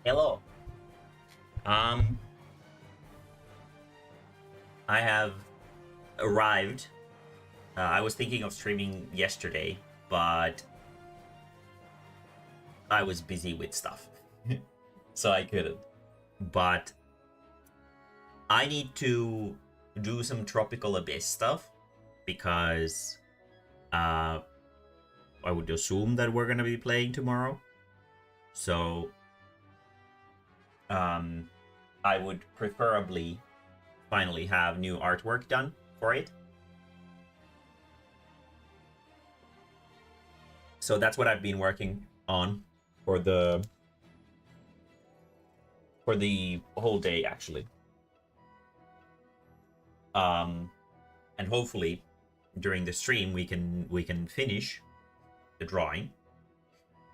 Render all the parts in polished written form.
Hello. Um, I have arrived. I was thinking of streaming yesterday, but I was busy with stuff, so I couldn't. But I need to do some Tropical Abyss stuff because uh, I would assume that we're gonna be playing tomorrow. So um, I would preferably finally have new artwork done for it. So that's what I've been working on for the whole day actually. Um and hopefully during the stream we can finish the drawing.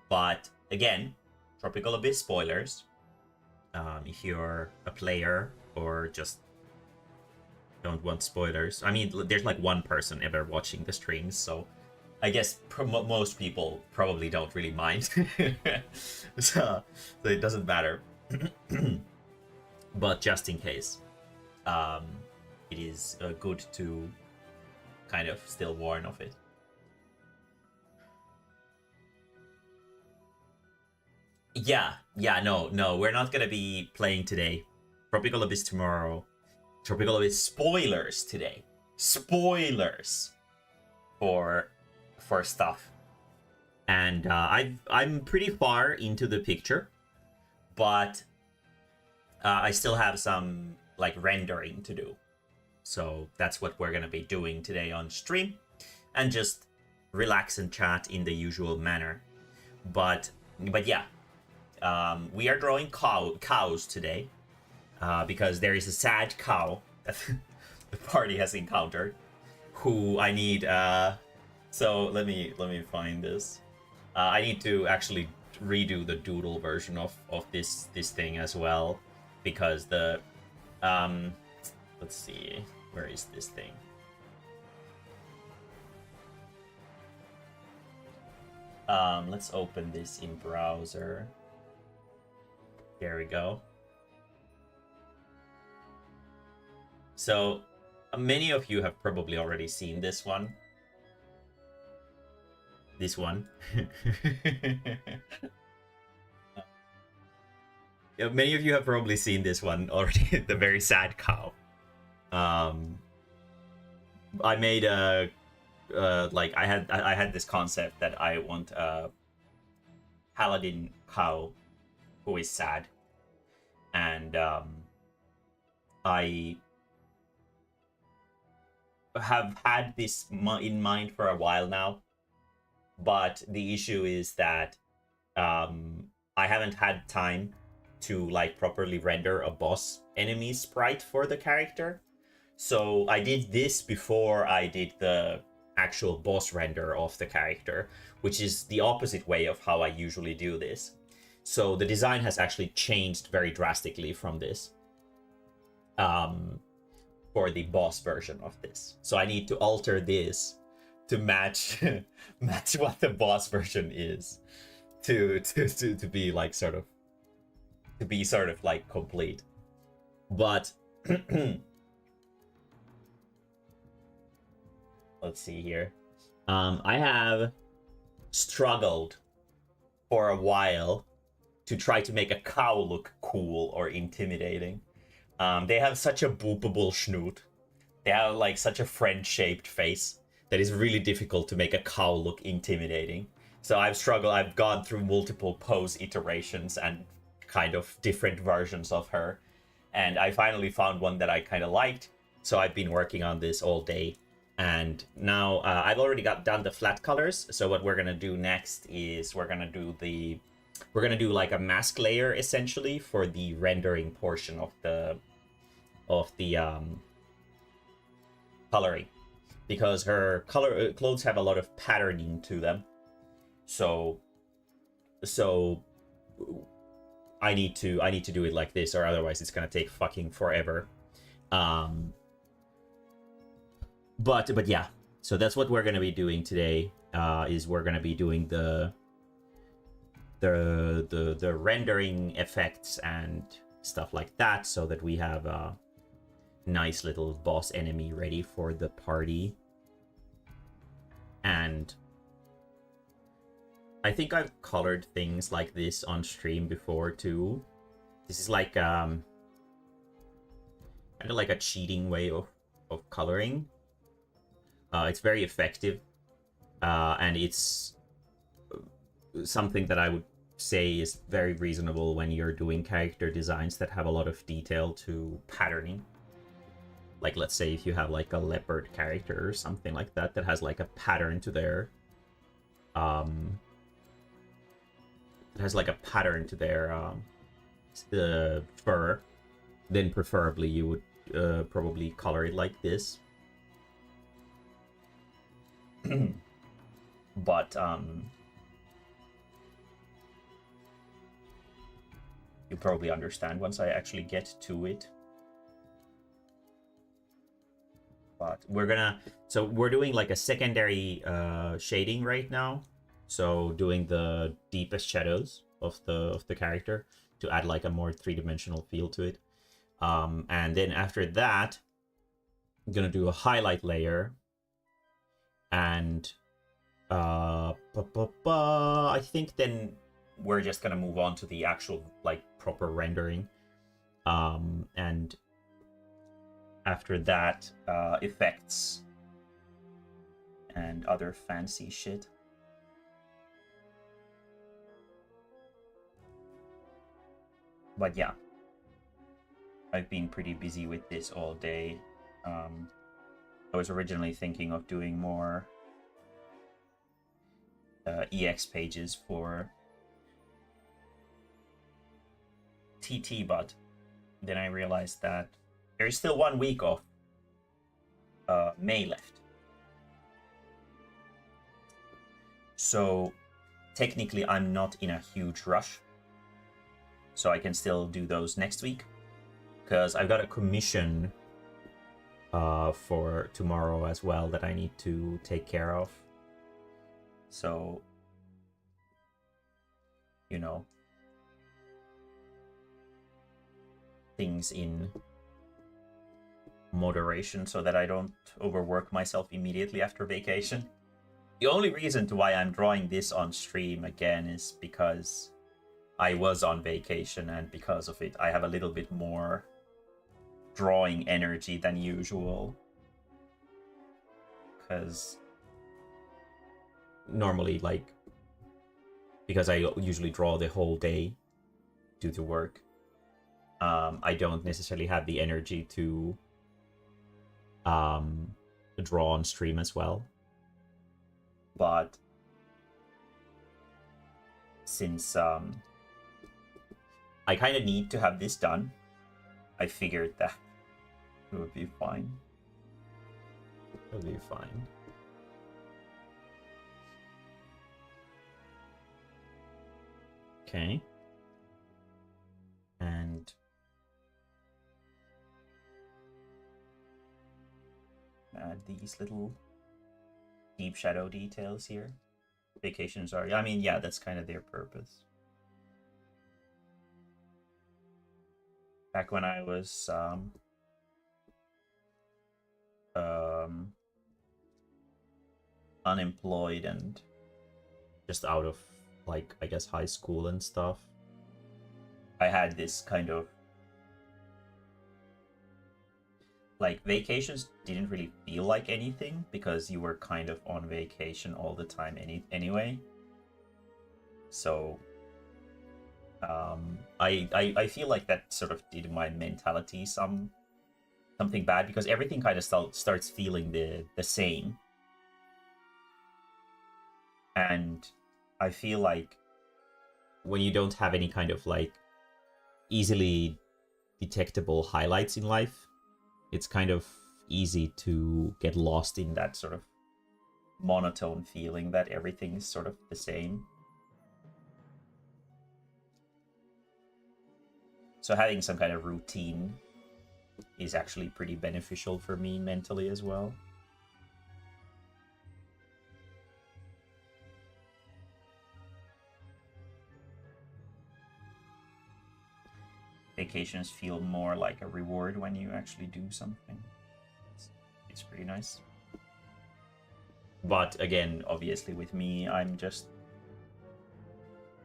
But again, Tropical Abyss spoilers. If you're a player or just don't want spoilers. I mean, there's like one person ever watching the streams, so I guess most people probably don't really mind. so it doesn't matter. But just in case, um, it is good to kind of still warn of it. No, we're not gonna be playing today. Tropical Abyss tomorrow. Tropical Abyss spoilers today. Spoilers for stuff. And I'm pretty far into the picture, but I still have some like rendering to do. So that's what we're gonna be doing today on stream, and just relax and chat in the usual manner. But yeah, we are drawing cows today because there is a sad cow that the party has encountered, who I need. So let me find this. I need to actually redo the doodle version of this thing as well, because the let's see, where is this thing? Let's open this in browser. There we go. So many of you have probably already seen this one. This one. Yeah, many of you have probably seen this one already. The very sad cow. I made a like I had this concept that I want a paladin cow who is sad, and I have had this in mind for a while now, but the issue is that I haven't had time to like properly render a boss enemy sprite for the character. So I did this before I did the actual boss render of the character, which is the opposite way of how I usually do this. So the design has actually changed very drastically from this for the boss version of this. So I need to alter this to match match what the boss version is, to be like sort of like complete. But let's see here. I have struggled for a while to try to make a cow look cool or intimidating. They have such a boopable snoot. They have like such a friend-shaped face that is really difficult to make a cow look intimidating. So I've struggled. I've gone through multiple pose iterations and kind of different versions of her, and I finally found one that I kind of liked. So I've been working on this all day, and now I've already done the flat colors. So what we're gonna do next is we're gonna do like a mask layer essentially for the rendering portion of the coloring, because her clothes have a lot of patterning to them. So I need to do it like this, or otherwise it's gonna take fucking forever. But yeah, so that's what we're gonna be doing today. Is we're gonna be doing the the rendering effects and stuff like that, so that we have a nice little boss enemy ready for the party. And I think I've colored things like this on stream before too. This is like kind of like a cheating way of coloring. It's very effective, and it's something that I would say is very reasonable when you're doing character designs that have a lot of detail to patterning. Like, let's say if you have like a leopard character or something like that that has like a pattern to their fur, then preferably you would probably color it like this. But you'll probably understand once I actually get to it. But we're doing like a secondary shading right now. So doing the deepest shadows of the character to add like a more three-dimensional feel to it. And then after that, I'm gonna do a highlight layer. And I think then we're just gonna move on to the actual like proper rendering. And after that, effects and other fancy shit. But yeah, I've been pretty busy with this all day. I was originally thinking of doing more EX pages for TT, but then I realized that there is still 1 week of May left. So technically I'm not in a huge rush. So I can still do those next week. Because I've got a commission for tomorrow as well that I need to take care of. So, you know, things in moderation so that I don't overwork myself immediately after vacation. The only reason to why I'm drawing this on stream again is because I was on vacation, and because of it I have a little bit more drawing energy than usual. Because normally, like, because I usually draw the whole day due to work, I don't necessarily have the energy to draw on stream as well. But since I kind of need to have this done, I figured that it would be fine. It would be fine. Okay. And add these little deep shadow details here. Vacations are, I mean, yeah, that's kind of their purpose. Back when I was unemployed and just out of, like, I guess high school and stuff, I had this kind of, like, vacations didn't really feel like anything because you were kind of on vacation all the time anyway. So I feel like that sort of did my mentality something bad, because everything kind of starts feeling the same. And I feel like when you don't have any kind of like easily detectable highlights in life, it's kind of easy to get lost in that sort of monotone feeling that everything is sort of the same. So having some kind of routine is actually pretty beneficial for me mentally as well. vacations feel more like a reward when you actually do something. It's pretty nice. But again, obviously with me, I'm just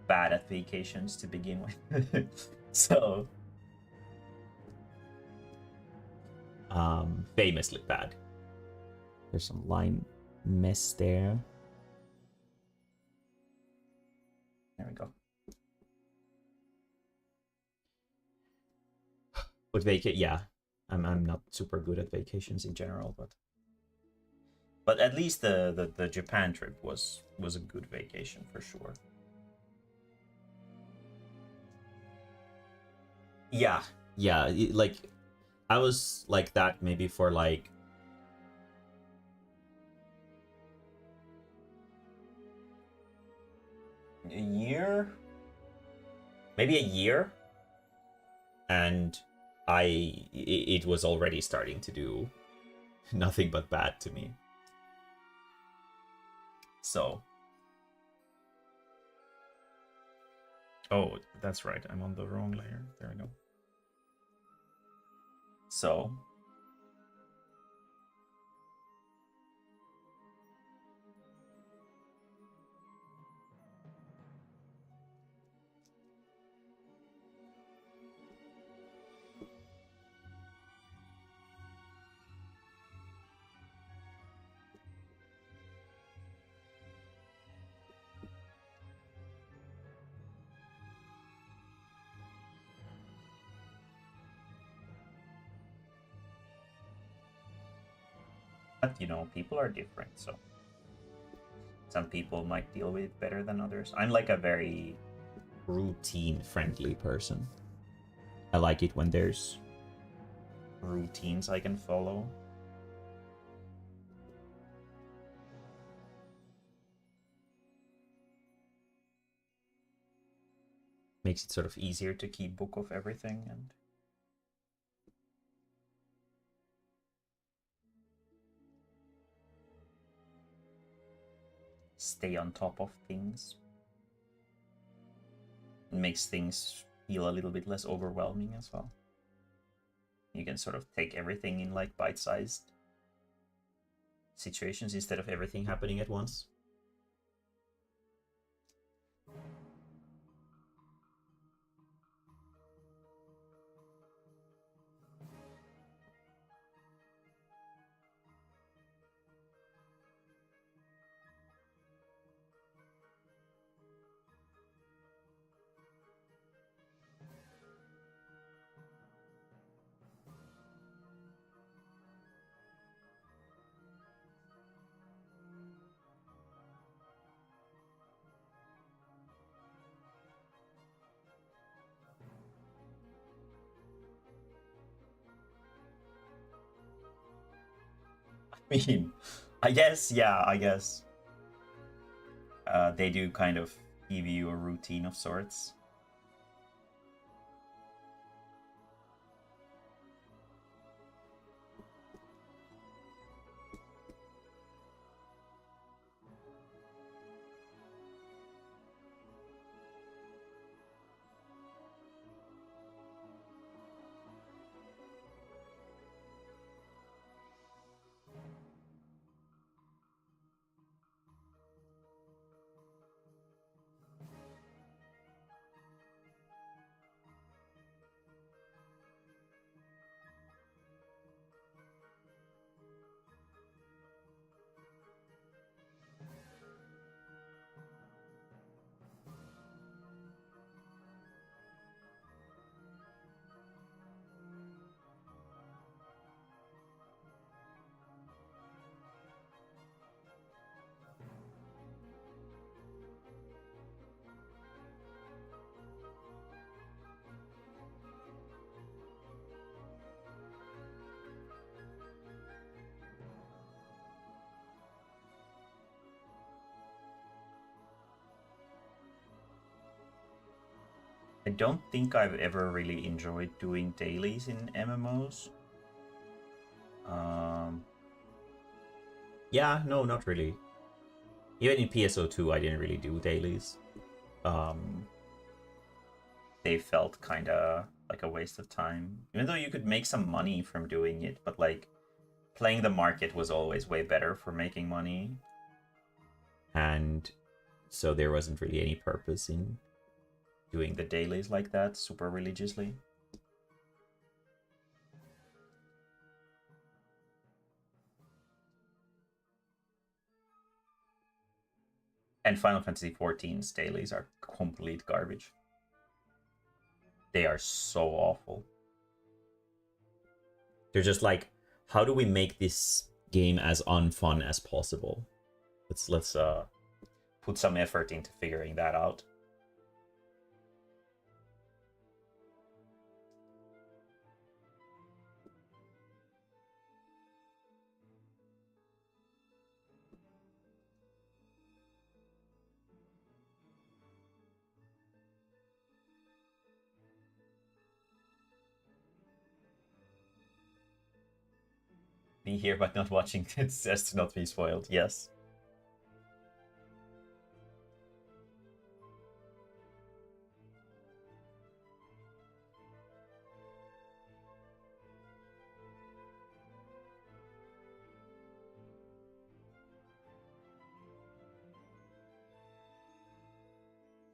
bad at vacations to begin with. So famously bad. There's some line mess there. There we go. With yeah, I'm not super good at vacations in general, but at least the Japan trip was a good vacation for sure. Yeah, like I was like that maybe for like a year, maybe a year, and it was already starting to do nothing but bad to me. So, oh, that's right, I'm on the wrong layer. There we go. So but you know, people are different, so some people might deal with it better than others. I'm like a very routine friendly person. I like it when there's routines I can follow. Makes it sort of easier to keep book of everything and stay on top of things. It makes things feel a little bit less overwhelming as well. You can sort of take everything in like bite-sized situations instead of everything happening at once. I mean, I guess, yeah, I guess they do kind of give you a routine of sorts. I don't think I've ever really enjoyed doing dailies in MMOs. Yeah, no, not really. Even in PSO2, I didn't really do dailies. They felt kind of like a waste of time. Even though you could make some money from doing it, but like playing the market was always way better for making money. And so there wasn't really any purpose in doing the dailies like that super religiously. And Final Fantasy XIV's dailies are complete garbage. They are so awful. They're just like, how do we make this game as unfun as possible? Let's put some effort into figuring that out. Be here but not watching. It says to not be spoiled. Yes.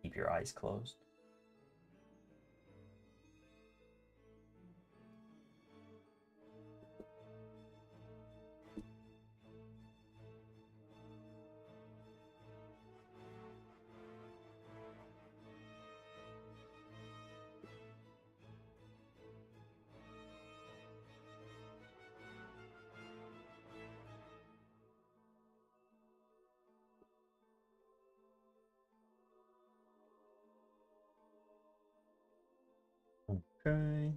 Keep your eyes closed. Okay.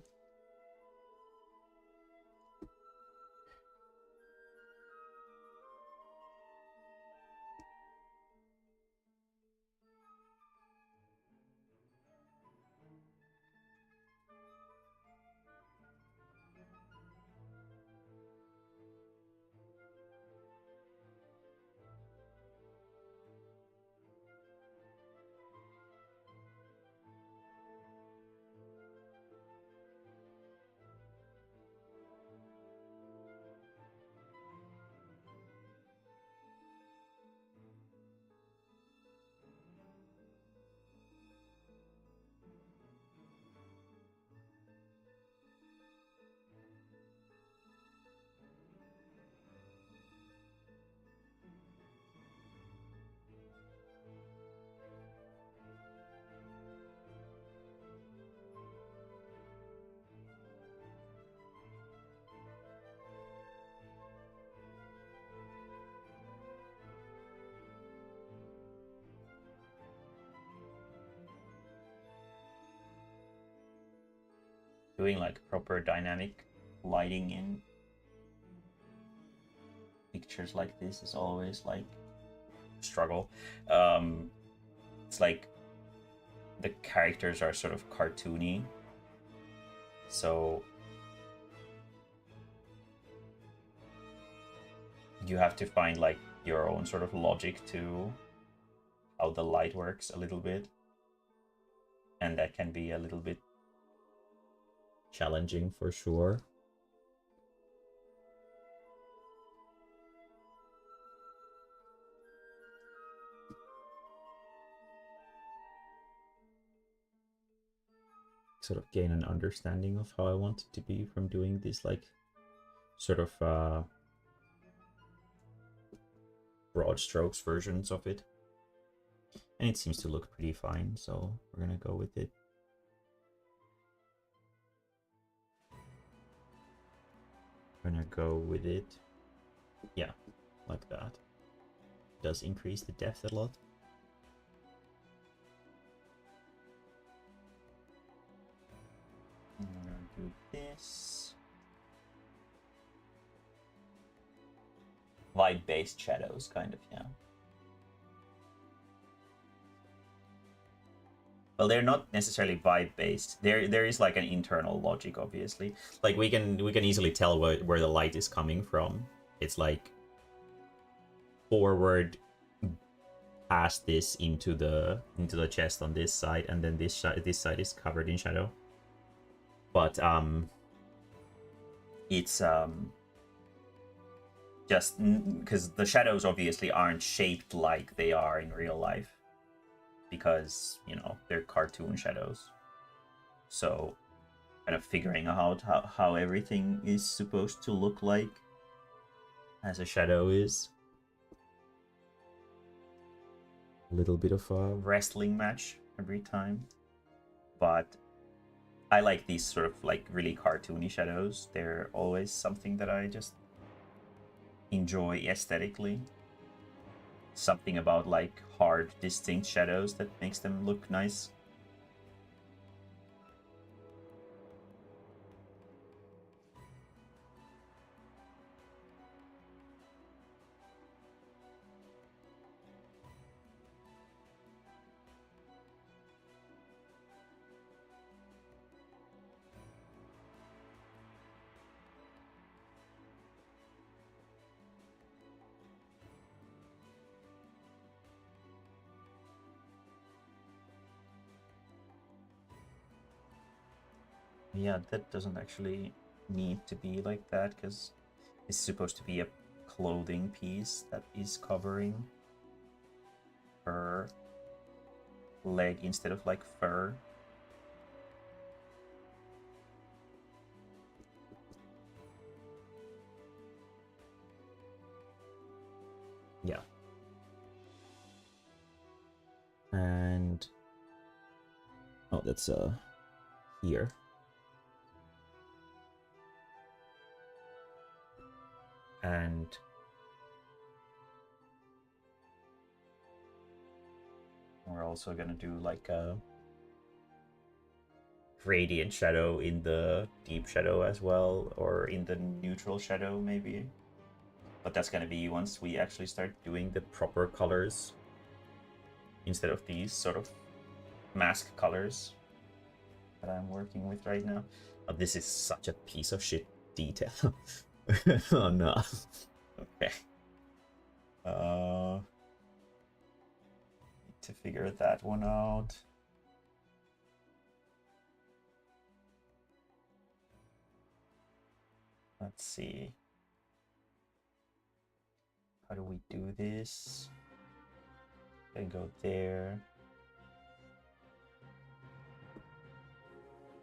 Doing like proper dynamic lighting in pictures like this is always like a struggle. It's like the characters are sort of cartoony, so you have to find like your own sort of logic to how the light works a little bit, and that can be a little bit challenging for sure. Sort of gain an understanding of how I want it to be from doing this like sort of broad strokes versions of it. And it seems to look pretty fine, so we're gonna go with it. Gonna go with it. Yeah, like that. Does increase the depth a lot. I'm gonna do this. Vibe-based shadows, kind of, yeah. Well, they're not necessarily vibe-based. There is like an internal logic, obviously. Like we can easily tell where the light is coming from. It's like forward past this into the chest on this side, and then this side is covered in shadow. but it's just because the shadows obviously aren't shaped like they are in real life, because you know they're cartoon shadows. So kind of figuring out how everything is supposed to look like as a shadow is a little bit of a wrestling match every time. But I like these sort of like really cartoony shadows. They're always something that I just enjoy aesthetically. Something about like hard, distinct shadows that makes them look nice. Yeah, that doesn't actually need to be like that, because it's supposed to be a clothing piece that is covering her leg instead of like fur. Yeah. And oh, that's here. And we're also gonna do like a gradient shadow in the deep shadow as well, or in the neutral shadow maybe. But that's gonna be once we actually start doing the proper colors instead of these sort of mask colors that I'm working with right now. Oh, this is such a piece of shit detail. Oh no. Okay. Need to figure that one out. Let's see. How do we do this? Gonna go there.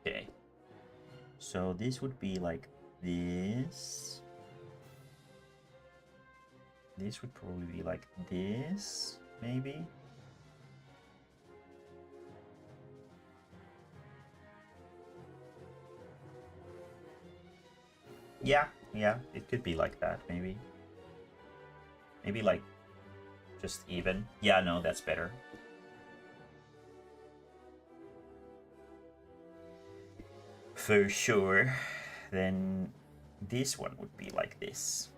Okay. So this would be like this. This would probably be like this, maybe. Yeah, it could be like that, maybe. Maybe like just even. Yeah, no, that's better. For sure. Then this one would be like this.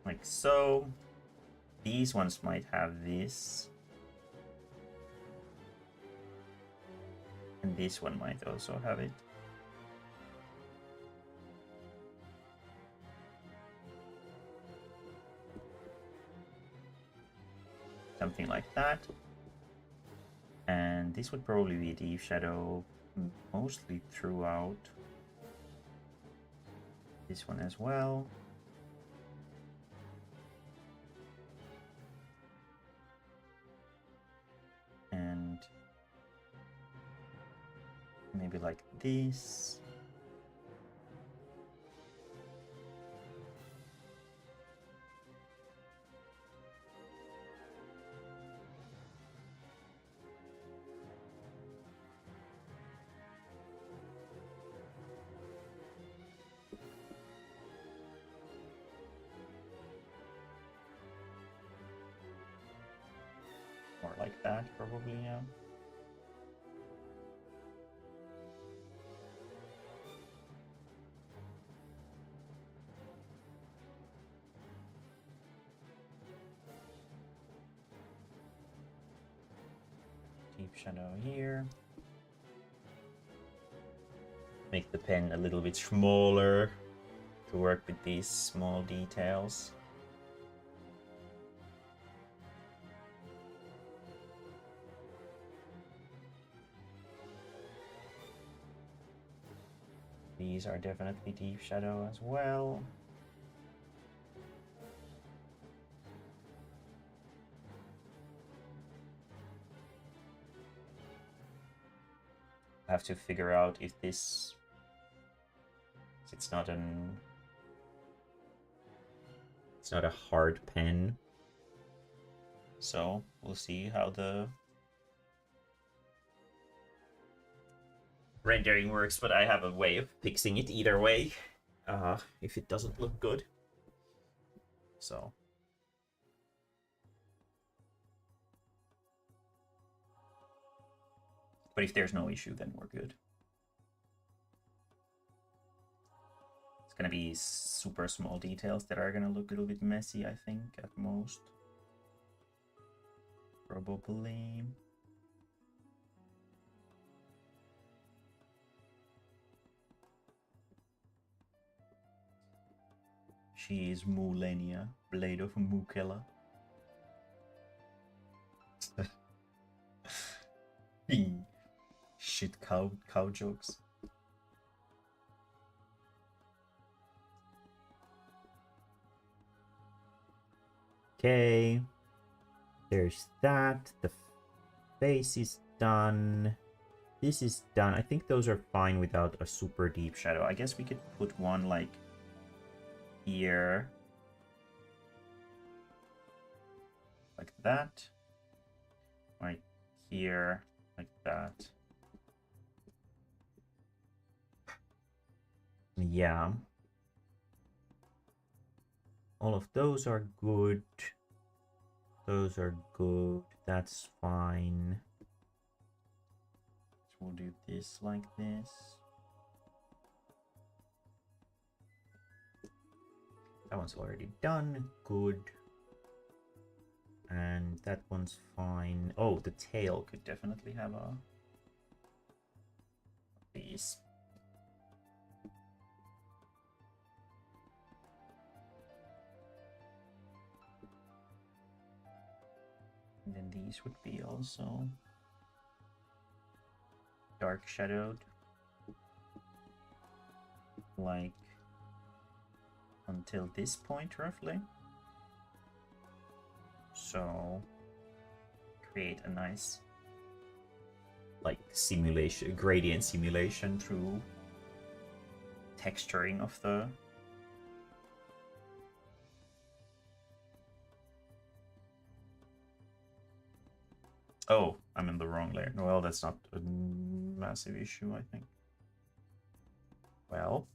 Like so. These ones might have this. And this one might also have it. Something like that. And this would probably be deep shadow mostly throughout. This one as well. And maybe like this. Or like that, probably, yeah. Deep shadow here. Make the pen a little bit smaller to work with these small details. These are definitely deep shadow as well. I have to figure out if this... It's not an... It's not a hard pen. So we'll see how the rendering works, but I have a way of fixing it either way, if it doesn't look good. So but if there's no issue, then we're good. It's gonna be super small details that are gonna look a little bit messy, I think, at most. Probably. She is Mulenia, Blade of Mukela. Shit cow jokes. Okay. There's that. The face is done. This is done. I think those are fine without a super deep shadow. I guess we could put one like here. Like that. Right here. Like that. Yeah. All of those are good. Those are good. That's fine. So we'll do this like this. That one's already done. Good. And that one's fine. Oh, the tail could definitely have a piece. And then these would be also dark shadowed. Like until this point roughly. So create a nice like simulation, gradient simulation through texturing of the Oh, I'm in the wrong layer. Well, that's not a massive issue, I think. Well.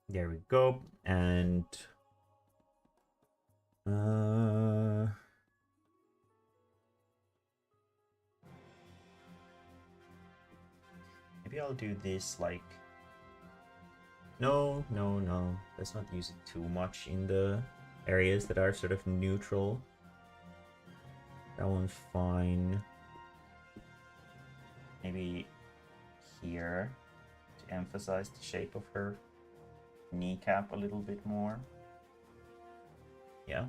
There we go. And maybe I'll do this like no. Let's not use it too much in the areas that are sort of neutral. That one's fine. Maybe here to emphasize the shape of her kneecap a little bit more. Yeah.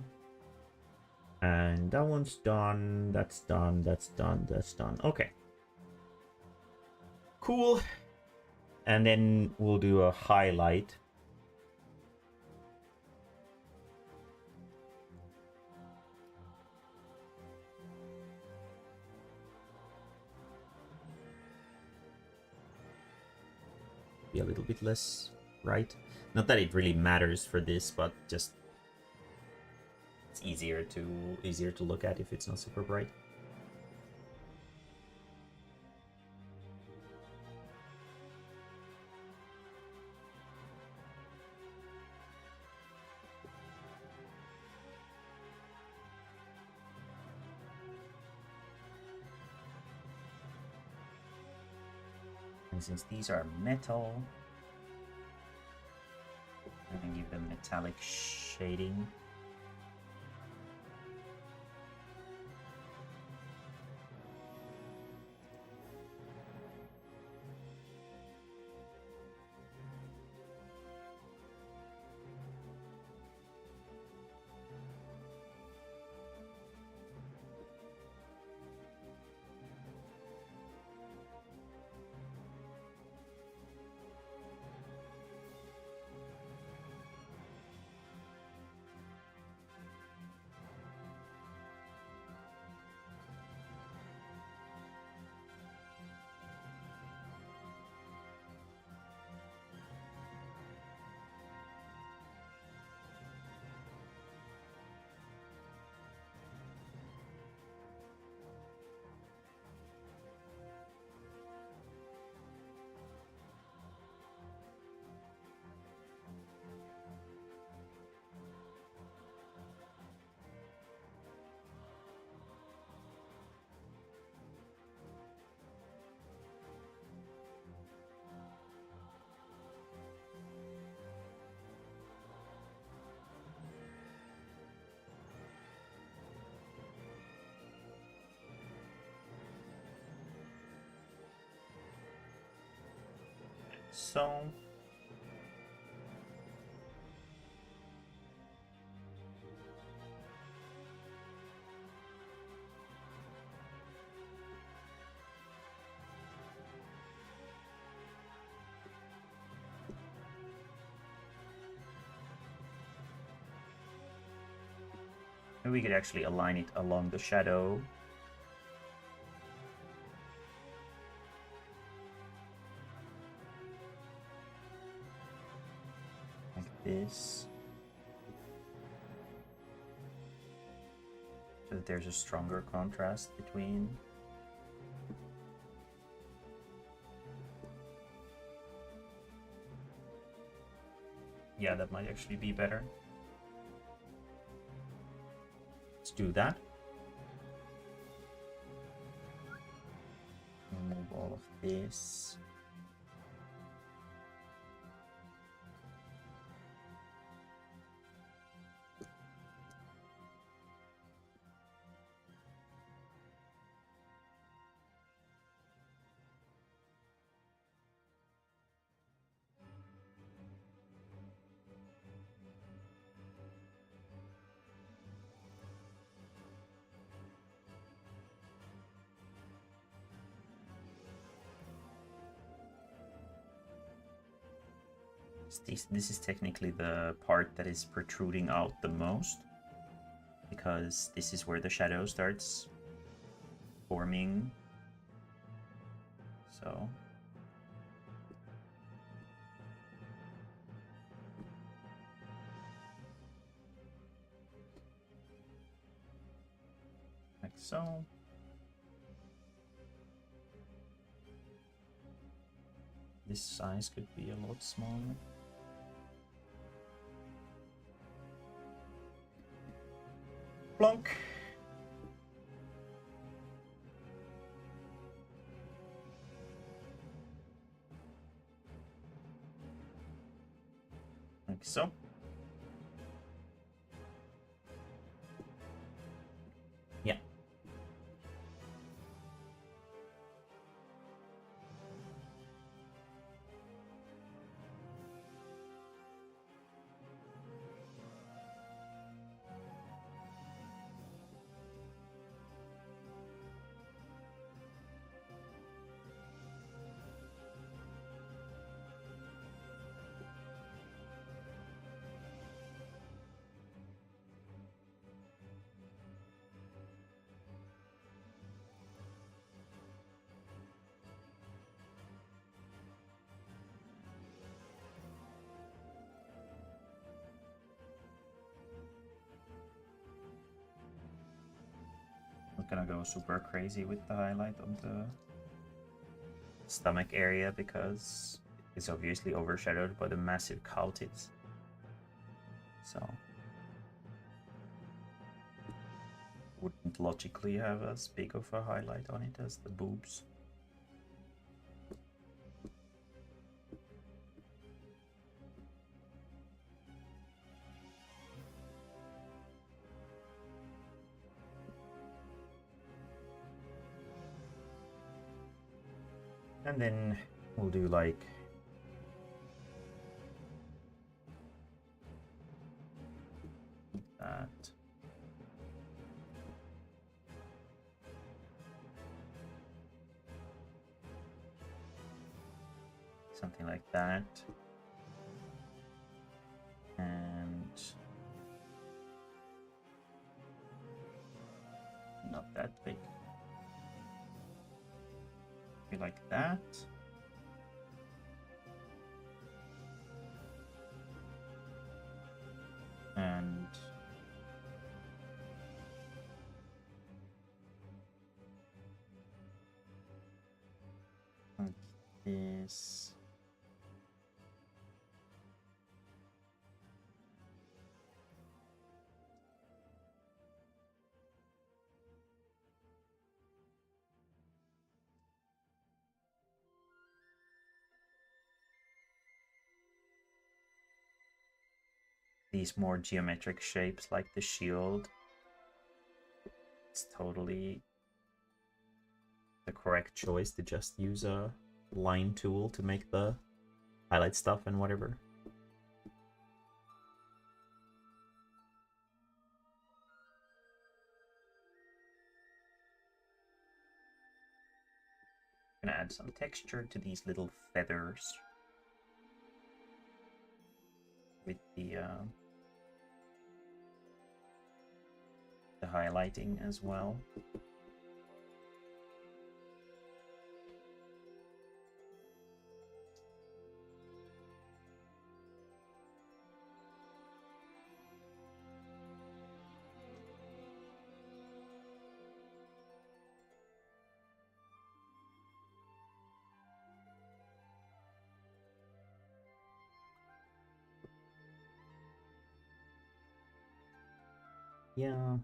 And that one's done. That's done. That's done. That's done. Okay. Cool. And then we'll do a highlight. Be a little bit less bright. Not that it really matters for this, but just it's easier to look at if it's not super bright. And since these are metal, I can give them metallic shading. so. Maybe we could actually align it along the shadow. Like this. So that there's a stronger contrast between. Yeah, that might actually be better. Let's do that. Remove all of this. This is technically the part that is protruding out the most, because this is where the shadow starts forming. So like so. This size could be a lot smaller. Plonk. Like so. Yeah. Not gonna go super crazy with the highlight on the stomach area because it's obviously overshadowed by the massive cow tits. So wouldn't logically have as big of a highlight on it as the boobs. And then we'll do like that. Something like that. And not that big. Be like that. And like this. These more geometric shapes like the shield. It's totally the correct choice to just use a line tool to make the highlight stuff and whatever. I'm gonna add some texture to these little feathers with the highlighting as well. Yeah.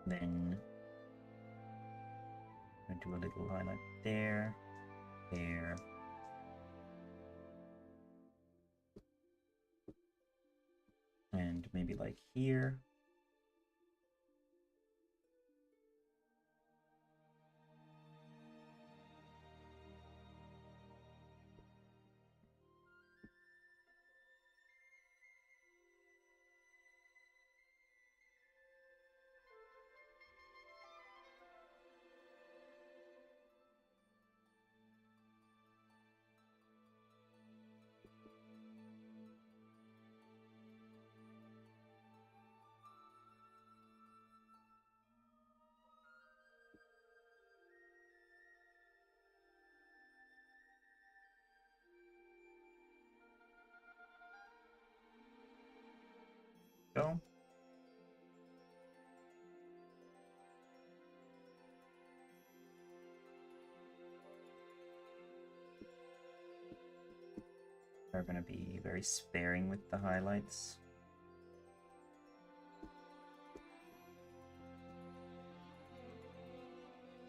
Then I do a little highlight there, there. And maybe like here. Go. We're going to be very sparing with the highlights.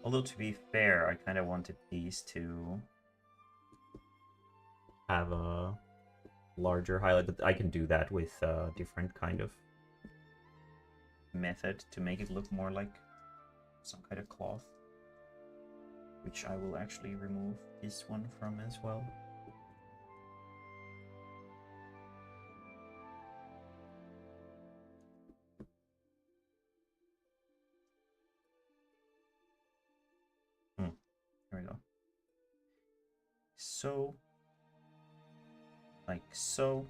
Although to be fair, I kind of wanted these to have a larger highlight, but I can do that with a different kind of method to make it look more like some kind of cloth, which I will actually remove this one from as well. There we go. So, like so.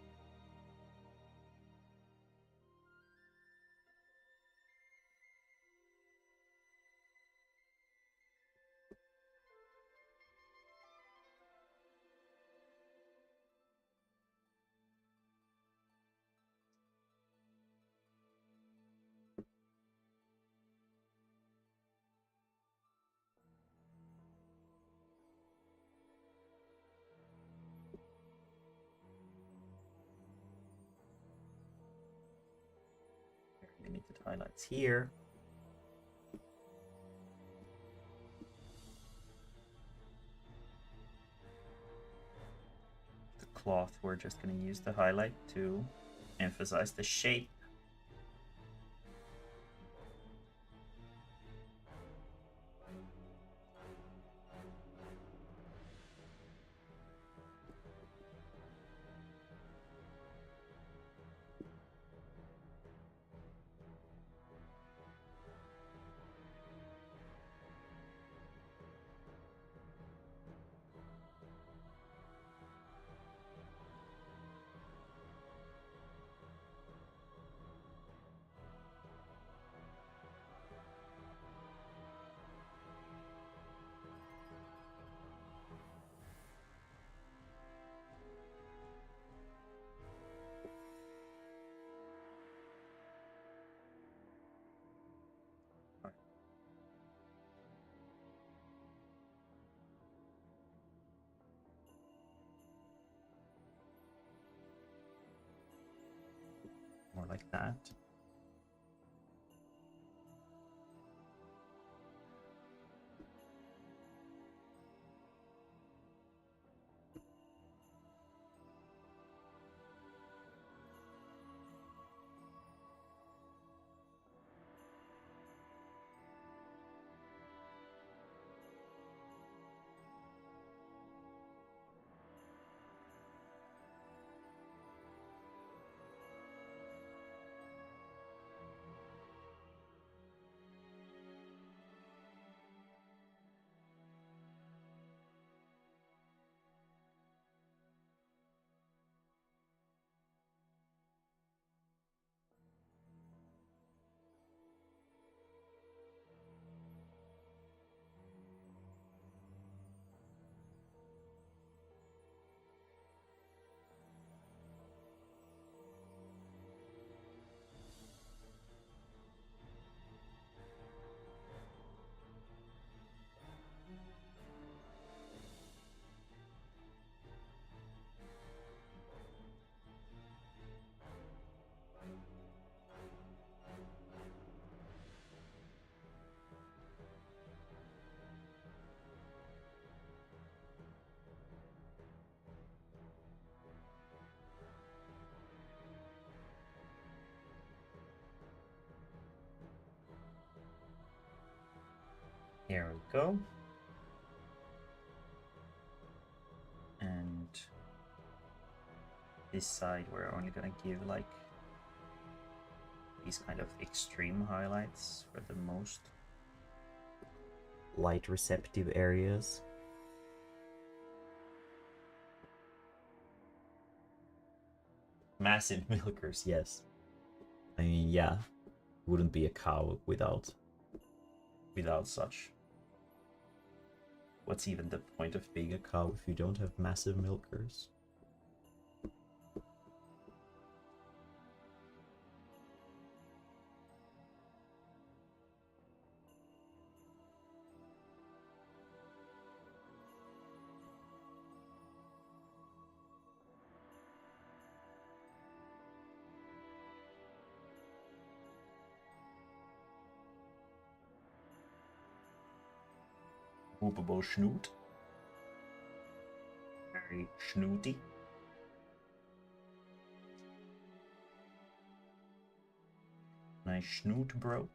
Limited highlights here. The cloth, we're just going to use the highlight to emphasize the shape. More like that. Here we go. And this side we're only gonna give like these kind of extreme highlights for the most light receptive areas. Massive milkers, yes. I mean, yeah, wouldn't be a cow without such. What's even the point of being a cow if you don't have massive milkers? Whoopable snoot. Very snooty. Nice snoot, bro.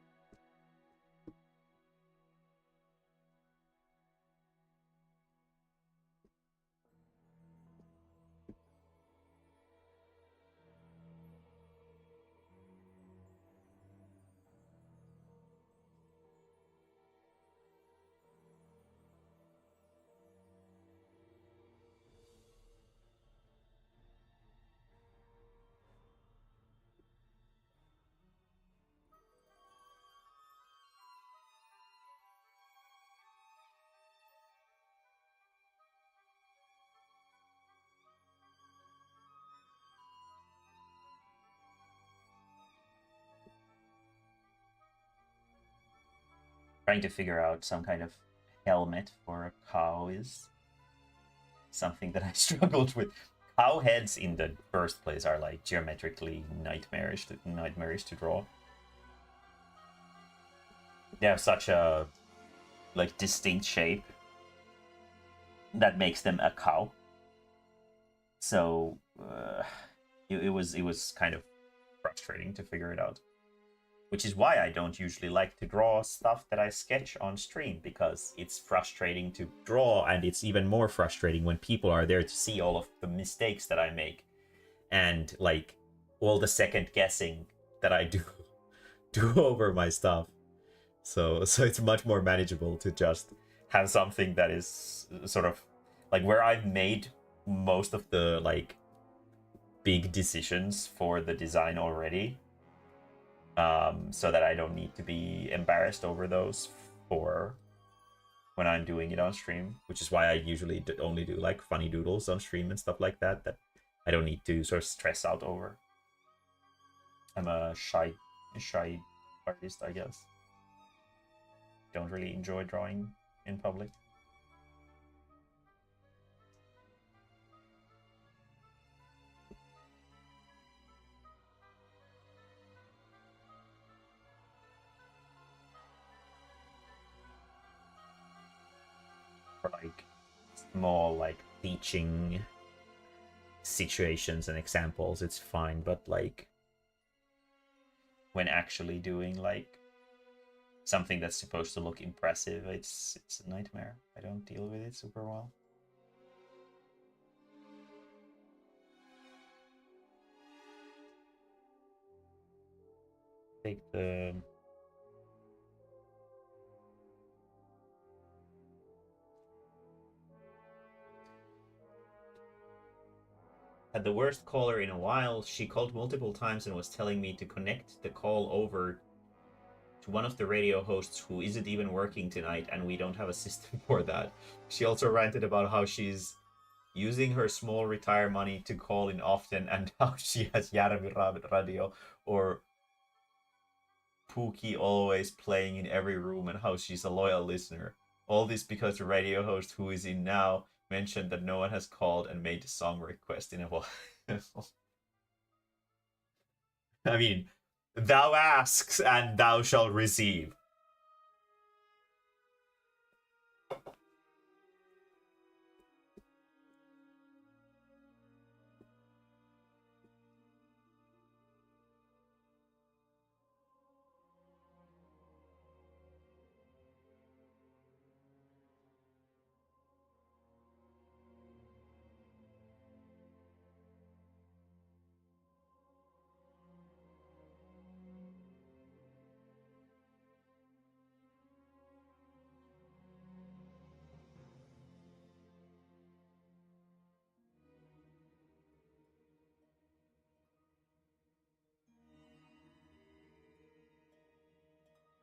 Trying to figure out some kind of helmet for a cow is something that I struggled with. Cow heads in the first place are like geometrically nightmarish to draw. They have such a like distinct shape that makes them a cow. So it was kind of frustrating to figure it out. Which is why I don't usually like to draw stuff that I sketch on stream, because it's frustrating to draw, and it's even more frustrating when people are there to see all of the mistakes that I make and like all the second guessing that I do over my stuff. So it's much more manageable to just have something that is sort of like where I've made most of the like big decisions for the design already. So that I don't need to be embarrassed over those for when I'm doing it on stream, which is why I usually only do like funny doodles on stream and stuff like that, that I don't need to sort of stress out over. I'm a shy artist, I guess. Don't really enjoy drawing in public. For like small like teaching situations and examples, it's fine, but like when actually doing like something that's supposed to look impressive, it's a nightmare. I don't deal with it super well. Take the had the worst caller in a while. She called multiple times and was telling me to connect the call over to one of the radio hosts who isn't even working tonight, and we don't have a system for that. She also ranted about how she's using her small retire money to call in often, and how she has Järvi Radio or Pookie always playing in every room, and how she's a loyal listener. All this because the radio host who is in now mentioned that no one has called and made a song request in a while. I mean, thou asks and thou shalt receive.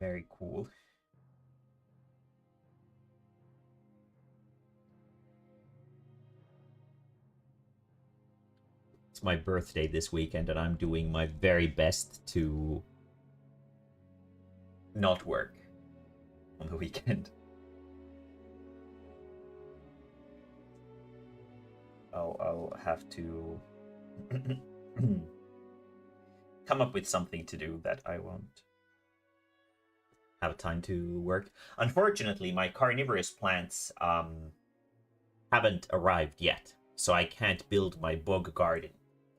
Very cool. It's my birthday this weekend, and I'm doing my very best to not work on the weekend. I'll have to come up with something to do that I won't have time to work. Unfortunately, my carnivorous plants haven't arrived yet, so I can't build my bog garden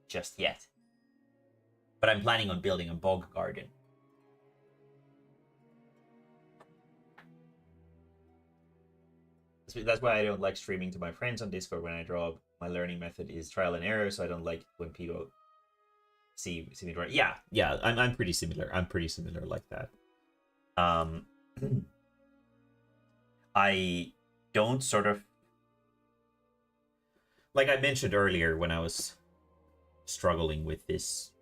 just yet. But I'm planning on building a bog garden. That's why I don't like streaming to my friends on Discord when I draw. My learning method is trial and error, so I don't like when people see me draw. Yeah, I'm pretty similar. I'm pretty similar like that. I don't sort of, like I mentioned earlier when I was struggling with this,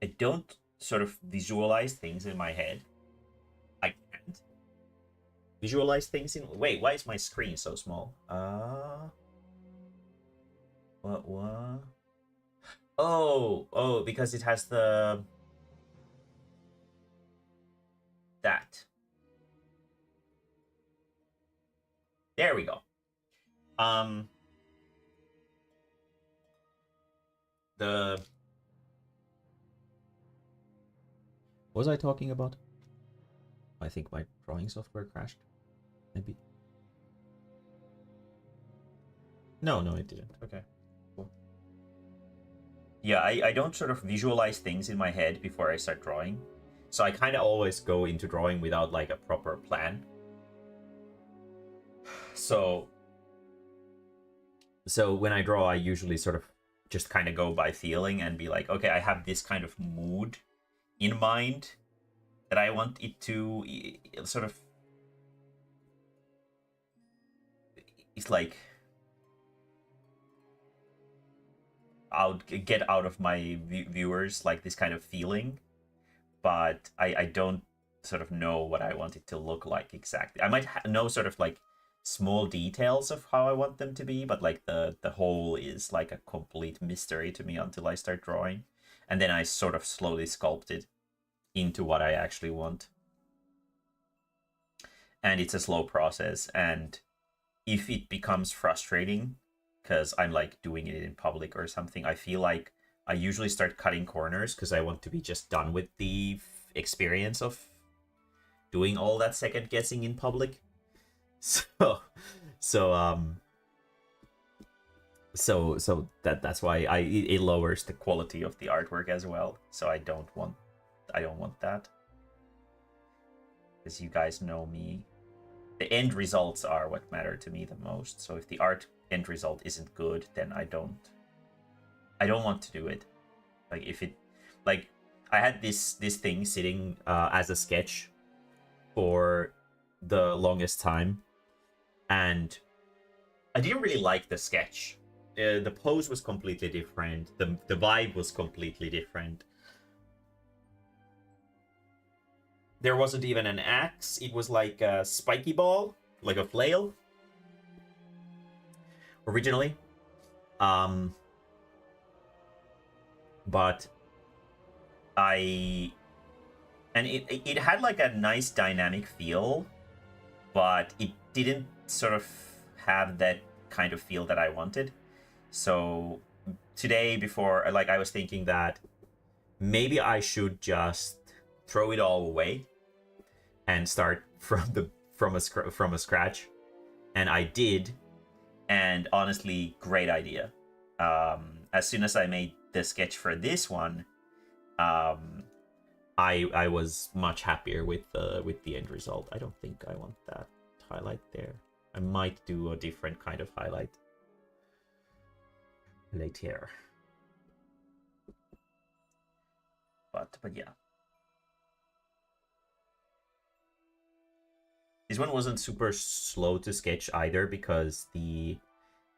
I don't sort of visualize things in my head. I can't visualize things in... Wait, why is my screen so small? What? Oh, because it has the... That. There we go. The... What was I talking about? I think my drawing software crashed. Maybe. No, it didn't. Okay. Cool. Yeah, I don't sort of visualize things in my head before I start drawing. So I kind of always go into drawing without like a proper plan. So when I draw, I usually sort of just kind of go by feeling and be like, okay, I have this kind of mood in mind that I want it to sort of... It's like... get out of my viewers like this kind of feeling, but I don't sort of know what I want it to look like exactly. I might know sort of like small details of how I want them to be, but like the whole is like a complete mystery to me until I start drawing, and then I sort of slowly sculpt it into what I actually want. And it's a slow process, and if it becomes frustrating because I'm like doing it in public or something, I feel like I usually start cutting corners because I want to be just done with the experience of doing all that second guessing in public. So that's why it lowers the quality of the artwork as well. So I don't want that, because you guys know me. The end results are what matter to me the most. So if the end result isn't good, then I don't want to do it. Like if it, like I had this thing sitting as a sketch for the longest time, and I didn't really like the sketch. The pose was completely different. The vibe was completely different. There wasn't even an axe. It was like a spiky ball, like a flail. Originally. But it had like a nice dynamic feel, but it didn't sort of have that kind of feel that I wanted. So today, before, like, I was thinking that maybe I should just throw it all away and start from a scratch. And I did, and honestly, great idea. As soon as I made the sketch for this one, I was much happier with the end result. I don't think I want that highlight there. I might do a different kind of highlight later. But yeah. This one wasn't super slow to sketch either, because the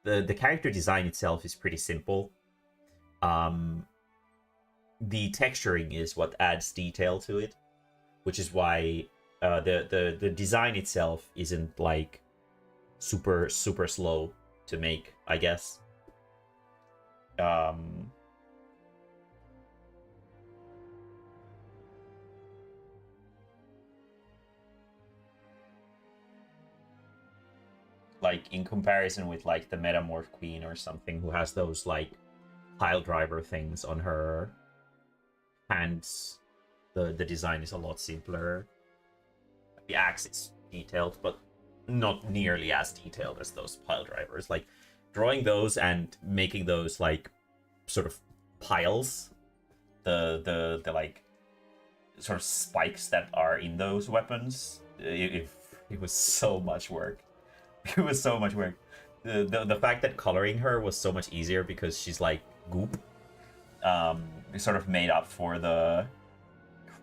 character design itself is pretty simple. The texturing is what adds detail to it, which is why the design itself isn't like super slow to make, I guess. Like in comparison with like the Metamorph Queen or something, who has those like pile driver things on her hands, the design is a lot simpler. The axe is detailed, but not nearly as detailed as those pile drivers. Like drawing those and making those like sort of piles, the like sort of spikes that are in those weapons, it was so much work. It was so much work. The fact that coloring her was so much easier because she's like goop, it sort of made up for the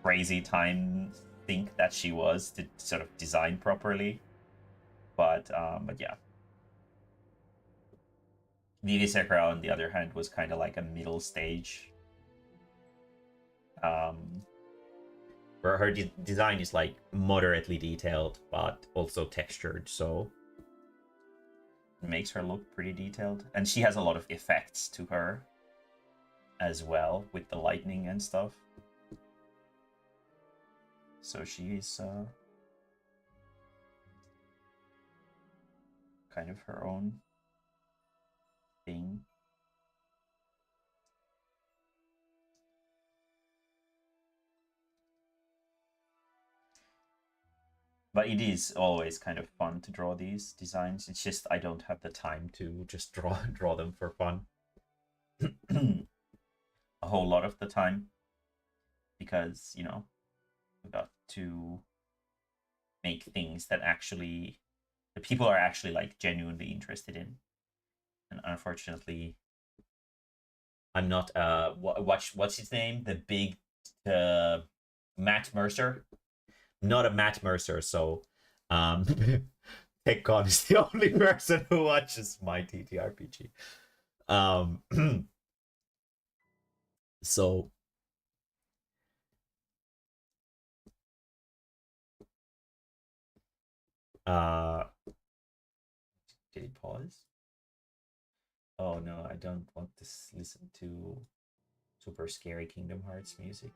crazy time sink that she was to sort of design properly. But yeah. Vivisecra, on the other hand, was kind of like a middle stage. Where her design is like moderately detailed, but also textured, so it makes her look pretty detailed. And she has a lot of effects to her as well, with the lightning and stuff. So she's kind of her own thing. But it is always kind of fun to draw these designs. It's just I don't have the time to just draw them for fun. A whole lot of the time. Because, you know, we got to make things that actually the people are actually like genuinely interested in. And unfortunately, I'm not what's his name? The big Matt Mercer. Not a Matt Mercer, so TechCon is the only person who watches my TTRPG. So did he pause? Oh no, I don't want to listen to super scary Kingdom Hearts music.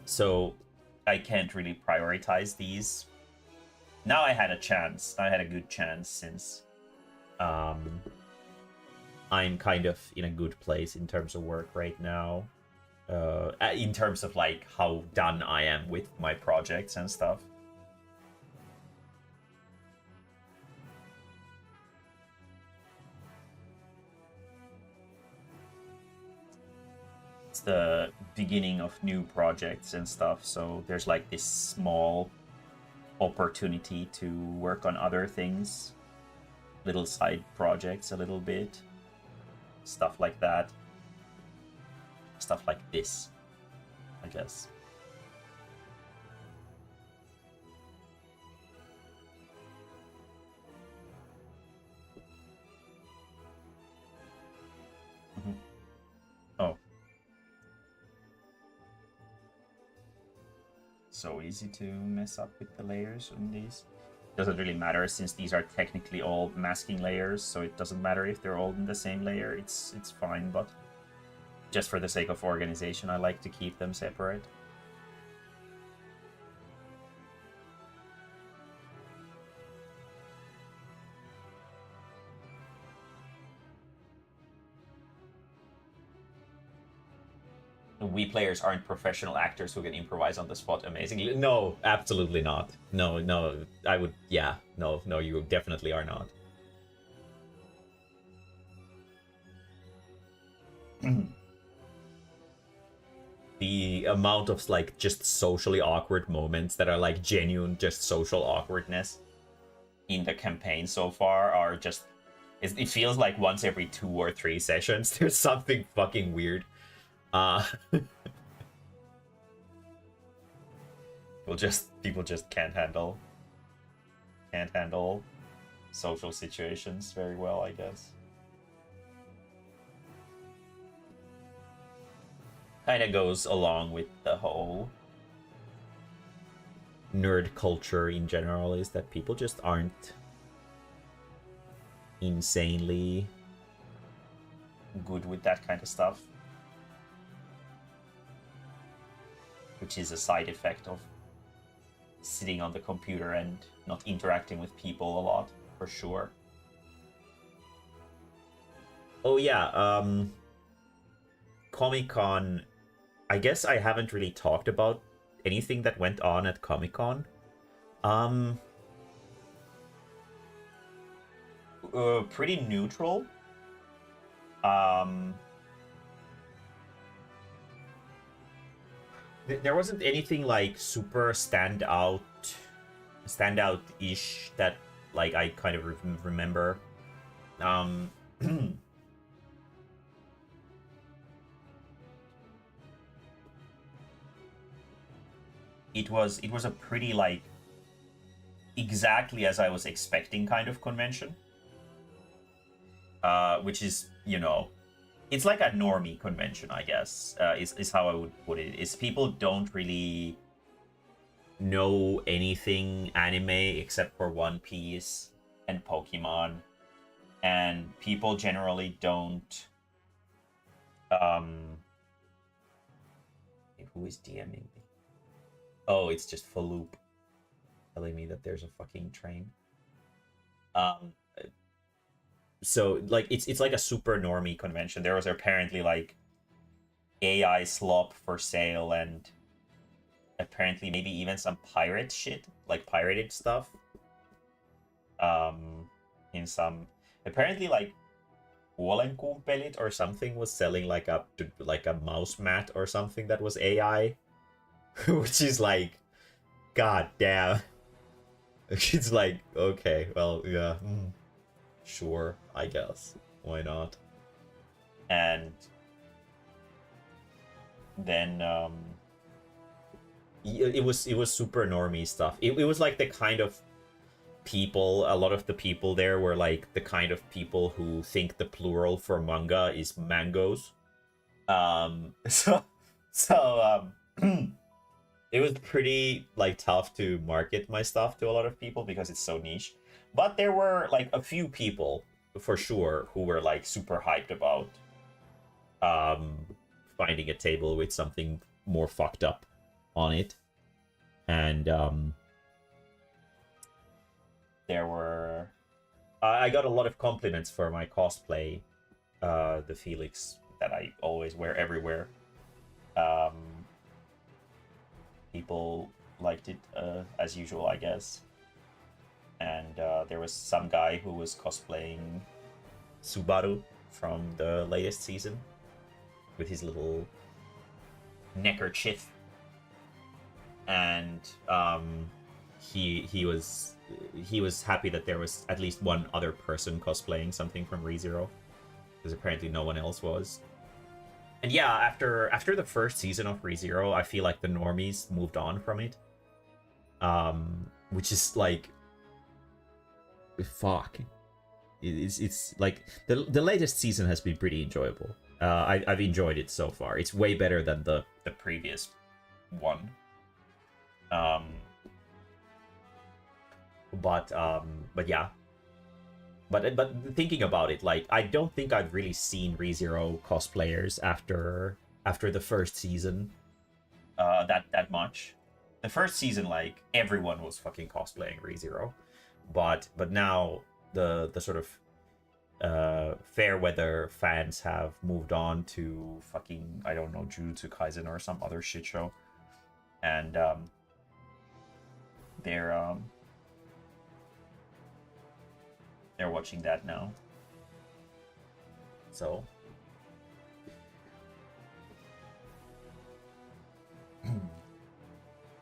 So I can't really prioritize these. Now I had a chance. I had a good chance since I'm kind of in a good place in terms of work right now. In terms of like how done I am with my projects and stuff. It's the beginning of new projects and stuff, so there's like this small opportunity to work on other things, little side projects a little bit, stuff like that, stuff like this, I guess. Oh, so easy to mess up with the layers on these. Doesn't really matter since these are technically all masking layers, so it doesn't matter if they're all in the same layer. It's fine, but just for the sake of organization, I like to keep them separate. We players aren't professional actors who can improvise on the spot amazingly. No, absolutely not. No, I would, yeah, no, you definitely are not. The amount of like just socially awkward moments that are like genuine just social awkwardness in the campaign so far are just, it feels like once every 2 or 3 sessions there's something fucking weird. People just can't handle. can't handle social situations very well, I guess. Kind of goes along with the whole nerd culture in general, is that people just aren't insanely good with that kind of stuff, which is a side effect of sitting on the computer and not interacting with people a lot, for sure. Oh yeah, Comic-Con, I guess I haven't really talked about anything that went on at Comic-Con. Pretty neutral. There wasn't anything like super standout-ish that like I kind of remember. It was a pretty like exactly as I was expecting kind of convention. Which is, you know, it's like a normie convention, I guess, is how I would put it. Is people don't really know anything anime except for One Piece and Pokemon, and people generally don't. Who is DMing me? Oh, it's just Faloop telling me that there's a fucking train. So like it's like a super normie convention. There was apparently like AI slop for sale, and apparently maybe even some pirate shit, like pirated stuff. In some apparently like Wallenkumpelit or something was selling like a mouse mat or something that was AI, which is like, god damn. It's like, okay, well, yeah. Sure, I guess. Why not? And then it was super normie stuff. It was like the kind of people, a lot of the people there were like the kind of people who think the plural for manga is mangoes. So it was pretty like tough to market my stuff to a lot of people because it's so niche. But there were like a few people for sure who were like super hyped about finding a table with something more fucked up on it. And there were I got a lot of compliments for my cosplay, the Felix that I always wear everywhere. People liked it as usual, I guess. And there was some guy who was cosplaying Subaru from the latest season with his little neckerchief, and he was happy that there was at least one other person cosplaying something from ReZero, because apparently no one else was. And yeah, after the first season of ReZero, I feel like the normies moved on from it, which is like, fuck. It's like the latest season has been pretty enjoyable. I've enjoyed it so far. It's way better than the previous one. But yeah. But thinking about it, like, I don't think I've really seen ReZero cosplayers after the first season that much. The first season, like, everyone was fucking cosplaying ReZero. But now the sort of fair weather fans have moved on to fucking, I don't know, Jujutsu Kaisen or some other shit show. And they're watching that now. So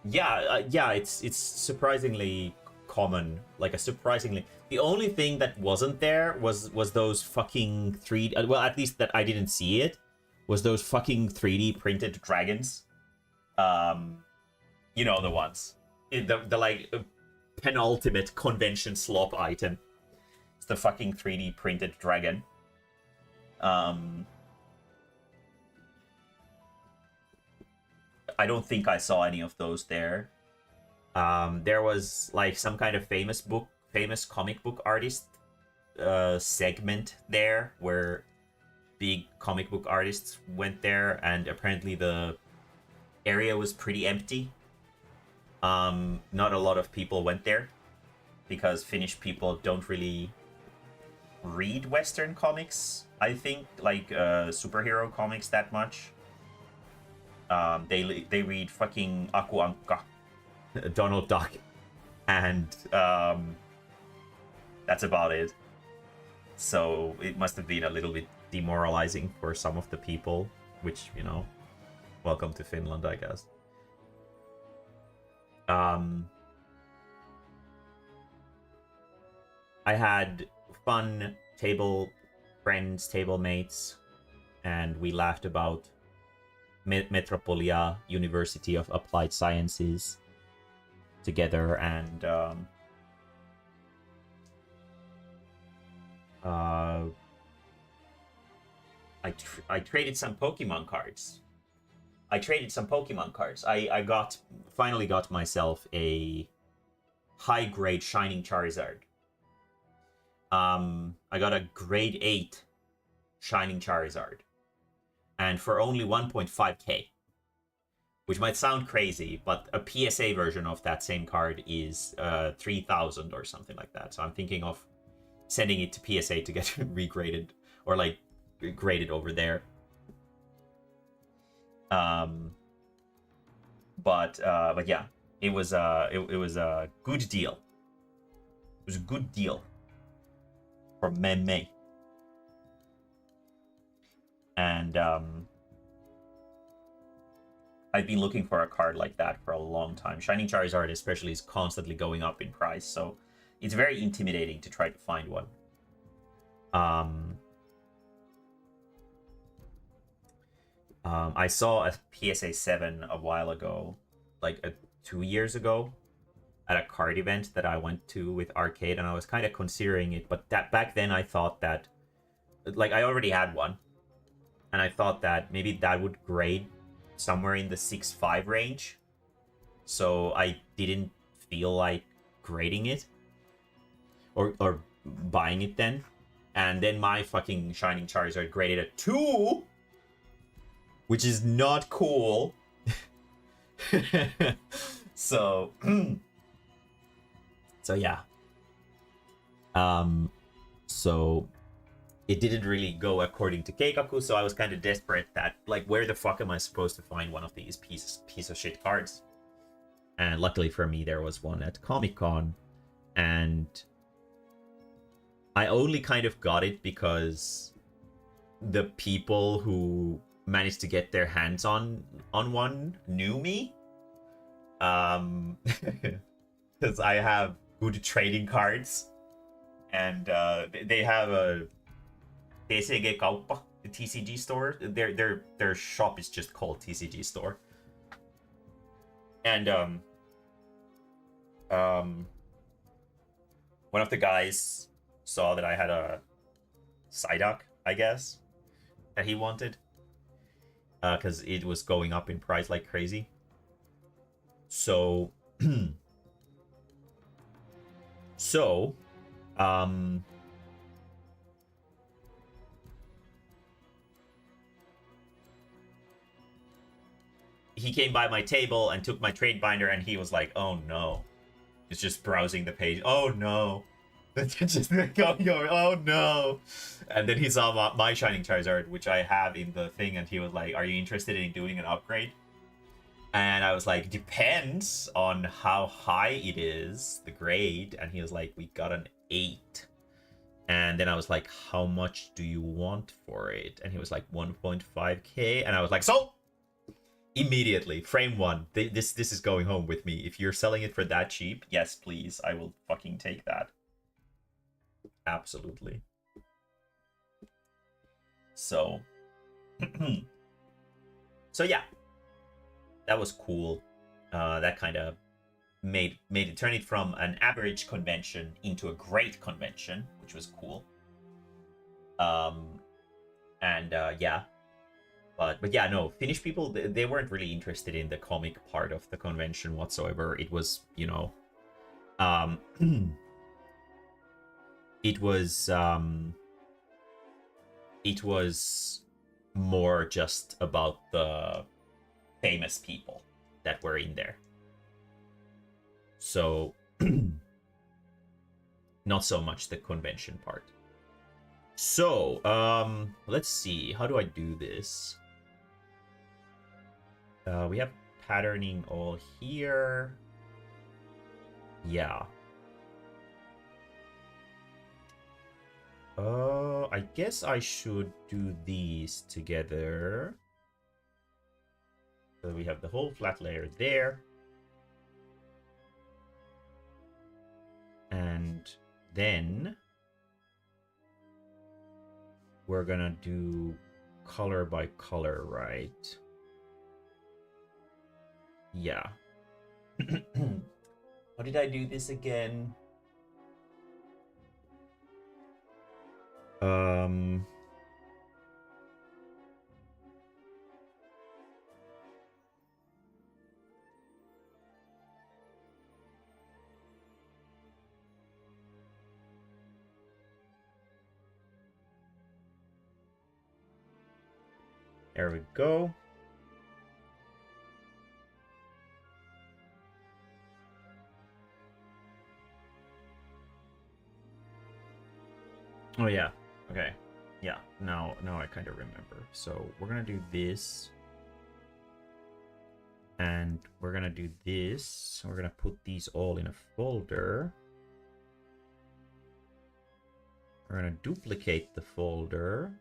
yeah, it's surprisingly common. Like, the only thing that wasn't there was those fucking 3D, well, at least that I didn't see it, was those fucking 3D printed dragons. You know, the ones, the like penultimate convention slop item. It's the fucking 3D printed dragon. I don't think I saw any of those there. There was like some kind of famous comic book artist segment there where big comic book artists went there, and apparently the area was pretty empty. Not a lot of people went there because Finnish people don't really read Western comics, I think, like superhero comics that much. They read fucking Aku Ankka, Donald Duck, and that's about it. So it must have been a little bit demoralizing for some of the people, which, you know, welcome to Finland, I guess. I had fun table mates, and we laughed about Metropolia University of Applied Sciences together, and I traded some Pokemon cards. I finally got myself a high grade Shining Charizard. I got a grade 8 Shining Charizard, and for only 1.5k, which might sound crazy, but a PSA version of that same card is 3,000 or something like that. So I'm thinking of sending it to PSA to get regraded, or like graded over there. But yeah, it was a good deal. It was a good deal from Mae-mae. And I've been looking for a card like that for a long time. Shining Charizard especially is constantly going up in price, so it's very intimidating to try to find one. I saw a PSA 7 a while ago, like 2 years ago, at a card event that I went to with Arcade, and I was kind of considering it, but that back then I thought that, like, I already had one, and I thought that maybe that would grade somewhere in the 6.5 range, so I didn't feel like grading it or buying it then. And then my fucking Shining Charizard graded a 2, which is not cool. So yeah. So it didn't really go according to Keikaku, so I was kind of desperate that, like, where the fuck am I supposed to find one of these piece of shit cards? And luckily for me, there was one at Comic-Con, and I only kind of got it because the people who managed to get their hands on one knew me. Because I have good trading cards, and they have a TCG Kauppa, the TCG store. Their shop is just called TCG store. And one of the guys saw that I had a Psyduck, I guess, that he wanted, because it was going up in price like crazy. So he came by my table and took my trade binder, and he was like, "Oh no!" It's just browsing the page. Oh no! Just going over. Oh no! And then he saw my Shining Charizard, which I have in the thing, and he was like, "Are you interested in doing an upgrade?" And I was like, "Depends on how high it is, the grade." And he was like, "We got an 8." And then I was like, "How much do you want for it?" And he was like, 1.5k. And I was like, "So!" Immediately, frame 1. This is going home with me. If you're selling it for that cheap, yes, please. I will fucking take that. Absolutely. So, so yeah, that was cool. That kind of made it turn it from an average convention into a great convention, which was cool. Um, and yeah, but yeah, no, Finnish people they weren't really interested in the comic part of the convention whatsoever. It was, um, it was um, it was more just about the famous people that were in there. So not so much the convention part. So, let's see. How do I do this? We have patterning all here. Yeah. I guess I should do these together. So we have the whole flat layer there. And then we're gonna do color by color, right? Yeah. How did I do this again? There we go. Oh yeah. Okay. Yeah. Now I kind of remember. So we're gonna do this. And we're gonna do this. We're gonna put these all in a folder. We're gonna duplicate the folder.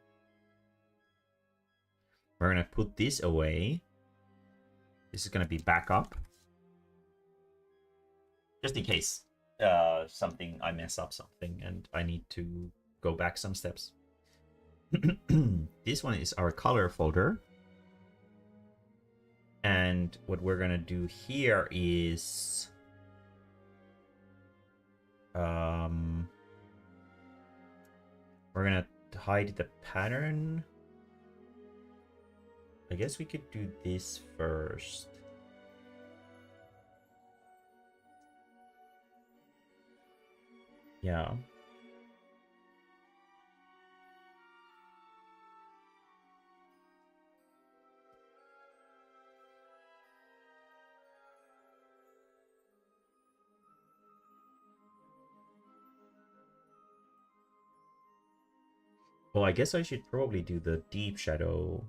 We're gonna put this away. This is gonna be backup. Just in case I mess up something and I need to go back some steps. This one is our color folder. And what we're gonna do here is we're gonna hide the pattern. I guess we could do this first. Yeah. Well, I guess I should probably do the deep shadow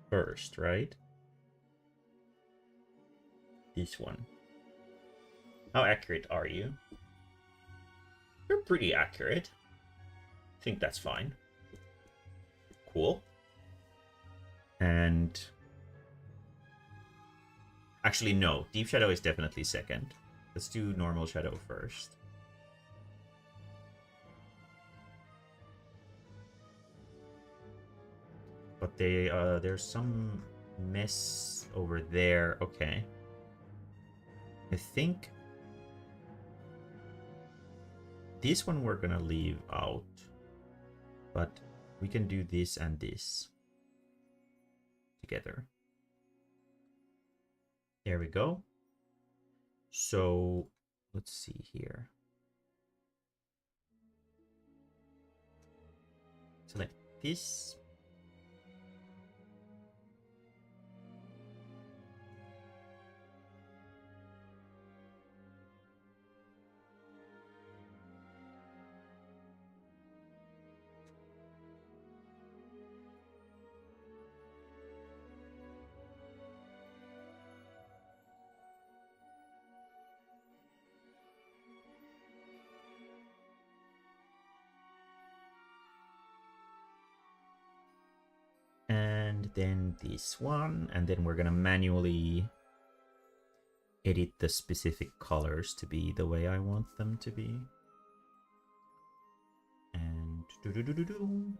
first, right? This one. How accurate are you? You're pretty accurate. I think that's fine. Cool. And actually, no. Deep shadow is definitely second. Let's do normal shadow first. But there's some mess over there. Okay. I think this one we're gonna leave out. But we can do this and this together. There we go. So let's see here. Select this. And then this one, and then we're gonna manually edit the specific colors to be the way I want them to be. And do-do-do-do-do.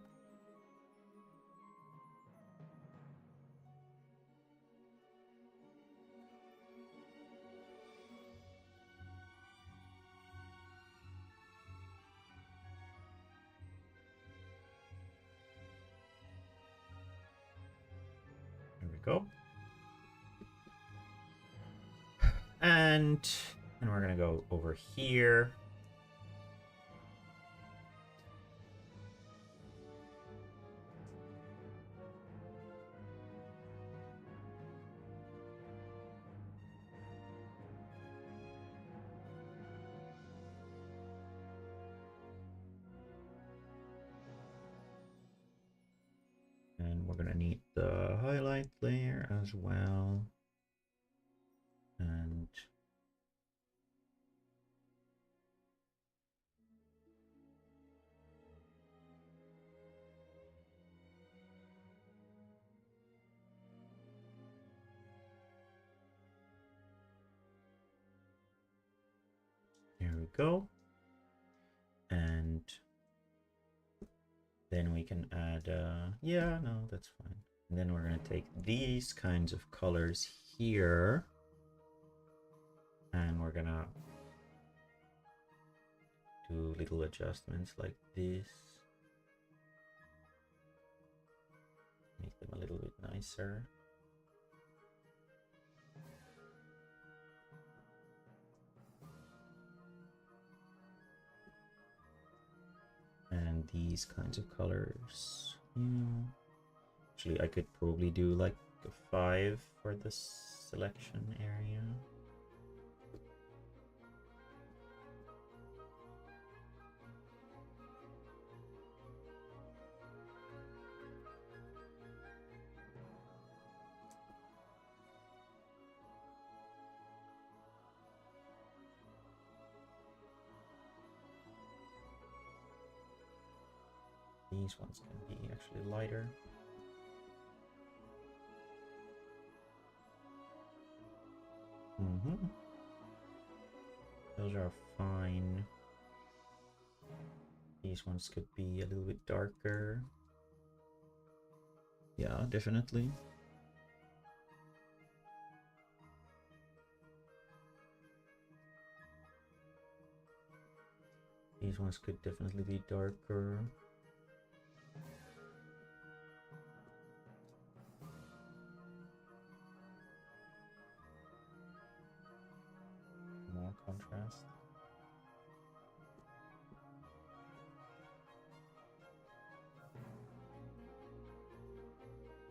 And we're gonna go over here. And we're gonna need the highlight layer as well. And there we go. And then we can add, yeah, no, that's fine. And then we're gonna take these kinds of colors here. And we're gonna do little adjustments like this. Make them a little bit nicer. And these kinds of colors. Yeah. Actually, I could probably do like a 5 for the selection area. These ones can be actually lighter. Those are fine. These ones could be a little bit darker. Yeah, definitely. These ones could definitely be darker. More contrast.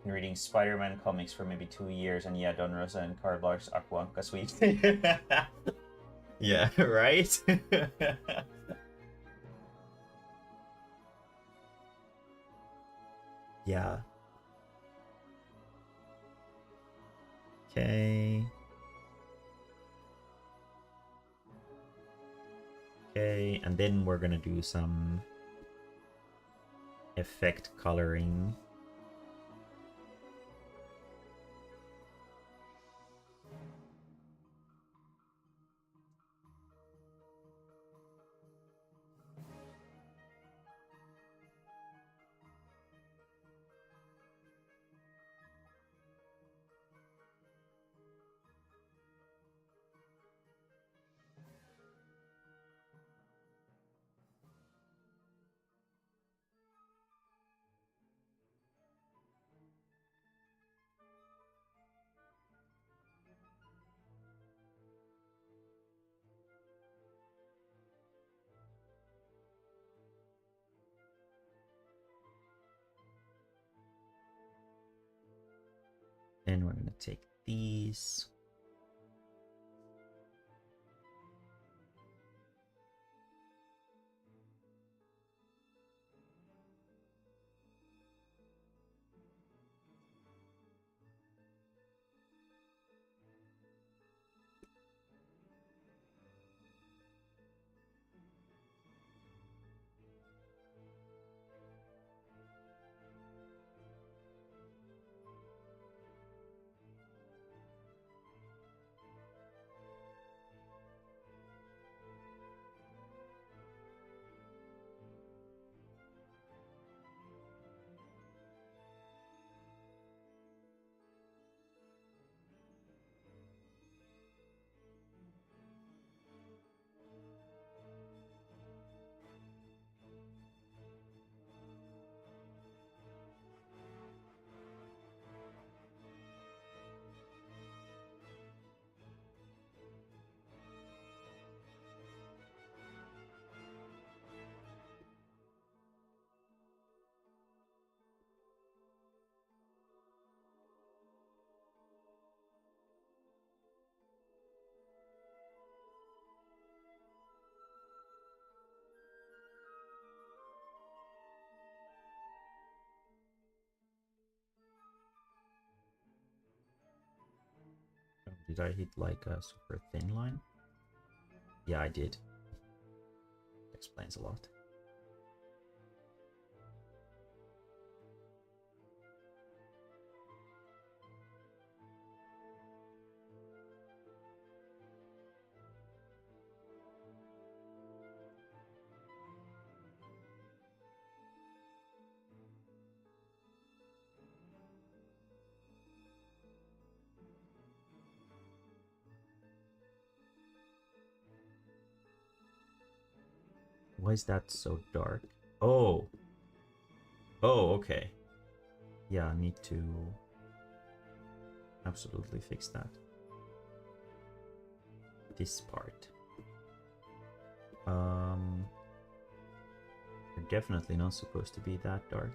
Been reading Spider-Man comics for maybe 2 years, and yeah, Don Rosa and Karl Barks Aquanka sweet. Yeah, right? Yeah. Okay. Okay, and then we're gonna do some effect coloring. Then we're gonna take these. Did I hit like a super thin line? Yeah, I did. Explains a lot. Why is that so dark? Oh. Oh, okay. Yeah, I need to absolutely fix that. This part. They're definitely not supposed to be that dark.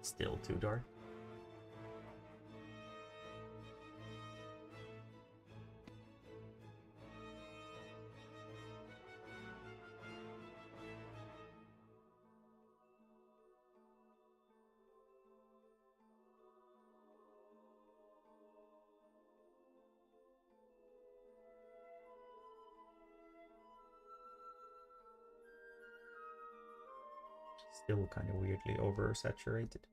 Still too dark. Still kind of weirdly oversaturated.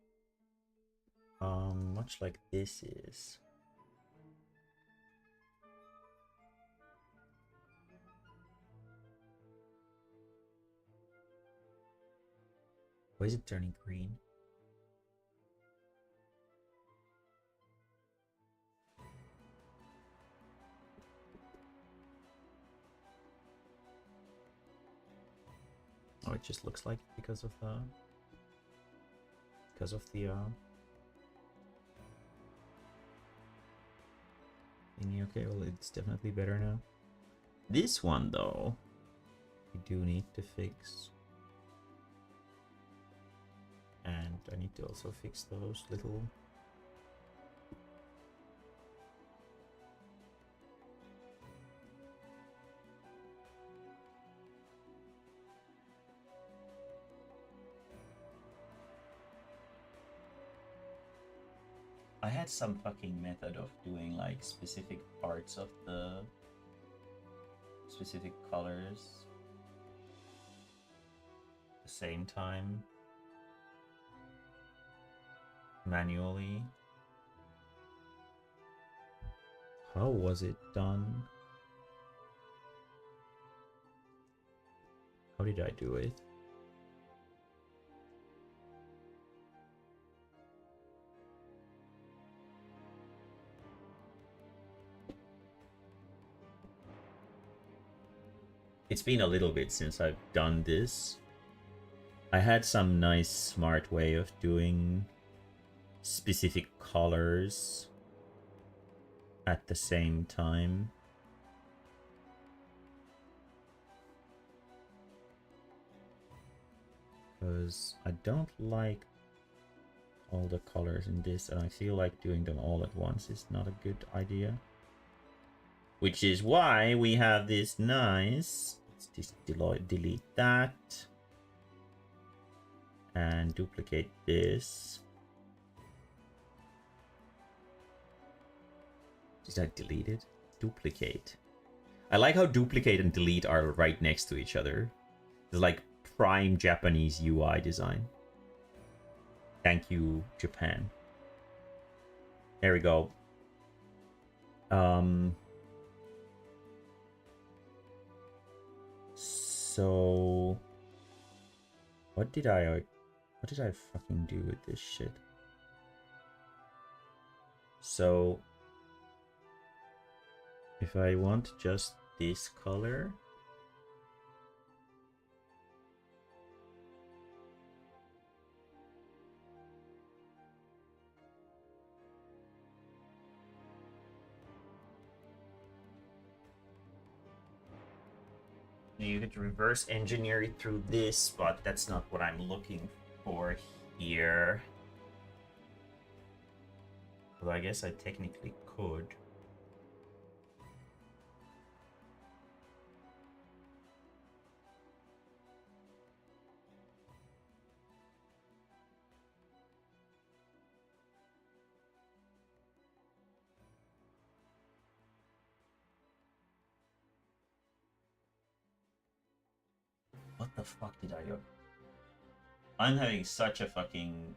Much like this is. Why is it turning green? Oh, it just looks like because of the thingy. Okay, well, it's definitely better now. This one though, we do need to fix, and I need to also fix those little I had some fucking method of doing like specific parts of the specific colors at the same time manually. How was it done? How did I do it? It's been a little bit since I've done this. I had some nice smart way of doing specific colors at the same time. Because I don't like all the colors in this, and I feel like doing them all at once is not a good idea. Which is why we have this nice... Let's just delete that. And duplicate this. Did I delete it? Duplicate. I like how duplicate and delete are right next to each other. It's like prime Japanese UI design. Thank you, Japan. There we go. So what did I fucking do with this shit? So if I want just this color, you could reverse engineer it through this, but that's not what I'm looking for here. Although I guess I technically could. What the fuck did I go? I'm having such a fucking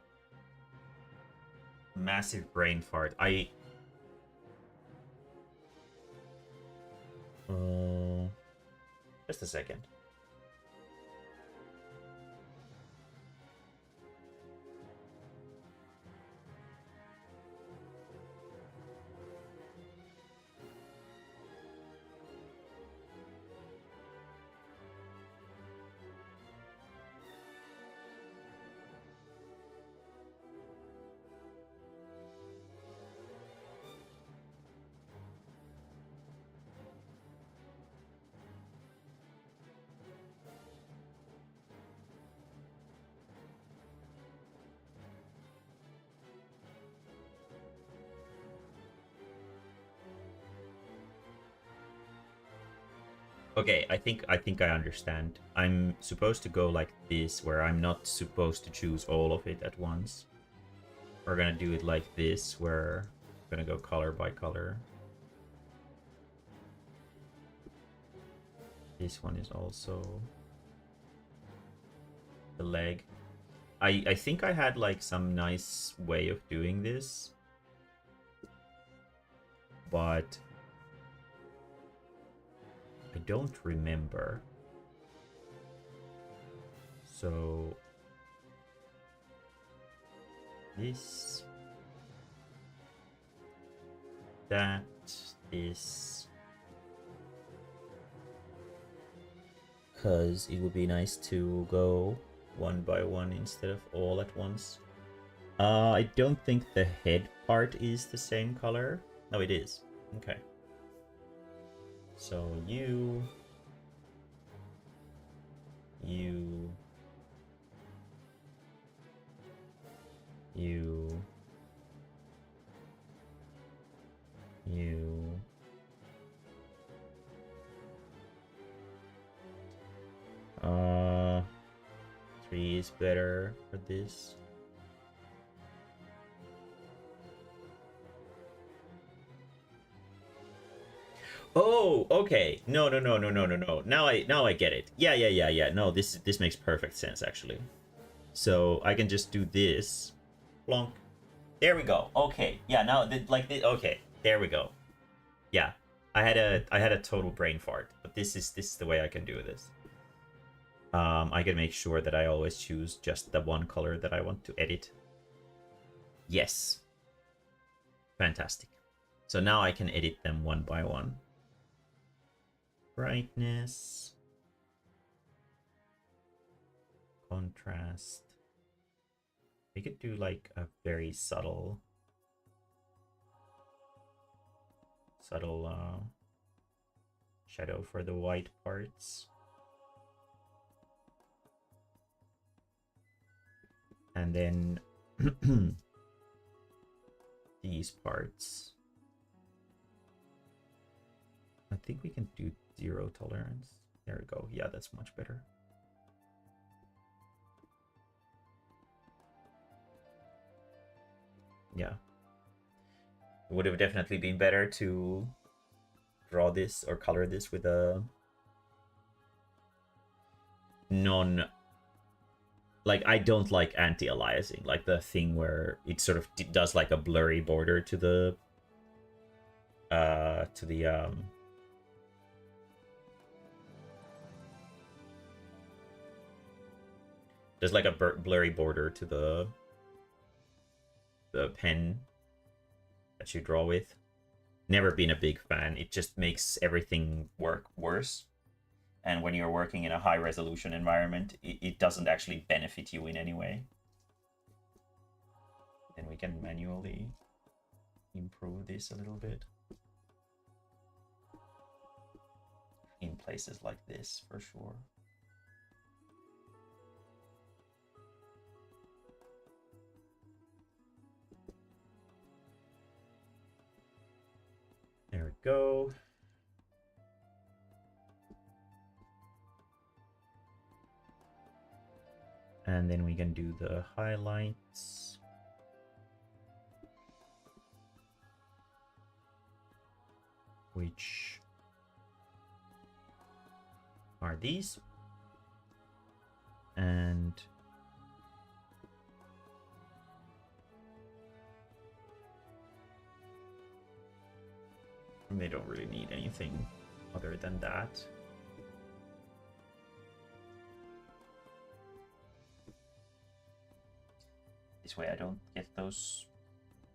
massive brain fart. Just a second. Okay, I think I understand. I'm supposed to go like this, where I'm not supposed to choose all of it at once. We're gonna do it like this, where I'm gonna go color by color. This one is also the leg. I think I had like some nice way of doing this, but I don't remember. So this, that, this, because it would be nice to go one by one instead of all at once. I don't think the head part is the same color. No, it is. Okay. So you, you, you, you, 3 is better for this. Oh, okay. No. Now I get it. Yeah. No, this makes perfect sense actually. So I can just do this. Plonk. There we go. Okay. Yeah, now okay. There we go. Yeah. I had a total brain fart, but this is the way I can do this. I can make sure that I always choose just the one color that I want to edit. Yes. Fantastic. So now I can edit them one by one. Brightness. Contrast. We could do like a very subtle shadow for the white parts. And then these parts. I think we can do 0 tolerance. There we go. Yeah, that's much better. Yeah. It would have definitely been better to draw this or color this with a non... Like, I don't like anti-aliasing. Like, the thing where it sort of does like a blurry border to the... There's like a blurry border to the pen that you draw with. Never been a big fan. It just makes everything work worse. And when you're working in a high resolution environment, it doesn't actually benefit you in any way. Then we can manually improve this a little bit. In places like this, for sure. go. And then we can do the highlights. Which are these. And they don't really need anything other than that. This way I don't get those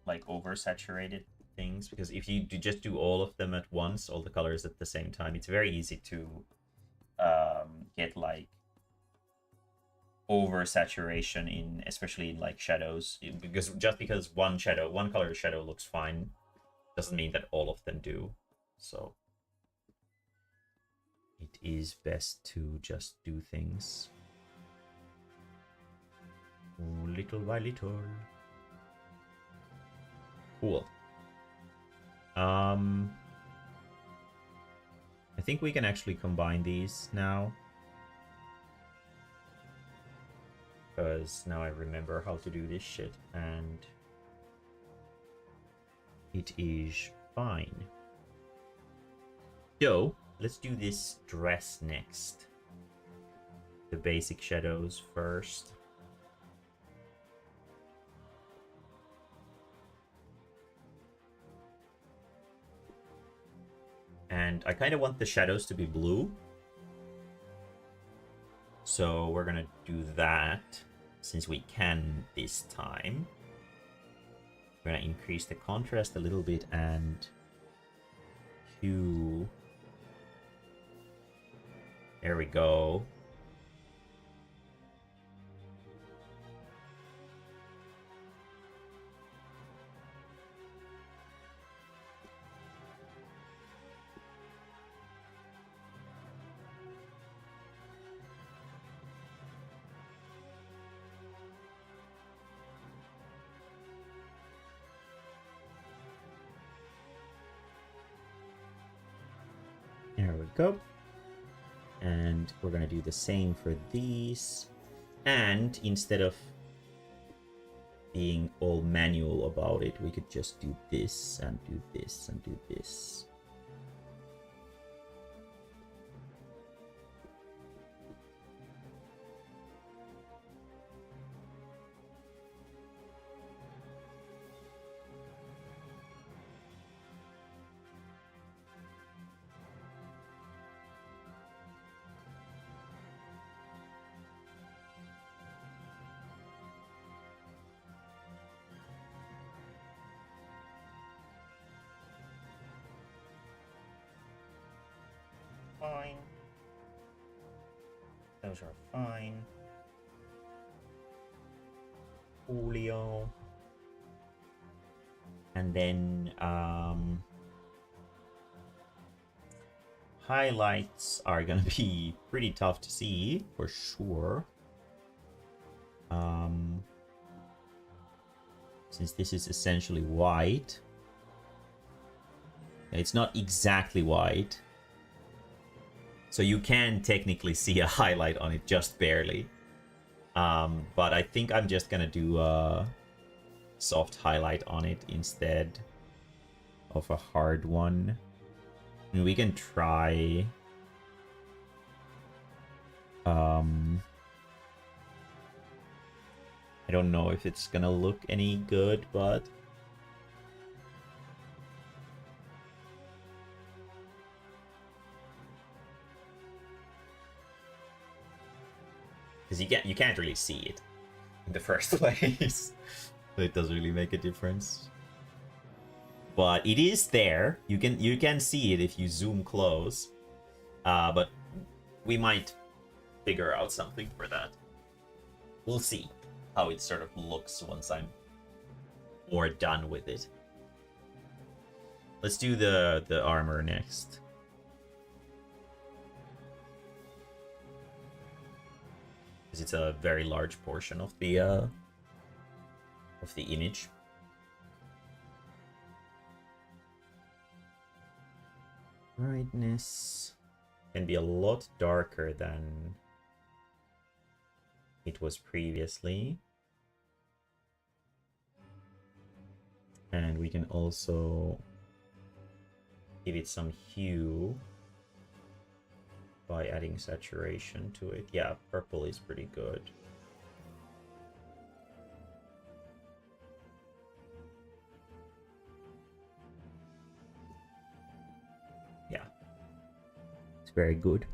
like oversaturated things, because if you just do all of them at once, all the colors at the same time, it's very easy to get like oversaturation in, especially in like shadows, because just because one color shadow looks fine doesn't mean that all of them do. So it is best to just do things little by little. Cool. I think we can actually combine these now, because now I remember how to do this shit, and it is fine. So let's do this dress next. The basic shadows first. And I kind of want the shadows to be blue. So we're gonna do that since we can this time. We're gonna increase the contrast a little bit and hue. There we go. There we go. And we're going to do the same for these. And instead of being all manual about it, we could just do this and do this and do this. Fine. Those are fine. Julio. And then highlights are gonna be pretty tough to see for sure. Since this is essentially white. It's not exactly white. So you can technically see a highlight on it, just barely. But I think I'm just gonna do a soft highlight on it instead of a hard one. And we can try... I don't know if it's gonna look any good, but... because you can't really see it in the first place. So it doesn't really make a difference. But it is there. You can see it if you zoom close. But we might figure out something for that. We'll see how it sort of looks once I'm more done with it. Let's do the armor next. Because it's a very large portion of the image. Brightness can be a lot darker than it was previously. And we can also give it some hue by adding saturation to it. Yeah, purple is pretty good. Yeah, it's very good.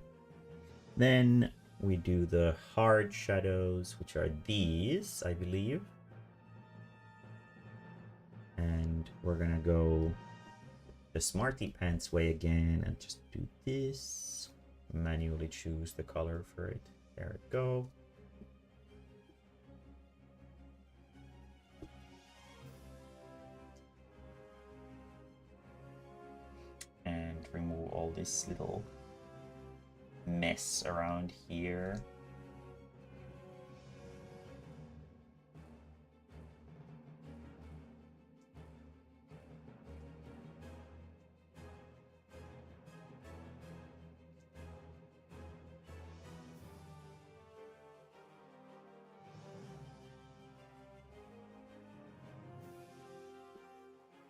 Then we do the hard shadows, which are these, I believe. And we're gonna go the Smarty Pants way again and just do this. Manually choose the color for it. There we go. And remove all this little mess around here.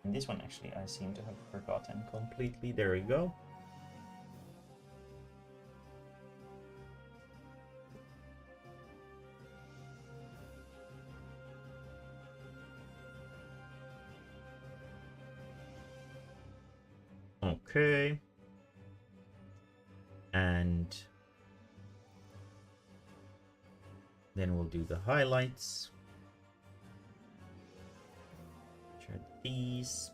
And this one actually I seem to have forgotten completely. There we go. Okay. And then we'll do the highlights. Which are these.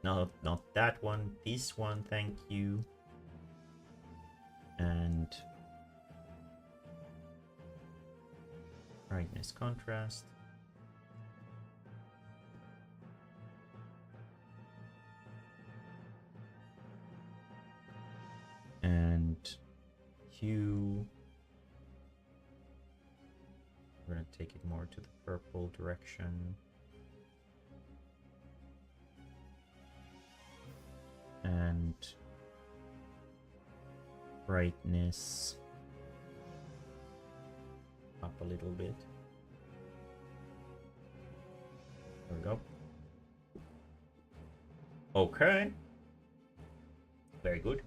No, not that one. This one, thank you. And brightness contrast. And hue. We're going to take it more to the purple direction. And brightness up a little bit. There we go. Okay. Very good.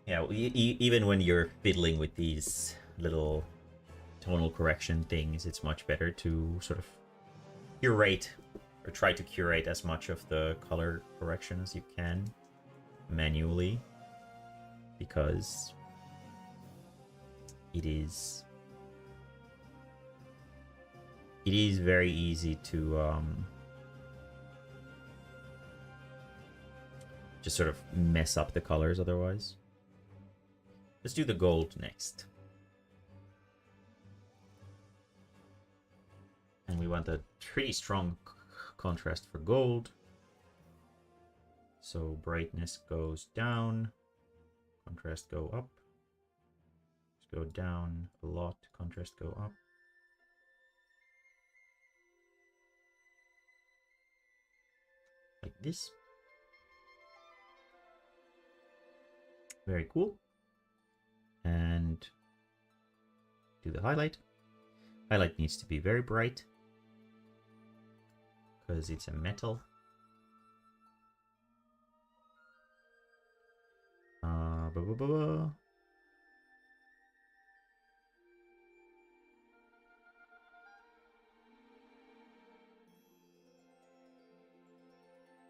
Yeah, even when you're fiddling with these little tonal correction things, it's much better to sort of curate or try to curate as much of the color correction as you can manually, because it is very easy to just sort of mess up the colors otherwise. Let's do the gold next. And we want a pretty strong contrast for gold. So brightness goes down, contrast go up. Let's go down a lot, contrast go up. Like this. Very cool. And do the highlight. Highlight needs to be very bright because it's a metal.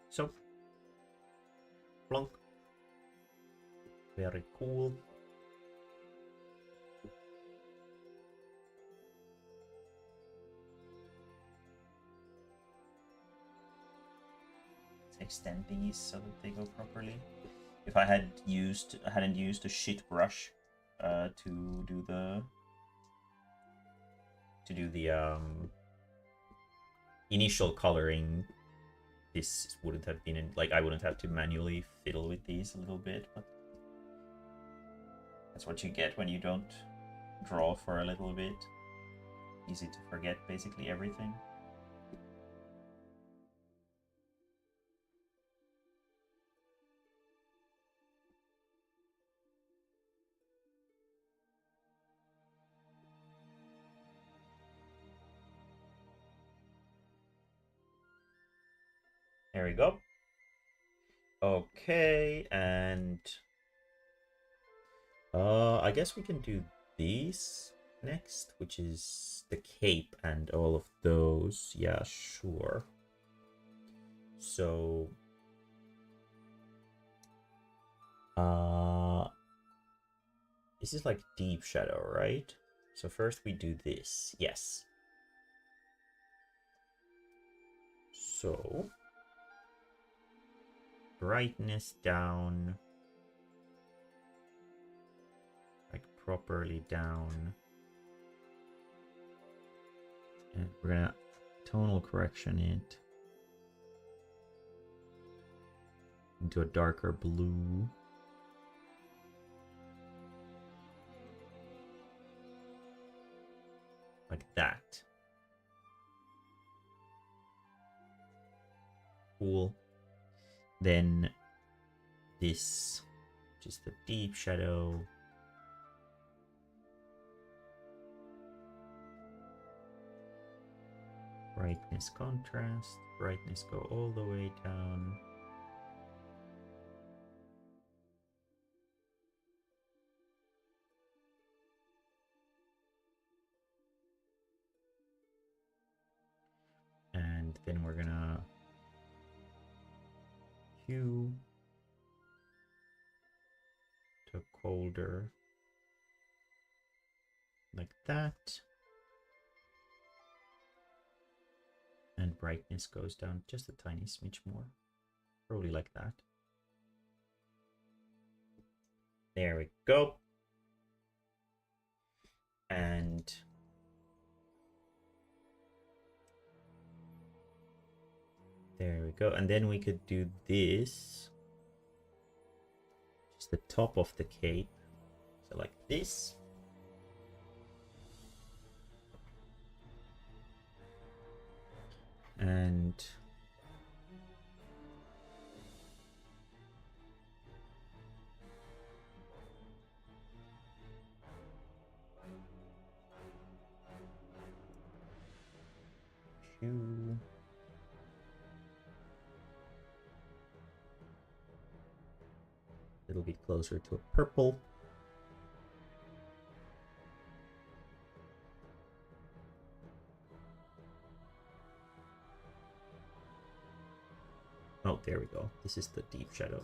So, plonk. Very cool. Extend these so that they go properly. If I hadn't used a shit brush to do the initial coloring, this wouldn't have been I wouldn't have to manually fiddle with these a little bit, but that's what you get when you don't draw for a little bit. Easy to forget basically everything. There we go. Okay, and I guess we can do these next, which is the cape and all of those. Yeah, sure. So this is like deep shadow, right? So first we do this. Yes. So brightness down, like properly down. And we're gonna tonal correction it into a darker blue. Like that. Cool. Then this, which is the deep shadow. Brightness contrast. Brightness go all the way down. And then we're gonna hue to colder, like that. And brightness goes down just a tiny smidge more, probably like that. There we go. And there we go. And then we could do this, just the top of the cape. So like this. And hue. A little bit closer to a purple. Oh, there we go. This is the deep shadow.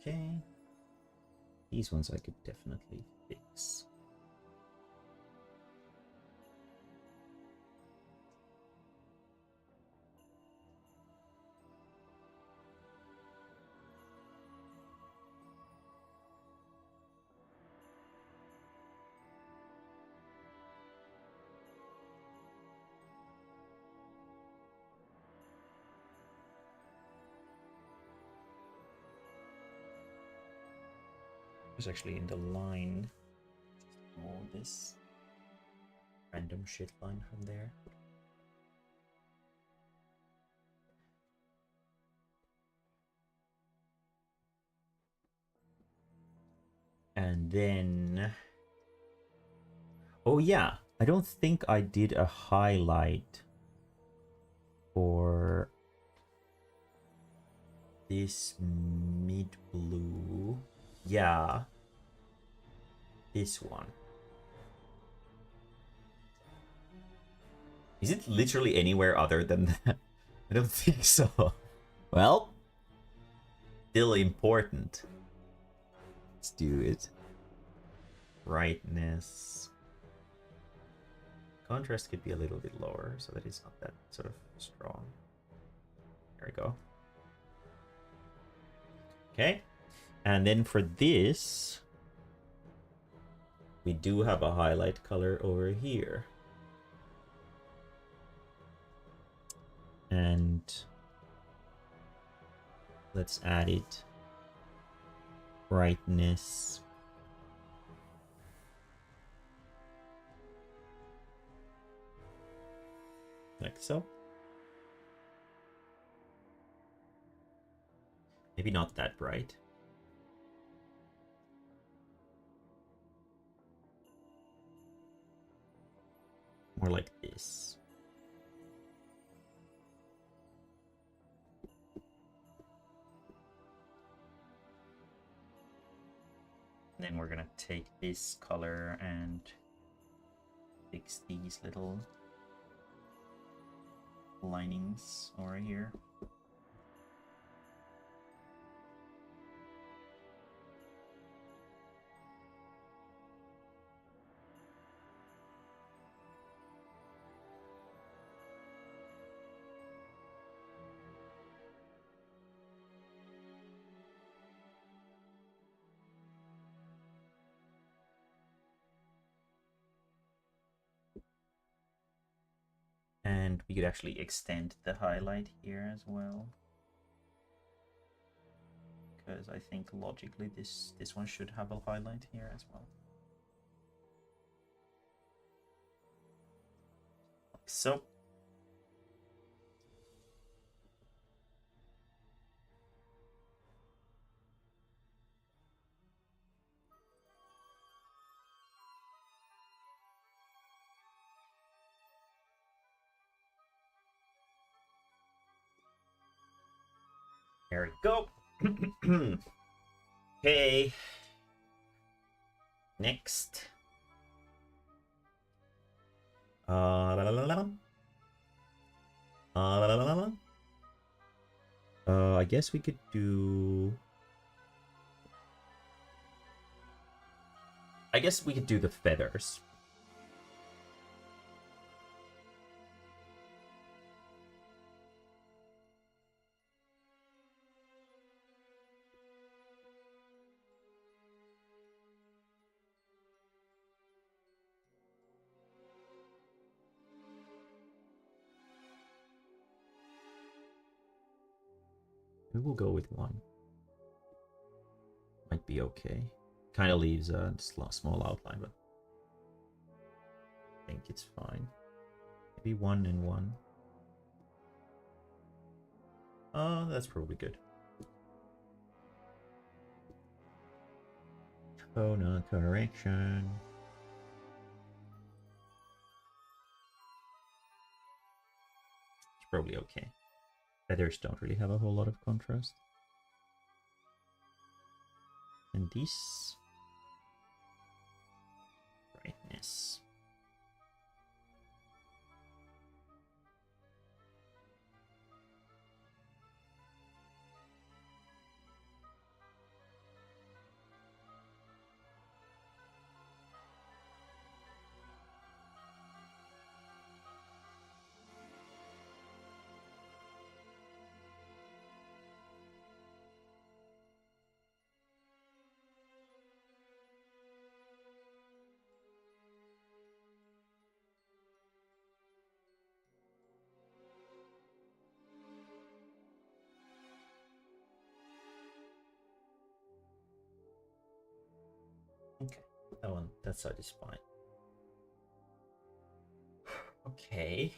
Okay. These ones I could definitely fix. It's actually in the line. All this random shit line from there. And then, oh yeah, I don't think I did a highlight for this mid blue. Yeah, this one. Is it literally anywhere other than that? I don't think so. Well, still important. Let's do it. Brightness. Contrast could be a little bit lower so that it's not that sort of strong. There we go. Okay. And then for this, we do have a highlight color over here. And Let's add it. Brightness. Like so. Maybe not that bright. More like this. And then we're gonna take this color and fix these little linings over here. And we could actually extend the highlight here as well, because I think logically this one should have a highlight here as well. Like so. There we go. Okay. Next. La, la, la, la. La, la, la, la. I guess we could do... I guess we could do the feathers. We will go with one. Might be okay. Kind of leaves a small outline, but I think it's fine. Maybe 1 and 1. Oh, that's probably good. Tone correction. It's probably okay. Feathers don't really have a whole lot of contrast. And this brightness. Okay, that side is fine. Okay.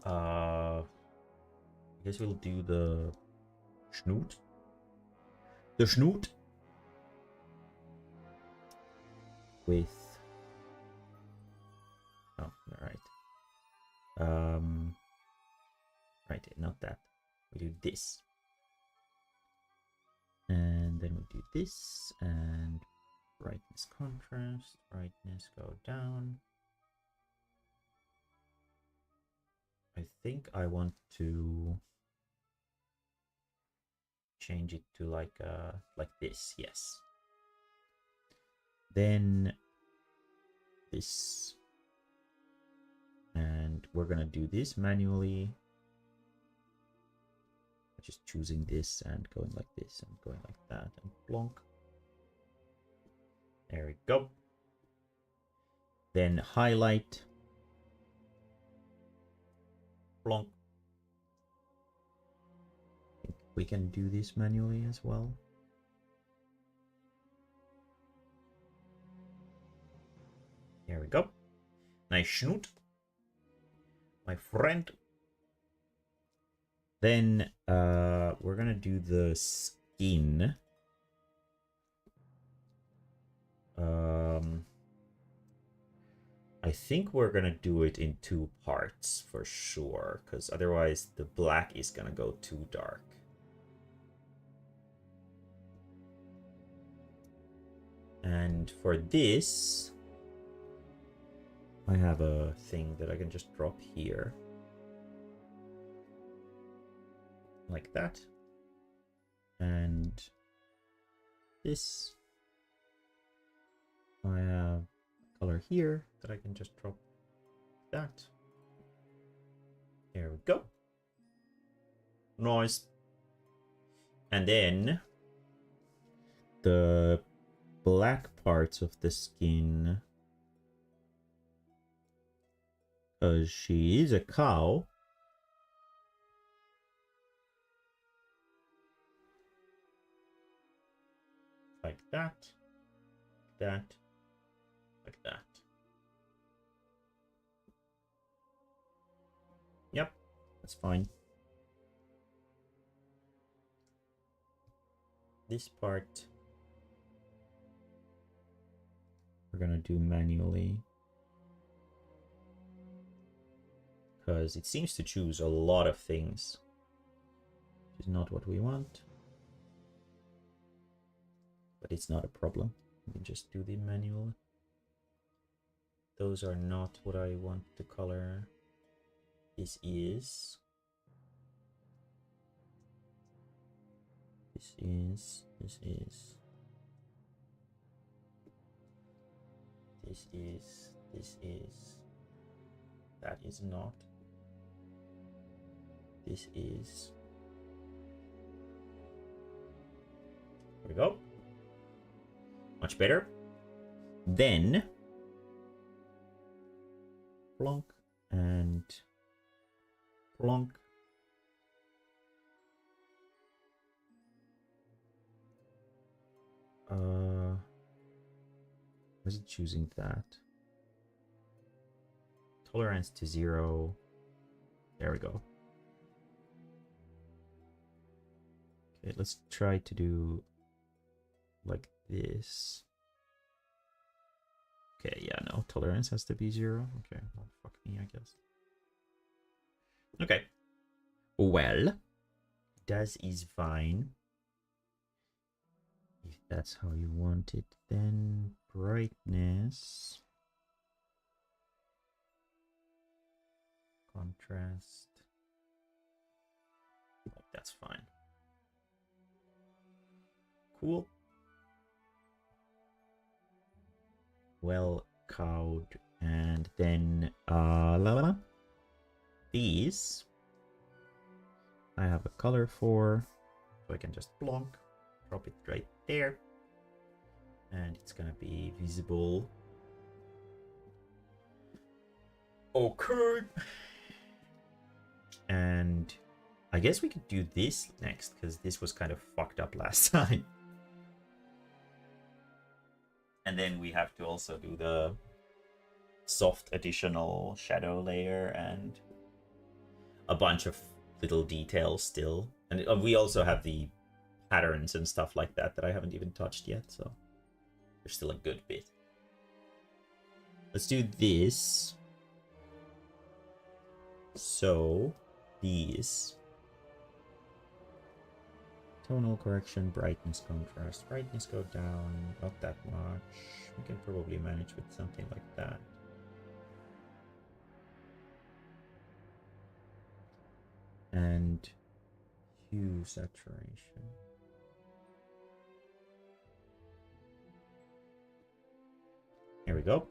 I guess we'll do the Snoot. The Snoot with... Oh, right. Right, not that. We do this. And then we do this, and brightness contrast, brightness go down. I think I want to change it to like this, yes. Then this. And we're gonna do this manually. Just choosing this and going like this and going like that and plonk. There we go. Then highlight. Plonk. We can do this manually as well. There we go. Nice schnoot, my friend. Then we're gonna do the skin. I think we're gonna do it in 2 parts for sure, because otherwise the black is gonna go too dark. And for this, I have a thing that I can just drop here. Like that. And this, I have a color here that I can just drop that. There we go. Nice. And then the black parts of the skin, because she is a cow, like that, like that. Yep, that's fine. This part we're gonna do manually, because it seems to choose a lot of things, which is not what we want. But it's not a problem. We can just do the manual. Those are not what I want to color. This is. This is. This is. This is. This is. That is not. This is. There we go. Much better. Then plonk and plonk. Was it choosing that? Tolerance to 0. There we go. Okay, let's try to do like this. Okay, yeah, no, tolerance has to be 0. Okay, well, fuck me, I guess. Okay. Well, that is fine. If that's how you want it, then brightness, contrast, like that's fine. Cool. Well cowed. And then these I have a color for, so I can just plonk, drop it right there, and it's gonna be visible. Okay. And I guess we could do this next, because this was kind of fucked up last time. And then we have to also do the soft additional shadow layer and a bunch of little details still. And we also have the patterns and stuff like that that I haven't even touched yet, so there's still a good bit. Let's do this. So these, tonal correction, brightness, contrast. Brightness go down, not that much. We can probably manage with something like that. And hue saturation. Here we go.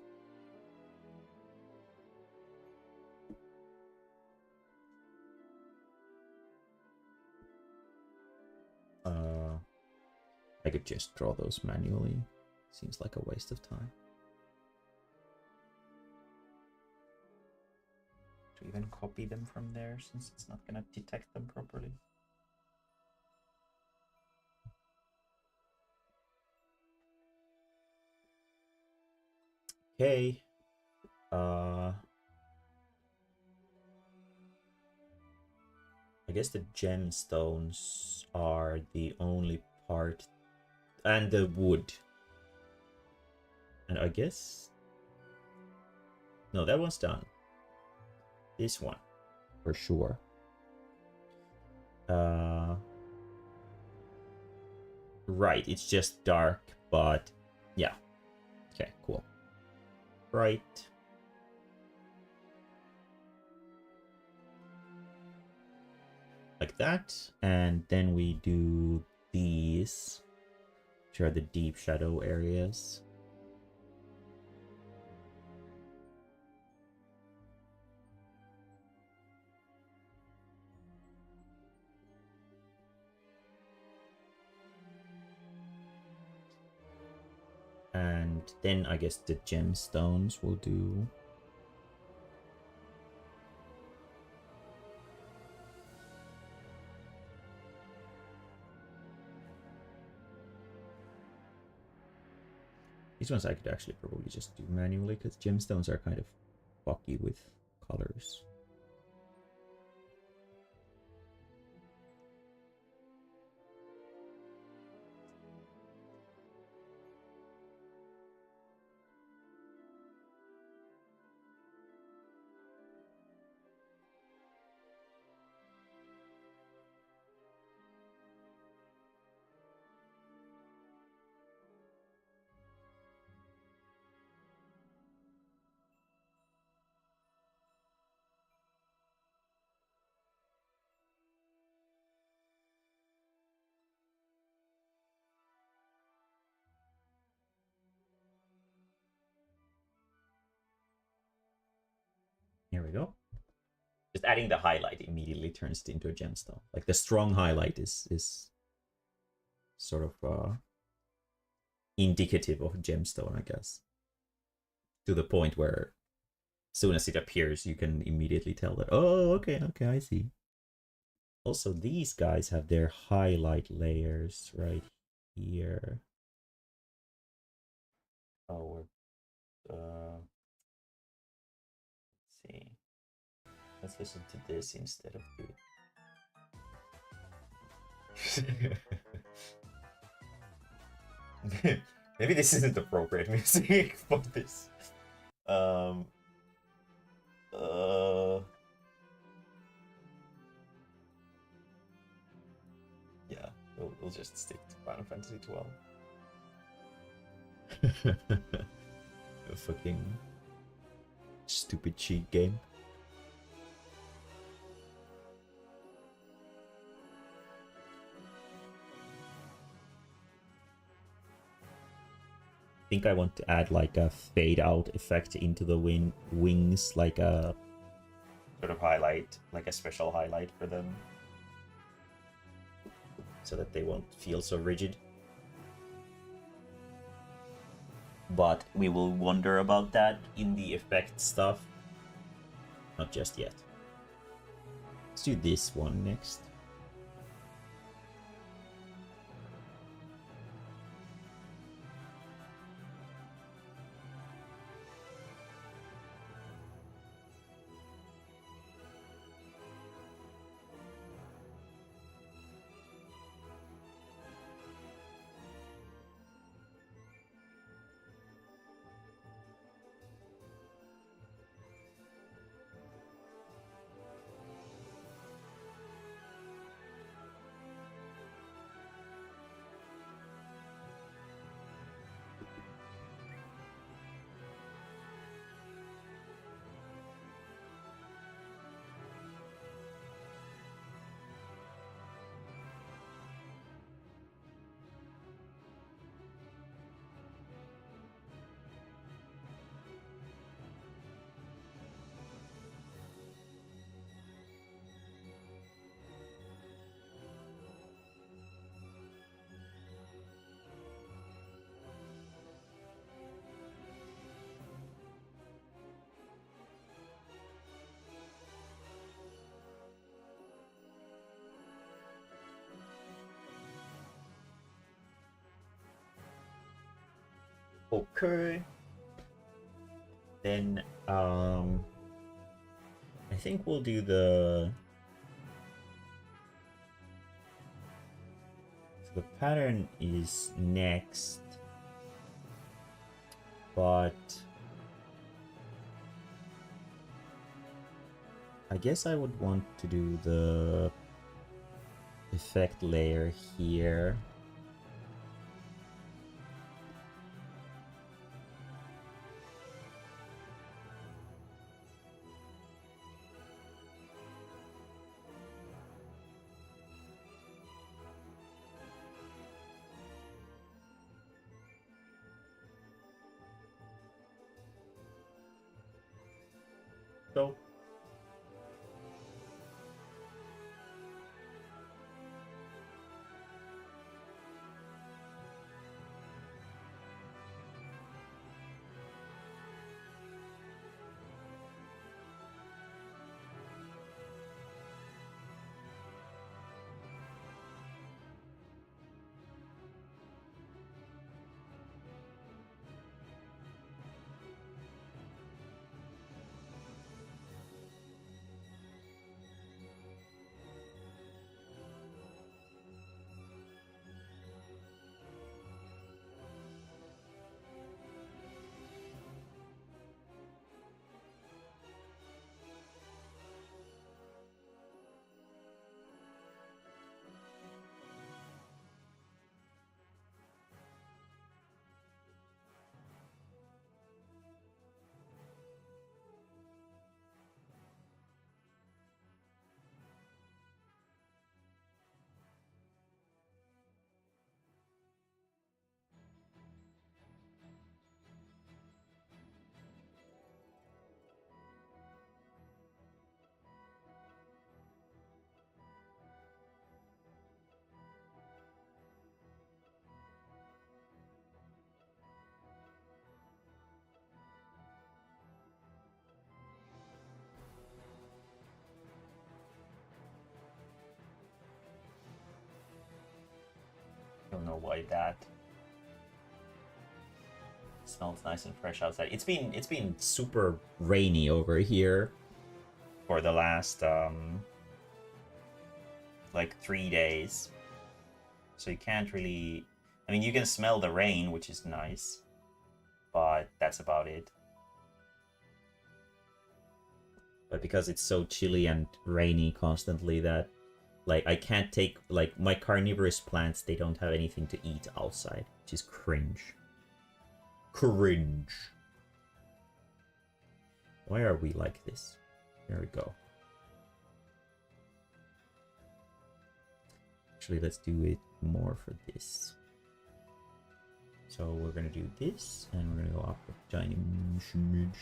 I could just draw those manually. Seems like a waste of time. To even copy them from there, since it's not gonna detect them properly. Okay. I guess the gemstones are the only part, and the wood. And I guess no, that one's done. This one for sure. Right, it's just dark, but yeah. Okay, cool. Right. Like that. And then we do these, which are the deep shadow areas. And then I guess the gemstones will do. These ones I could actually probably just do manually because gemstones are kind of fucky with colors. Here we go. Just adding the highlight immediately turns it into a gemstone. Like the strong highlight is sort of indicative of gemstone, I guess. To the point where as soon as it appears, you can immediately tell that, oh, okay, I see. Also, these guys have their highlight layers right here. Oh, let's see. Let's listen to this instead of the... Maybe this isn't appropriate music for this. Um... Yeah, we'll just stick to Final Fantasy 12. A fucking stupid cheat game. I think I want to add like a fade out effect into the wings, like a sort of highlight, like a special highlight for them, so that they won't feel so rigid. But we will wonder about that in the effect stuff. Not just yet. Let's do this one next. Okay. Then I think we'll do the pattern is next, but I guess I would want to do the effect layer here. So don't know why that smells nice and fresh outside. It's been super rainy over here for the last like 3 days. So you can't really, I mean, you can smell the rain, which is nice, but that's about it. But because it's so chilly and rainy constantly that like I can't take, like, my carnivorous plants, they don't have anything to eat outside, which is cringe. Cringe. Why are we like this? There we go. Actually, let's do it more for this. So we're gonna do this, and we're gonna go up a tiny smidge.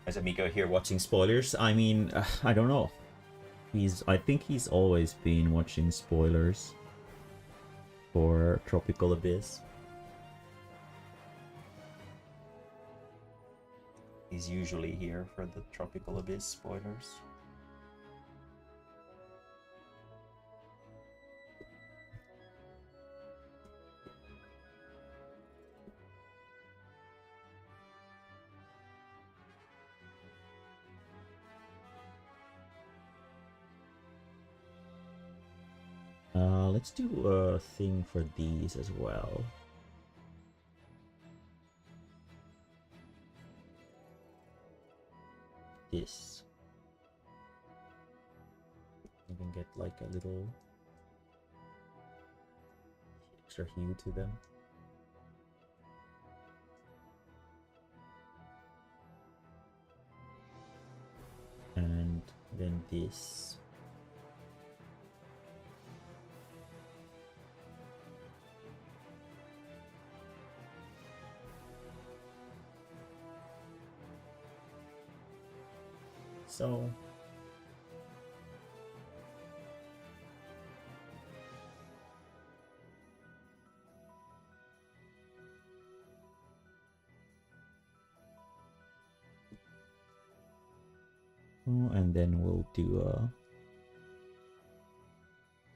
Is Amigo here watching spoilers? I mean, I don't know. I think he's always been watching spoilers for Tropical Abyss. He's usually here for the Tropical Abyss spoilers. Let's do a thing for these as well. This. You can get like a little extra hue to them. And then this. So And then we'll do a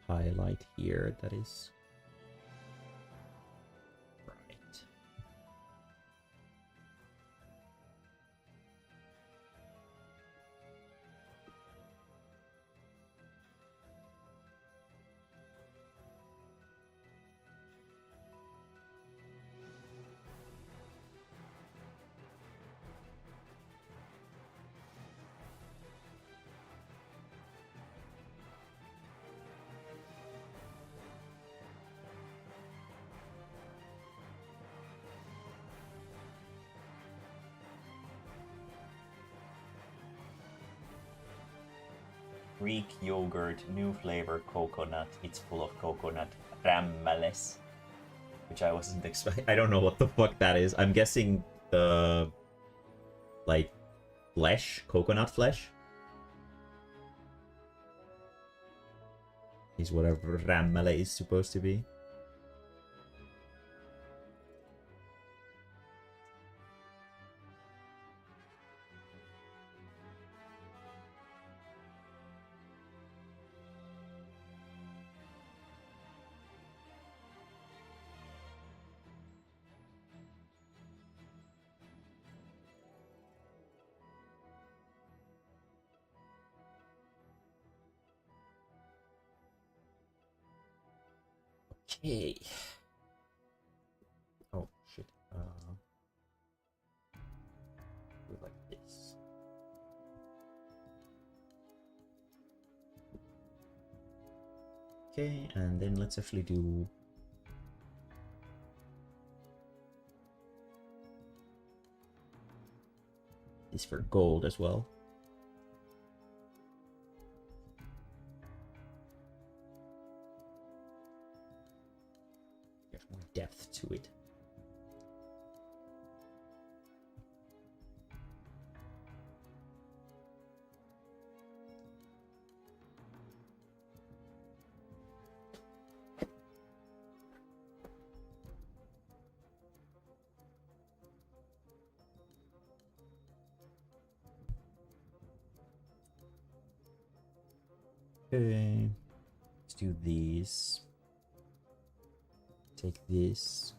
highlight here that is right. Greek yogurt, new flavor, coconut. It's full of coconut. Rammales. Which I wasn't expecting. I don't know what the fuck that is. I'm guessing the like flesh, coconut flesh. Is whatever rammale is supposed to be. Okay. Oh shit. Do it like this. Okay, and then let's actually do this for gold as well. There's more depth to it. Okay, let's do these. Take this,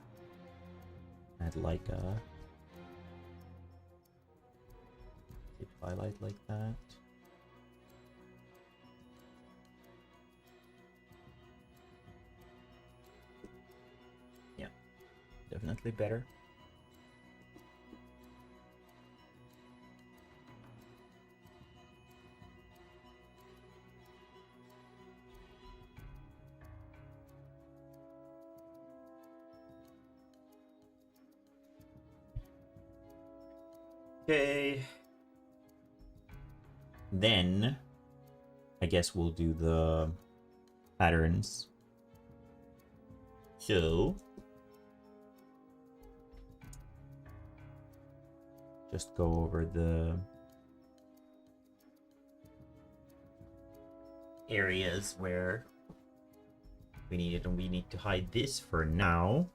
add like a highlight like that. Yeah, definitely better. Okay. Then I guess we'll do the patterns. So just go over the areas where we need it, and we need to hide this for now.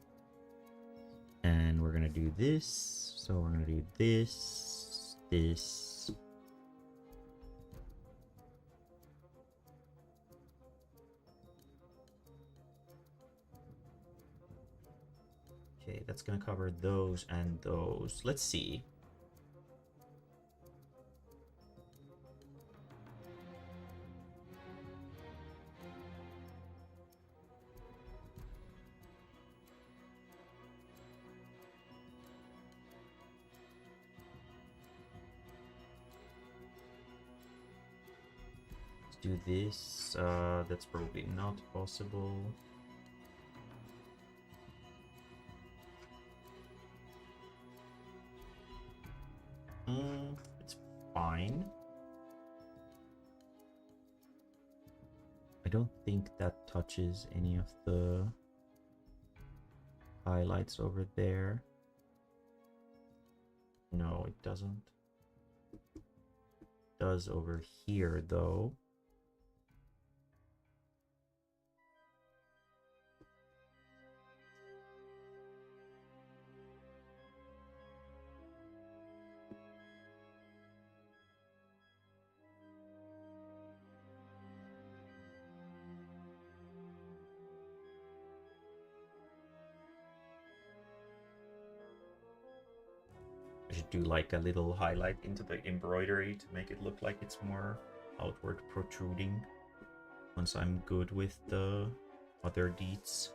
And we're gonna do this. So we're gonna do this, this. Okay, that's gonna cover those and those. Let's see. Do this. That's probably not possible. It's fine. I don't think that touches any of the highlights over there. No, it doesn't. It does over here though. should do like a little highlight into the embroidery to make it look like it's more outward protruding once I'm good with the other deeds.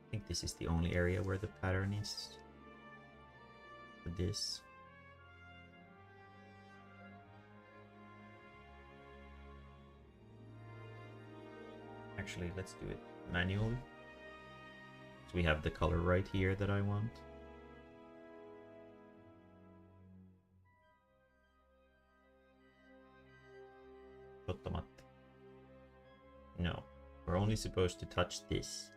I think this is the only area where the pattern is for this. Actually, let's do it manually. So we have the color right here that I want. No, we're only supposed to touch this.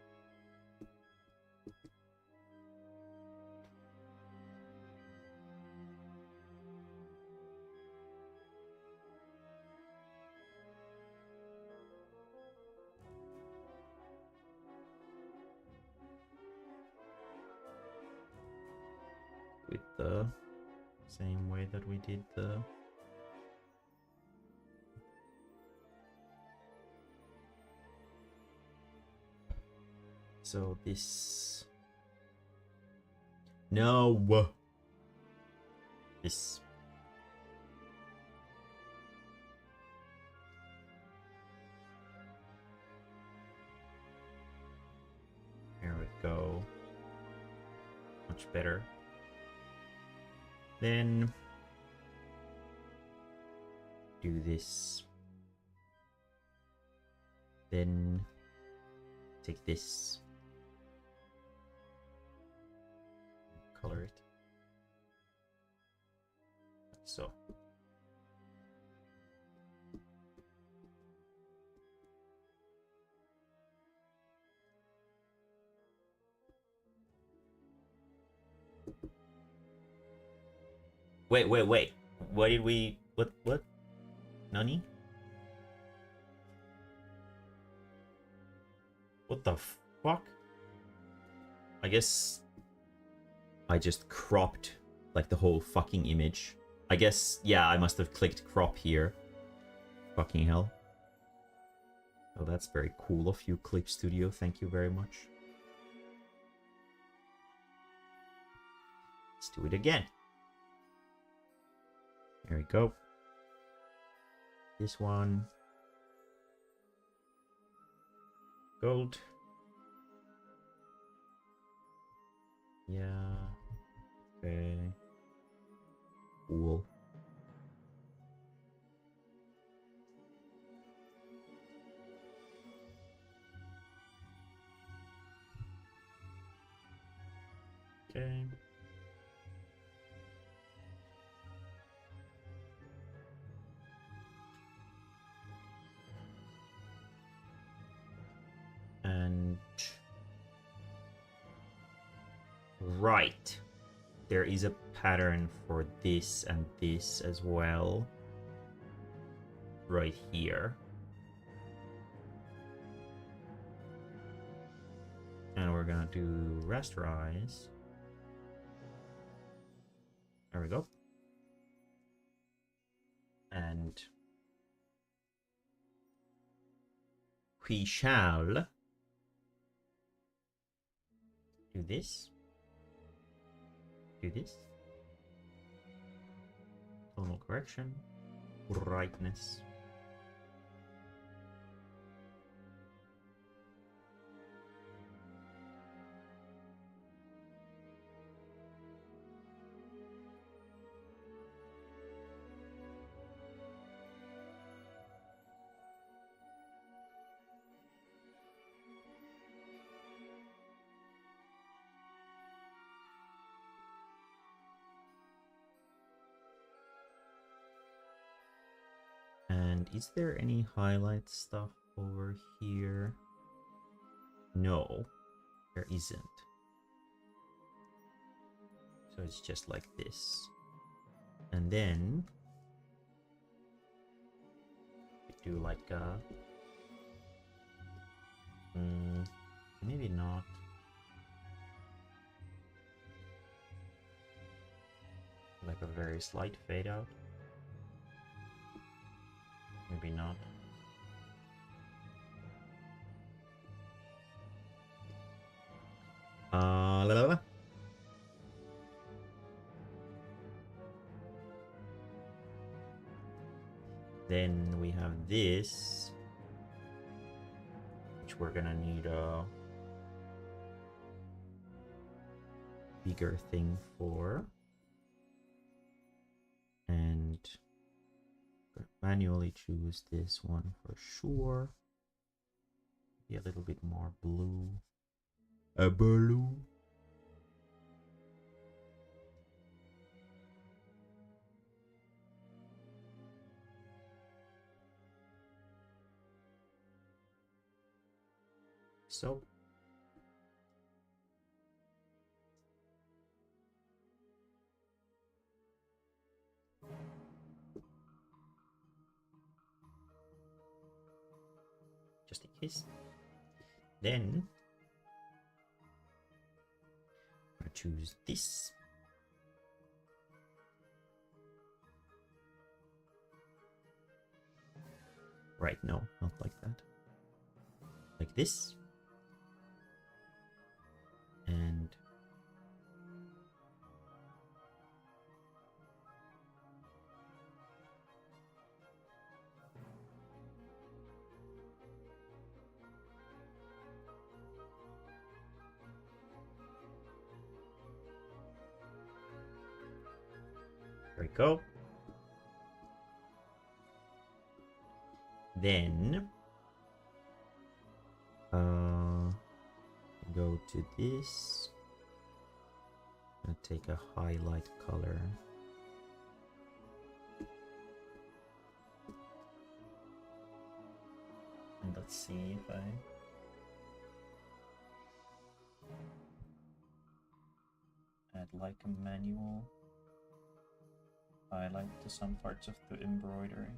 With the same way that we did the so this no this here we go, much better. Then do this. Then take this, color it like so. Wait. What did we... What? Nani? What the fuck? I guess I just cropped like the whole fucking image. I guess, yeah, I must have clicked crop here. Fucking hell. Oh, that's very cool of you, Clip Studio. Thank you very much. Let's do it again. There we go. This one. Gold. Yeah. Okay. Cool. Okay. And right, there is a pattern for this and this as well, right here. And we're gonna do rasterize. There we go. And we shall do this. Do this. Tonal correction. Brightness. And is there any highlight stuff over here? No, there isn't. So it's just like this. And then we do like a... maybe not. Like a very slight fade out. Maybe not. La, la, la. Then we have this, which we're gonna need a bigger thing for, and manually choose this one for sure. Be a little bit more blue. A blue. So just in case. Then I choose this. Right, no, not like that. Like this. And there we go. Then go to this and take a highlight color. And let's see if I add like a manual highlight to some parts of the embroidery.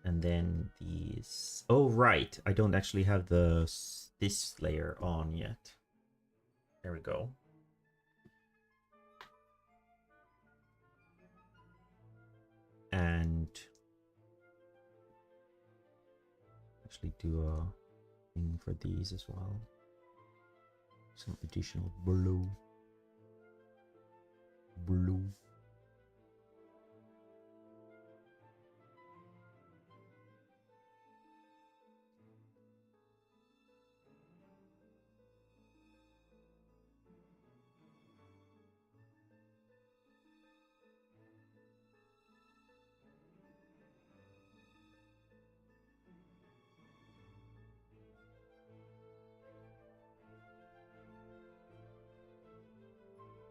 And then these. Oh, right. I don't actually have this layer on yet. There we go. And actually do a thing for these as well. Some additional blue. Blue.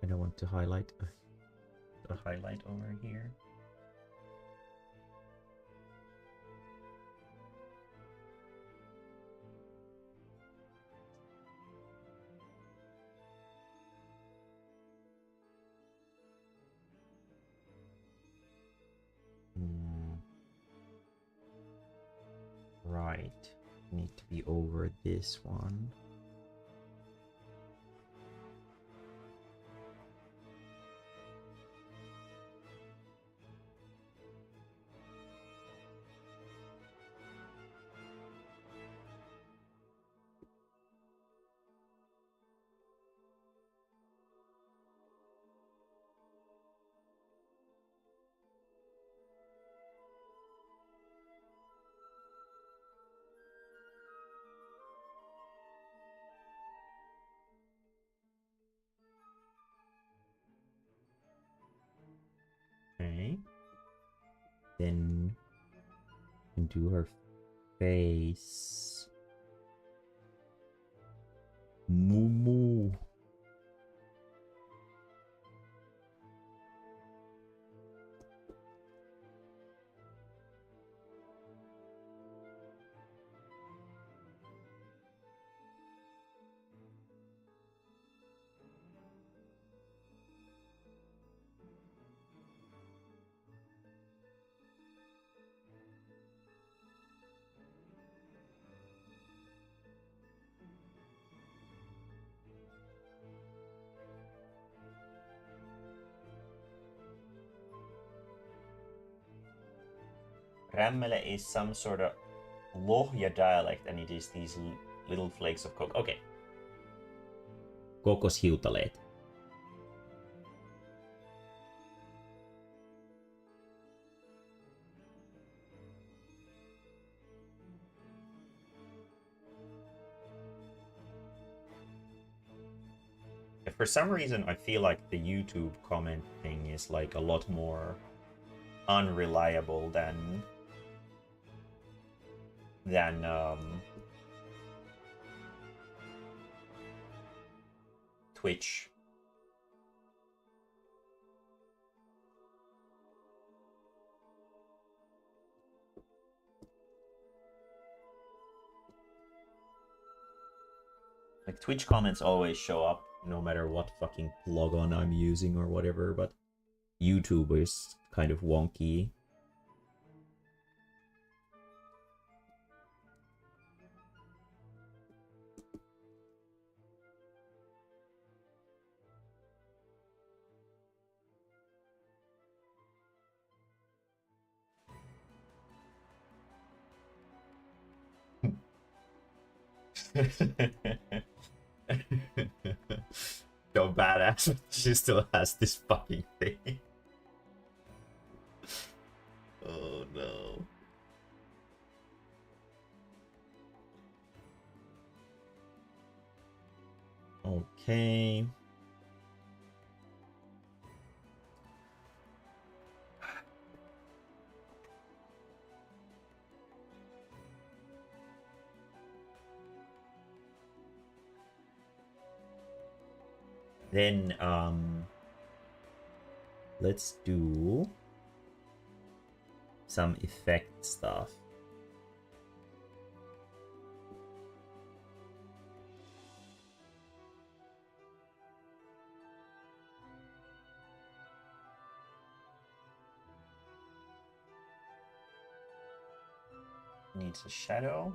I don't want to highlight a highlight over here. Right, need to be over this one. Then and do her face. Moo moo. Rämmele is some sort of Lohja dialect, and it is these little flakes of coke. Okay. Kokoshiutaleet. For some reason, I feel like the YouTube comment thing is like a lot more unreliable than Twitch. Like Twitch comments always show up no matter what fucking plugin I'm using or whatever, but YouTube is kind of wonky. So badass, but she still has this fucking thing. Oh no. Okay. Then let's do some effect stuff. Needs a shadow.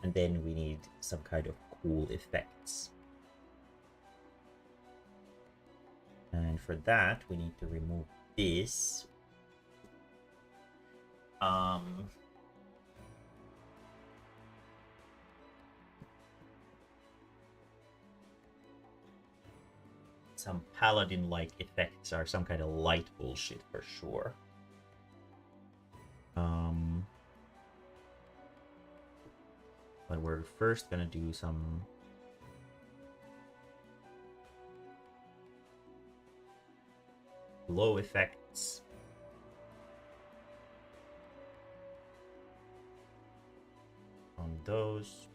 And then we need some kind of cool effects. And for that, we need to remove this. Some paladin-like effects are some kind of light bullshit for sure. But we're first gonna do some glow effects. On those.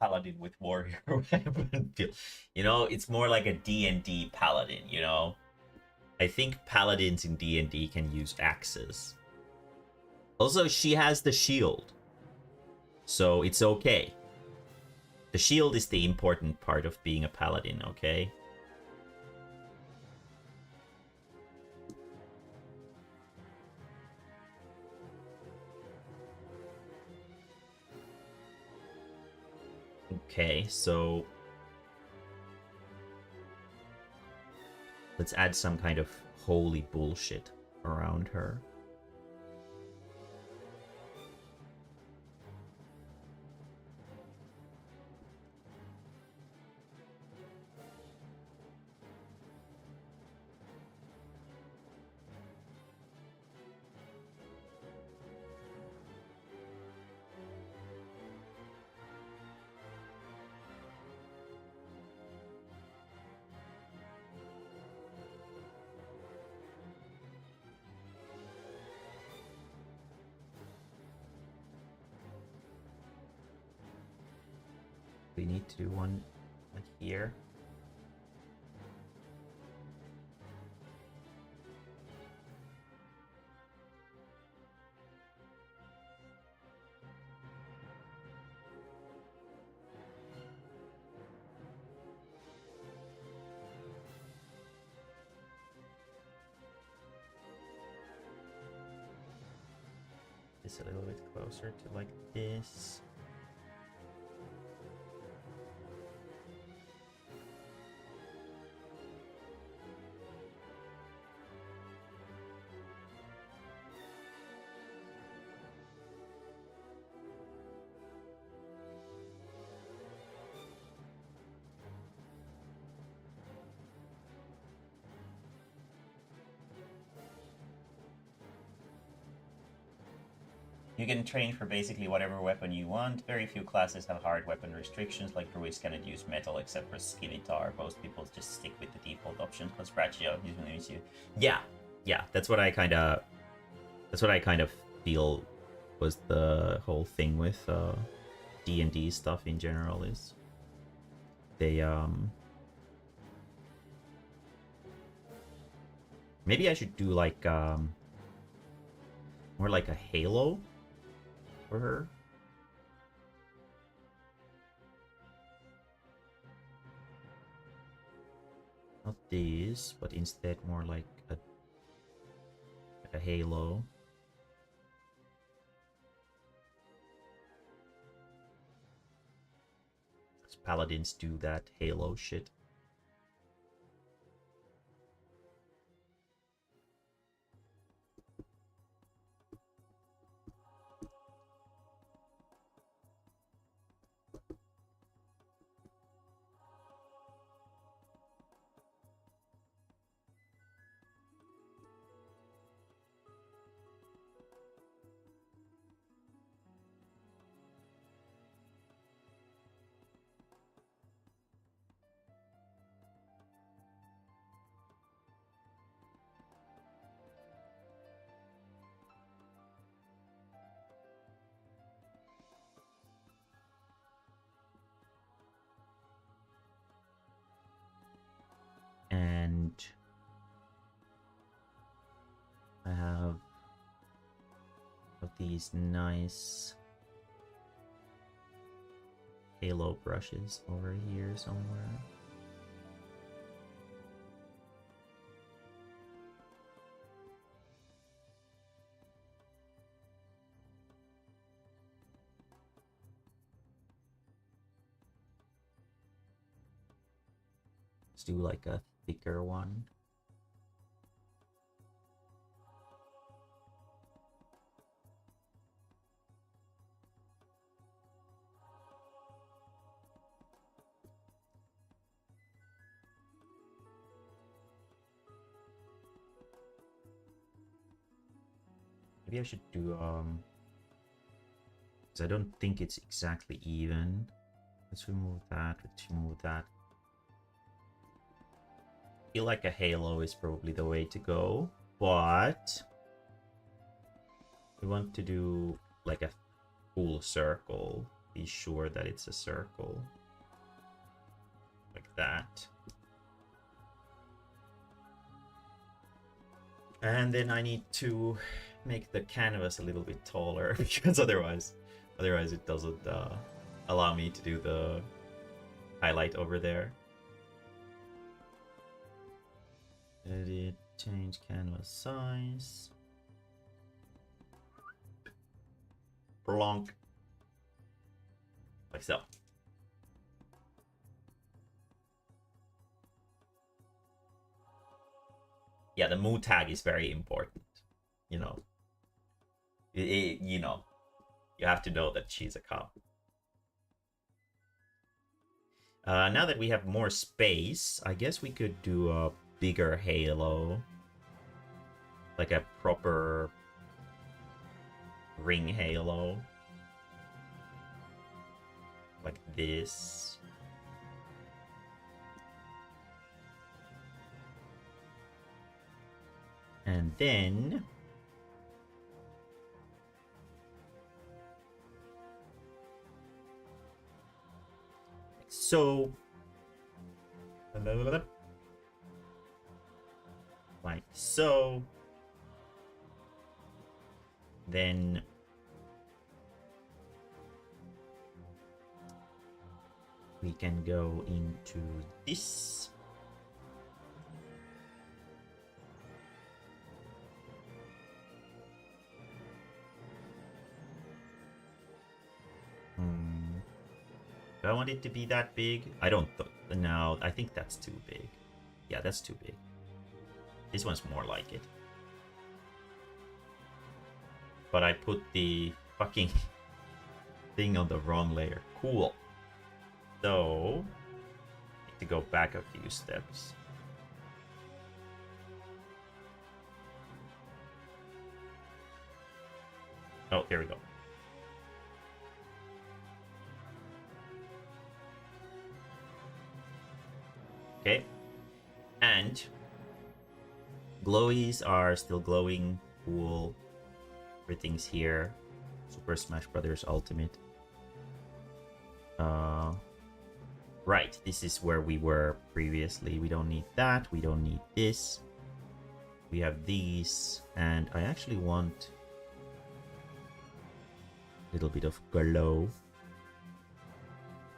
paladin with warrior weapon feel? You know, it's more like a D&D paladin, you know? I think paladins in D&D can use axes. Also, she has the shield. So it's okay. The shield is the important part of being a paladin, okay? Okay, so let's add some kind of holy bullshit around her. We need to do one like here. This a little bit closer to like this. You can train for basically whatever weapon you want. Very few classes have hard weapon restrictions, like druids cannot use metal except for scimitar. Most people just stick with the default options, but Braccio usually means you. Yeah, that's what I kind of feel was the whole thing with D&D stuff in general is they maybe I should do like more like a halo for her. Not these, but instead more like a halo. As paladins do that halo shit. And I have these nice halo brushes over here somewhere. Let's do like a thicker one. Maybe I should do because I don't think it's exactly even. Let's remove that. Let's remove that. I feel like a halo is probably the way to go, but we want to do like a full circle. be sure that it's a circle. Like that. And then I need to make the canvas a little bit taller because otherwise it doesn't allow me to do the highlight over there. Edit, change canvas size. Plonk. Like so. Yeah, the mood tag is very important. You know. You know. You have to know that she's a cop. Now that we have more space, I guess we could do a bigger halo. Like a proper ring halo. Like this. And then so like so, then we can go into this. Do I want it to be that big? I don't no, I think that's too big. Yeah, that's too big. This one's more like it. But I put the fucking thing on the wrong layer. Cool. So, need to go back a few steps. Oh, here we go. Okay. And glowies are still glowing. Cool. Everything's here. Super Smash Brothers Ultimate. Right, this is where we were previously. We don't need that. We don't need this. We have these. And I actually want a little bit of glow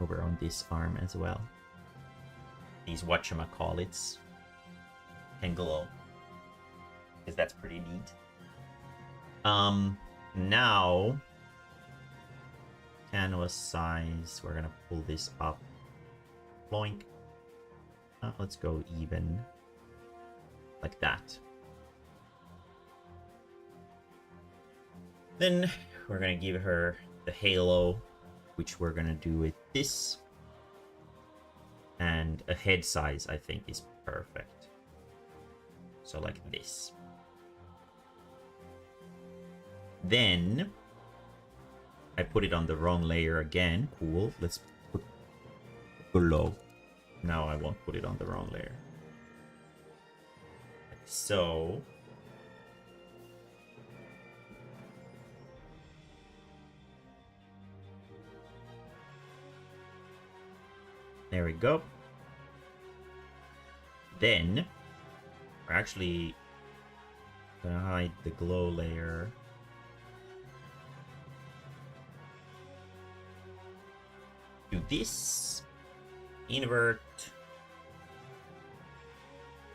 over on this arm as well. These whatchamacallits can glow, because that's pretty neat. Now canvas size, we're gonna pull this up. Ploink. Let's go even like that. Then we're gonna give her the halo, which we're gonna do with this. And a head size, I think, is perfect. So like this. Then I put it on the wrong layer again. Cool. Let's put below. Now I won't put it on the wrong layer. Like so. There we go. Then we're actually gonna hide the glow layer. Do this. Invert.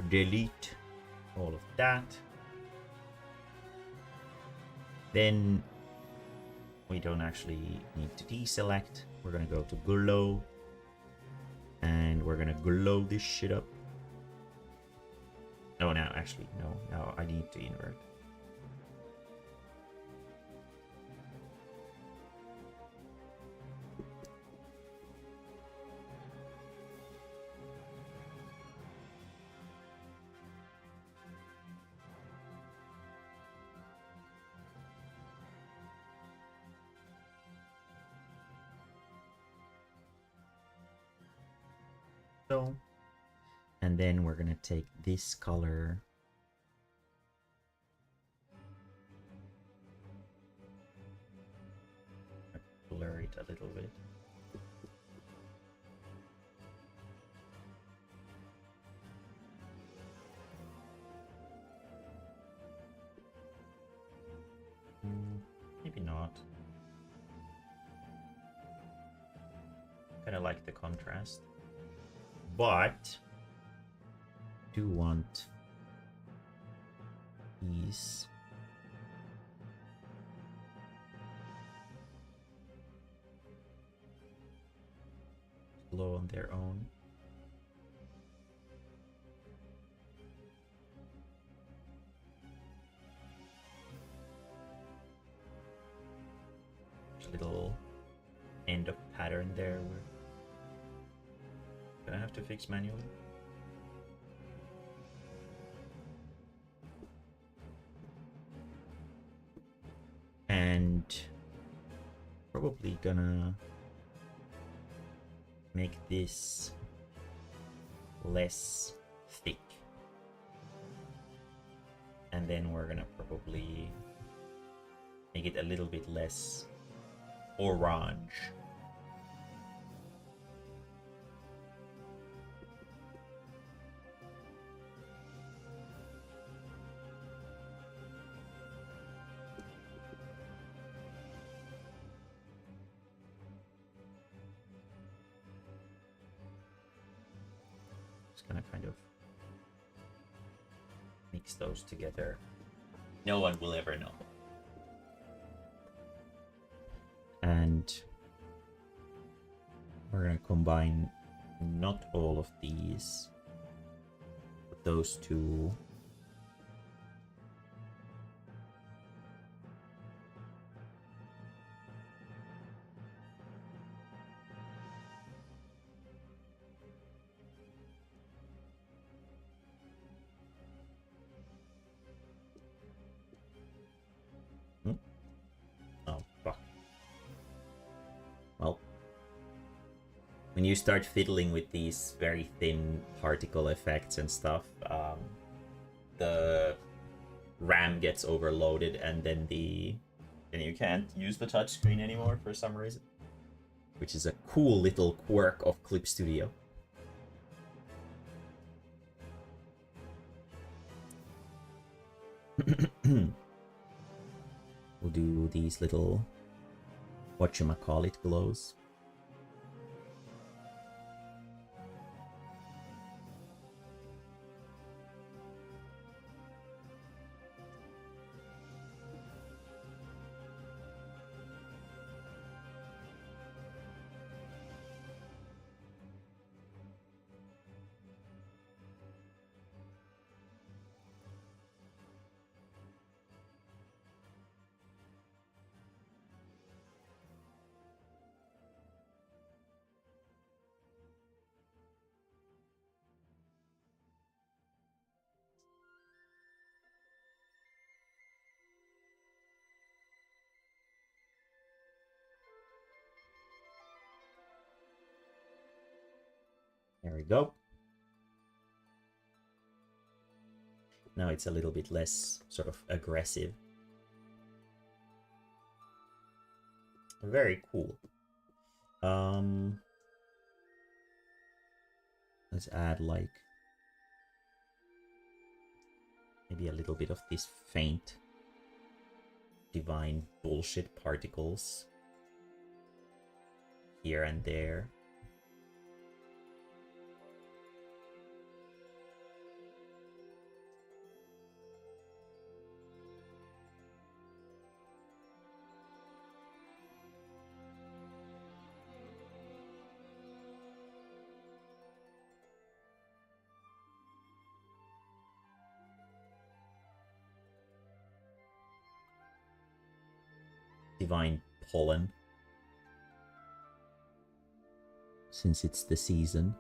Delete all of that. Then we don't actually need to deselect. We're gonna go to glow. And we're gonna glow this shit up. No, now actually, no. Now I need to invert. So, and then we're gonna take this color blur it a little bit. Maybe not. Kind of like the contrast, but do want these glow on their own. Little end of pattern there. We're gonna have to fix manually. And probably gonna make this less thick. And then we're gonna probably make it a little bit less orange. Just gonna kind of mix those together. No one will ever know. And we're gonna combine not all of these, but those two. Oh, fuck. Well, when you start fiddling with these very thin particle effects and stuff, the RAM gets overloaded, and then you can't use the touchscreen anymore for some reason, which is a cool little quirk of Clip Studio. We'll do these little whatchamacallit glows. There we go. Now it's a little bit less sort of aggressive. Very cool. Let's add like maybe a little bit of this faint divine bullshit particles here and there. Divine pollen, since it's the season.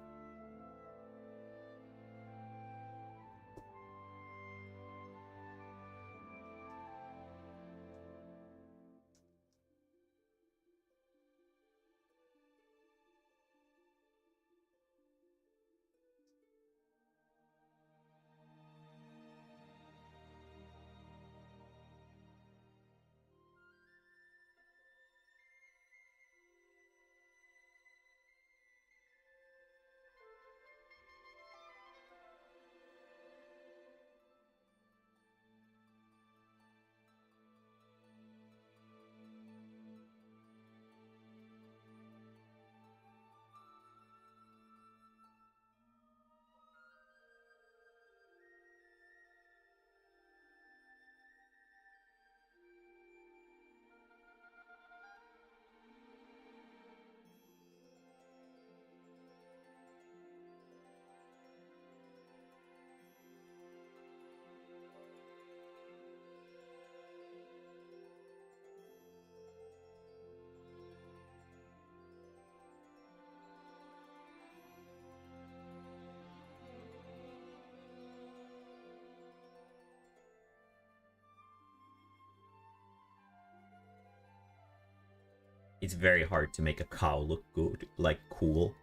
It's very hard to make a cow look good, like cool.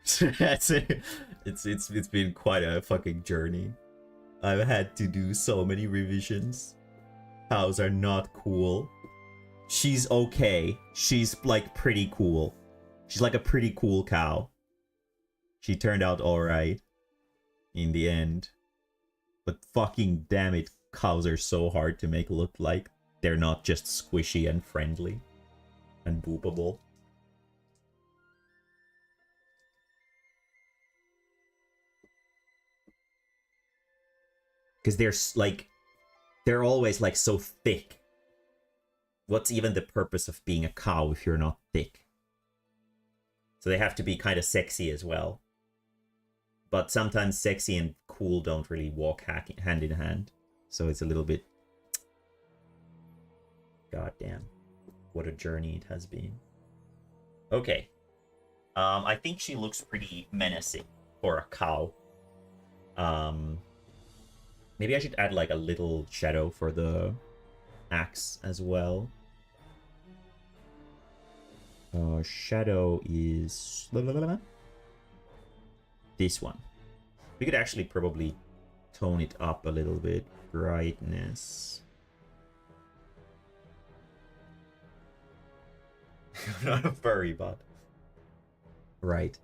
It's been quite a fucking journey. I've had to do so many revisions. Cows are not cool. She's okay. She's like pretty cool. She's like a pretty cool cow. She turned out alright in the end. But fucking damn it, cows are so hard to make look like they're not just squishy and friendly and boopable. Because they're always like so thick. What's even the purpose of being a cow if you're not thick? So they have to be kind of sexy as well. But sometimes sexy and cool don't really walk hand in hand. So it's a little bit... God damn. What a journey it has been. Okay. I think she looks pretty menacing for a cow. Maybe I should add like a little shadow for the axe as well. Shadow is this one. We could actually probably tone it up a little bit. Brightness. Not a furry, but right.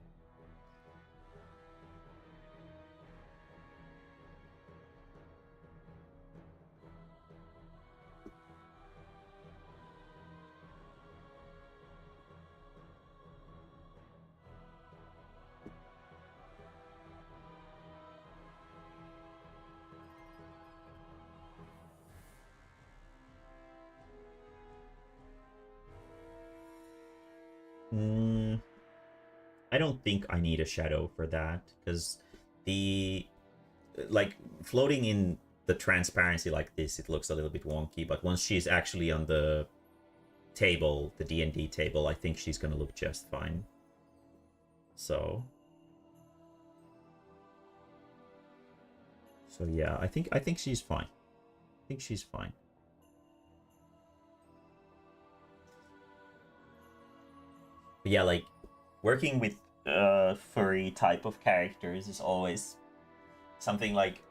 I don't think I need a shadow for that, because like floating in the transparency like this, it looks a little bit wonky, but once she's actually on the table, the D&D table, I think she's gonna look just fine. So yeah, I think she's fine. I think she's fine. But yeah, like working with furry type of characters is always something like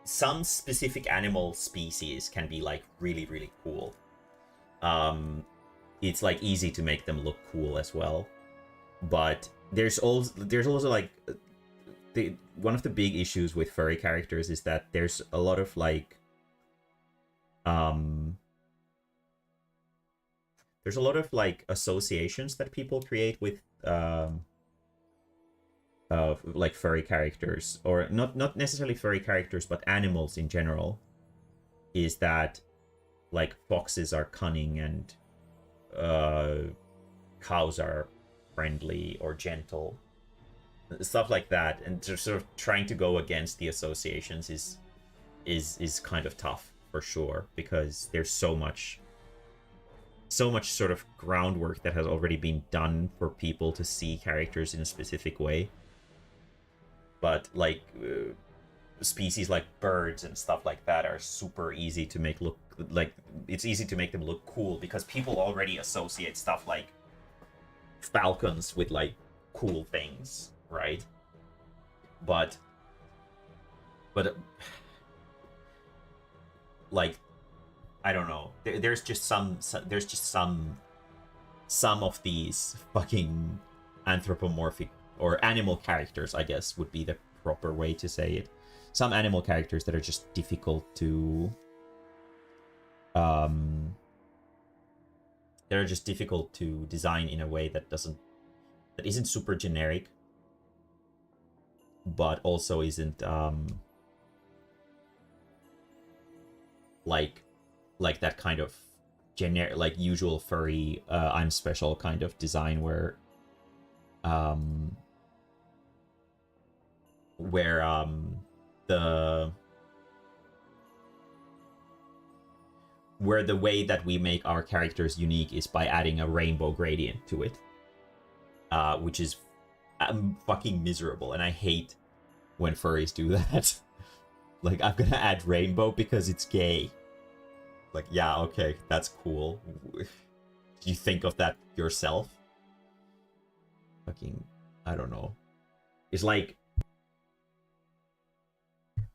some specific animal species can be like really cool. It's like easy to make them look cool as well, but there's also like one of the big issues with furry characters is that there's a lot of like there's a lot of like associations that people create with like furry characters, or not necessarily furry characters, but animals in general. Is that like foxes are cunning and cows are friendly or gentle, stuff like that, and just sort of trying to go against the associations is kind of tough for sure, because there's so much sort of groundwork that has already been done for people to see characters in a specific way. But like species like birds and stuff like that are super easy to make look like, it's easy to make them look cool because people already associate stuff like falcons with like cool things, right? But like, I don't know, there's just some of these fucking anthropomorphic or animal characters, I guess would be the proper way to say it. Some animal characters that are just difficult to design in a way that isn't super generic, but also isn't like that kind of generic, like usual furry I'm special kind of design where the way that we make our characters unique is by adding a rainbow gradient to it, which is fucking miserable, and I hate when furries do that. Like, I'm gonna add rainbow because it's gay. Like, yeah, okay, that's cool. Did you think of that yourself? Fucking, I don't know. It's like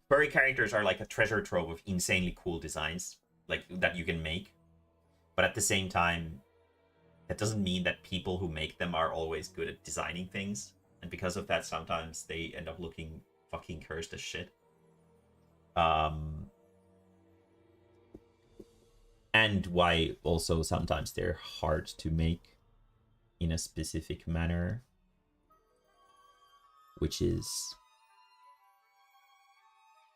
furry characters are like a treasure trove of insanely cool designs, like that you can make. But at the same time, that doesn't mean that people who make them are always good at designing things. And because of that, sometimes they end up looking fucking cursed as shit. And why also sometimes they're hard to make in a specific manner, which is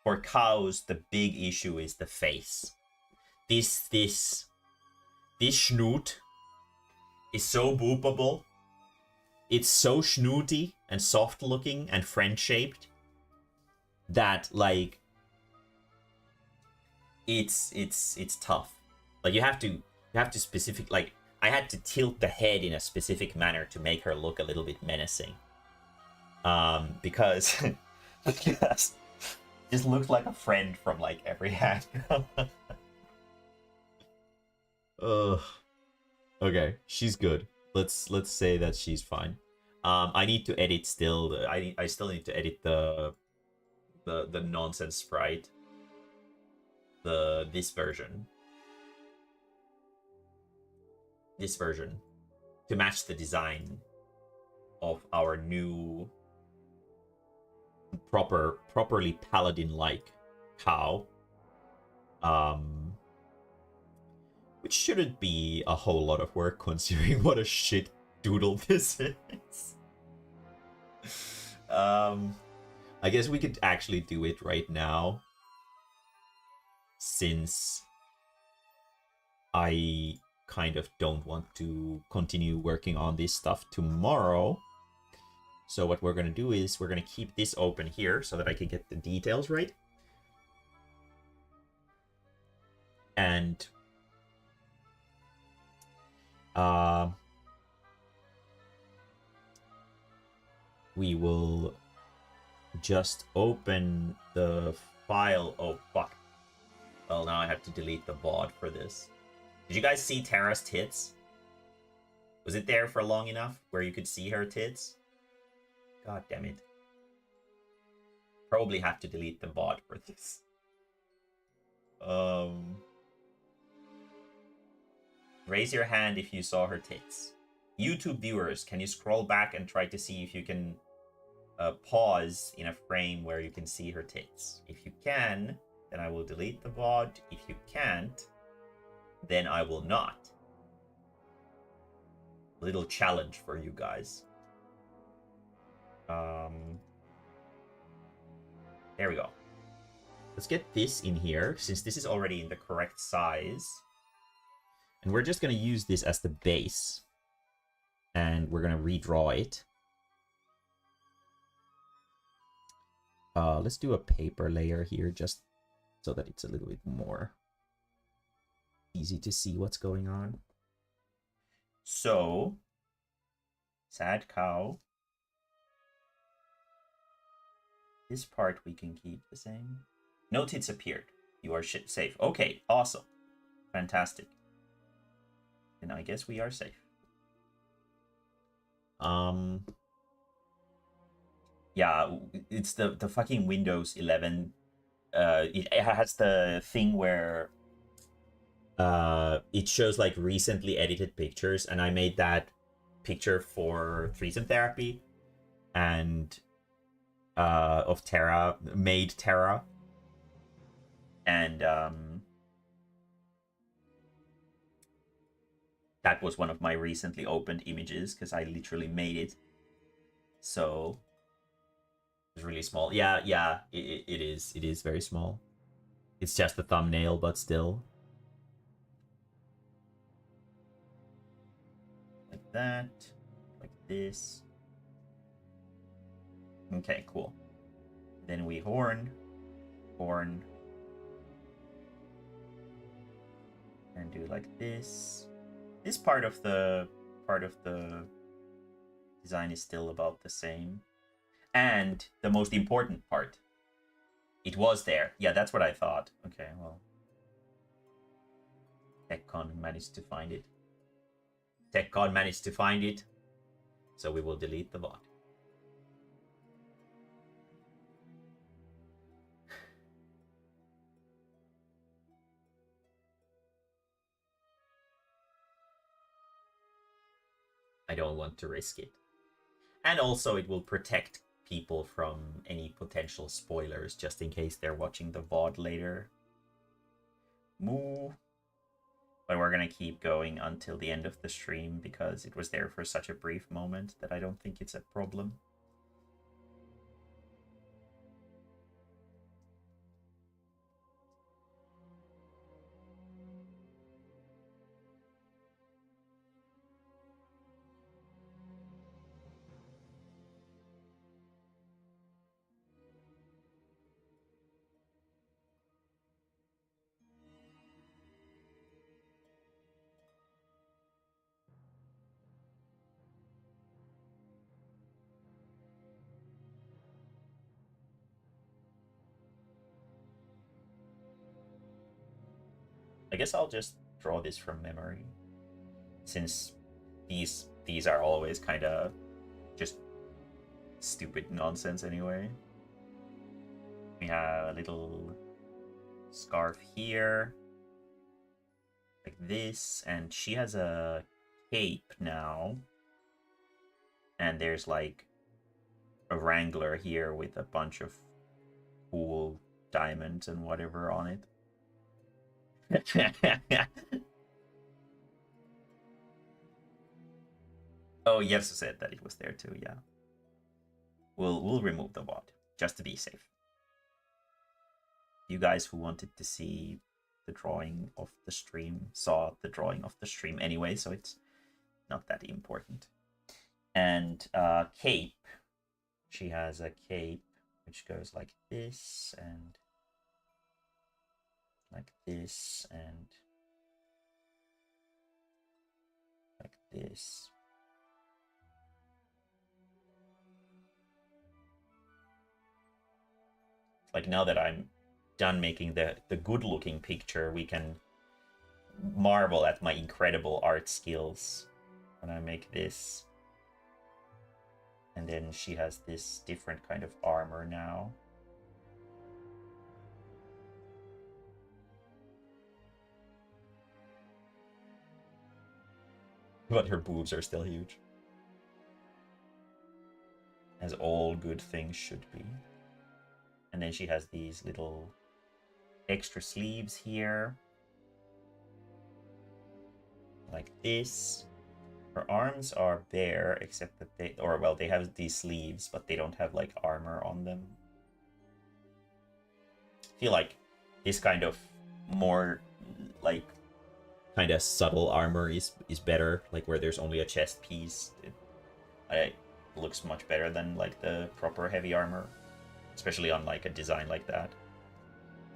for cows the big issue is the face. This snoot is so boopable. It's so snooty and soft looking and French shaped that like it's tough. Like you have to specific, like I had to tilt the head in a specific manner to make her look a little bit menacing. Because just looks like a friend from like every hat. Okay, she's good. Let's say that she's fine. I need to edit still. I still need to edit the nonsense sprite. This version to match the design of our new properly paladin-like cow. Which shouldn't be a whole lot of work considering what a shit doodle this is. I guess we could actually do it right now, since I kind of don't want to continue working on this stuff tomorrow. So what we're going to do is we're going to keep this open here so that I can get the details right. And we will just open the file. Oh, fuck. Well, now I have to delete the VOD for this. Did you guys see Tara's tits? Was it there for long enough where you could see her tits? God damn it. Probably have to delete the VOD for this. Raise your hand if you saw her tits. YouTube viewers, can you scroll back and try to see if you can pause in a frame where you can see her tits? If you can, then I will delete the VOD. If you can't, then I will not. Little challenge for you guys. There we go. Let's get this in here, since this is already in the correct size. And we're just going to use this as the base. And we're going to redraw it. Let's do a paper layer here, just so that it's a little bit more easy to see what's going on. So, sad cow. This part we can keep the same. No tits appeared. You are safe. Okay, awesome. Fantastic. And I guess we are safe. Yeah, it's the fucking Windows 11. It has the thing where it shows like recently edited pictures, and I made that picture for threesome therapy, and of Terra, made Terra, and that was one of my recently opened images because I literally made it. So it's really small. Yeah, it is very small. It's just a thumbnail, but still. Like that, like this. Okay, cool. Then we horn, and do like this. This part of the design is still about the same. And the most important part, it was there. Yeah, that's what I thought. Okay, well, Eccon managed to find it. Tech God managed to find it, so we will delete the VOD. I don't want to risk it. And also it will protect people from any potential spoilers just in case they're watching the VOD later. Moo. But we're gonna keep going until the end of the stream because it was there for such a brief moment that I don't think it's a problem. I guess I'll just draw this from memory, since these are always kind of just stupid nonsense anyway. We have a little scarf here, like this, and she has a cape now. And there's like a wrangler here with a bunch of cool diamonds and whatever on it. Oh, Yevsu said that it was there too, yeah. We'll remove the VOD, just to be safe. You guys who wanted to see the drawing of the stream saw the drawing of the stream anyway, so it's not that important. And cape. She has a cape which goes like this and like this and like this. Like now that I'm done making the good looking picture, we can marvel at my incredible art skills when I make this. And then she has this different kind of armor now. But her boobs are still huge. As all good things should be. And then she has these little extra sleeves here. Like this. Her arms are bare, except that they have these sleeves, but they don't have like armor on them. I feel like this kind of more like kind of subtle armor is better, like where there's only a chest piece. It looks much better than like the proper heavy armor, especially on like a design like that.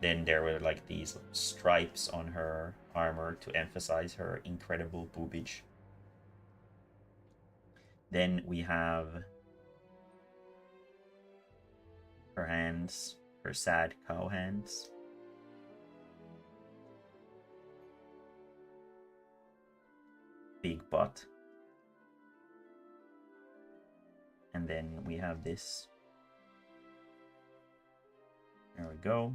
Then there were like these stripes on her armor to emphasize her incredible boobage. Then we have her hands, her sad cow hands. Big butt. And then we have this. There we go.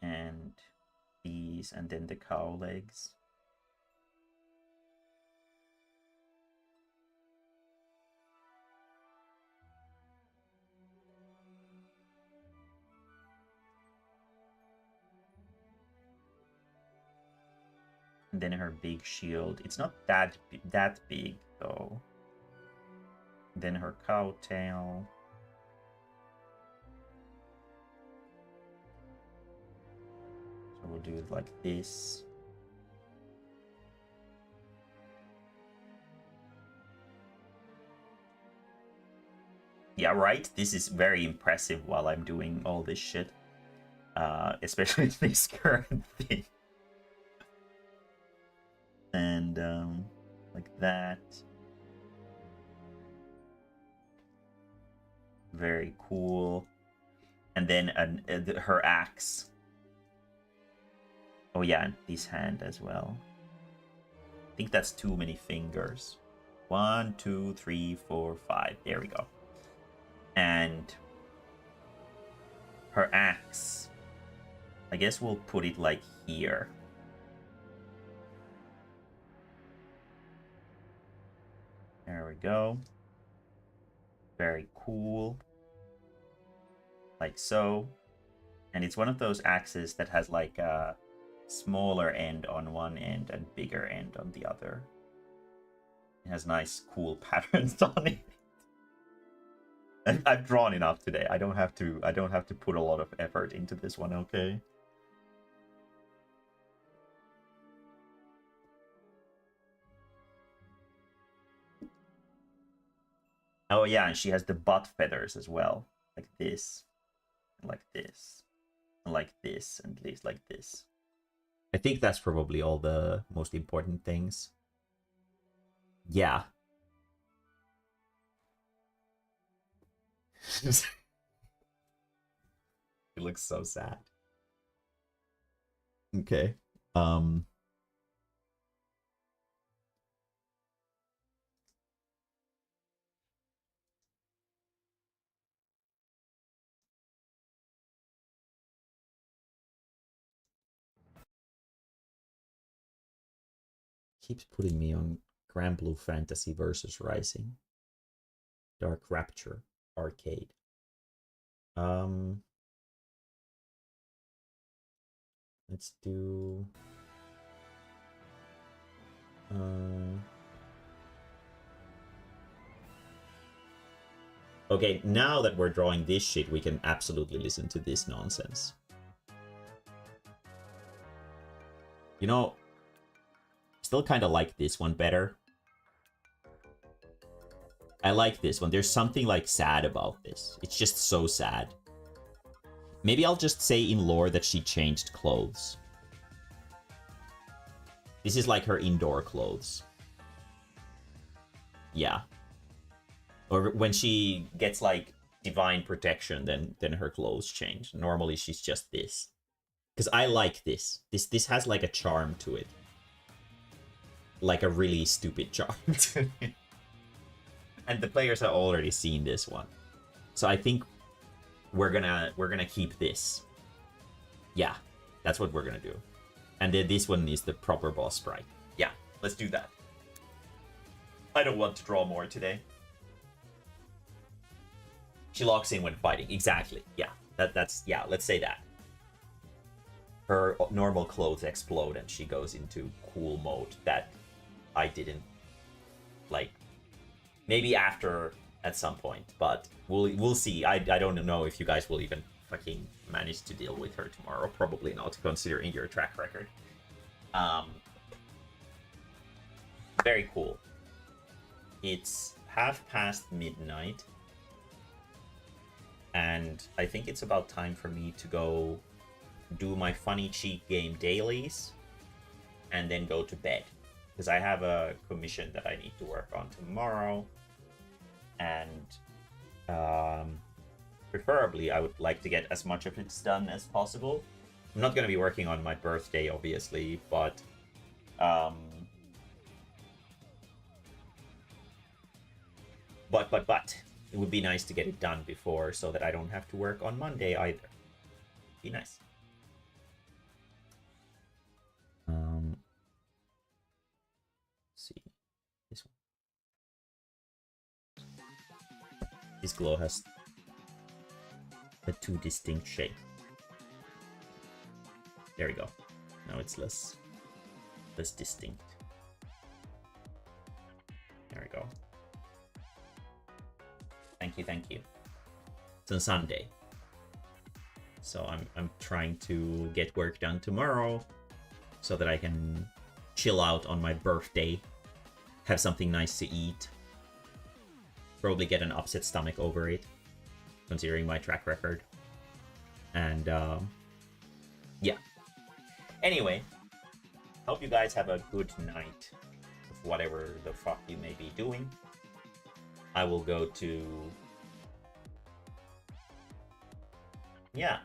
And these, and then the cow legs. And then her big shield. It's not that big though. And then her cow tail. So we'll do it like this. Yeah, right? This is very impressive while I'm doing all this shit. Especially this current thing. And like that. Very cool. And then her axe. Oh yeah, and this hand as well. I think that's too many fingers. 1, 2, 3, 4, 5. There we go. And her axe. I guess we'll put it like here. There we go. Very cool. Like so. And it's one of those axes that has like a smaller end on one end and bigger end on the other. It has nice cool patterns on it. I've drawn enough today. I don't have to put a lot of effort into this one, okay? Oh yeah, and she has the butt feathers as well. Like this. Like this. And like this. And leaves like this. I think that's probably all the most important things. Yeah. It looks so sad. Okay. Keeps putting me on Grand Blue Fantasy versus Rising. Dark Rapture Arcade. Let's do okay, now that we're drawing this shit, we can absolutely listen to this nonsense. You know, still kind of like this one better. I like this one. There's something like sad about this. It's just so sad. Maybe I'll just say in lore that she changed clothes. This is like her indoor clothes. Yeah. Or when she gets like divine protection, then her clothes change. Normally she's just this. Because I like this. This has like a charm to it. Like a really stupid charm to it. And the players have already seen this one. So I think we're gonna keep this. Yeah, that's what we're gonna do. And then this one is the proper boss sprite. Yeah, let's do that. I don't want to draw more today. She locks in when fighting. Exactly. Yeah, that's yeah. Let's say that. Her normal clothes explode and she goes into cool mode that I didn't like. Maybe after at some point, but we'll see. I don't know if you guys will even fucking manage to deal with her tomorrow. Probably not, considering your track record. Very cool. It's midnight, and I think it's about time for me to go do my funny cheat game dailies and then go to bed, because I have a commission that I need to work on tomorrow, and preferably I would like to get as much of it done as possible. I'm not going to be working on my birthday, obviously, but it would be nice to get it done before, so that I don't have to work on Monday either. Be nice. Let's see, this one. This glow has a too distinct shape. There we go. Now it's less distinct. There we go. Thank you, thank you. It's on Sunday, so I'm trying to get work done tomorrow, so that I can chill out on my birthday, have something nice to eat, probably get an upset stomach over it, considering my track record, and yeah. Anyway, hope you guys have a good night of whatever the fuck you may be doing. I will go to... yeah.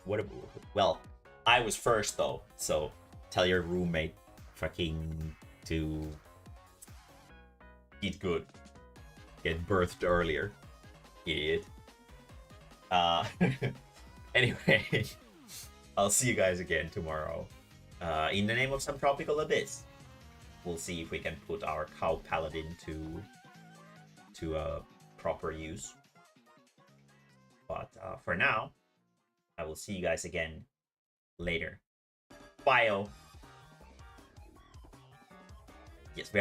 What? Well, I was first though, so tell your roommate fucking to eat good, get birthed earlier, idiot. Anyway, I'll see you guys again tomorrow. In the name of some tropical abyss, we'll see if we can put our cow paladin to proper use. But for now, I will see you guys again later. Bye. Yes,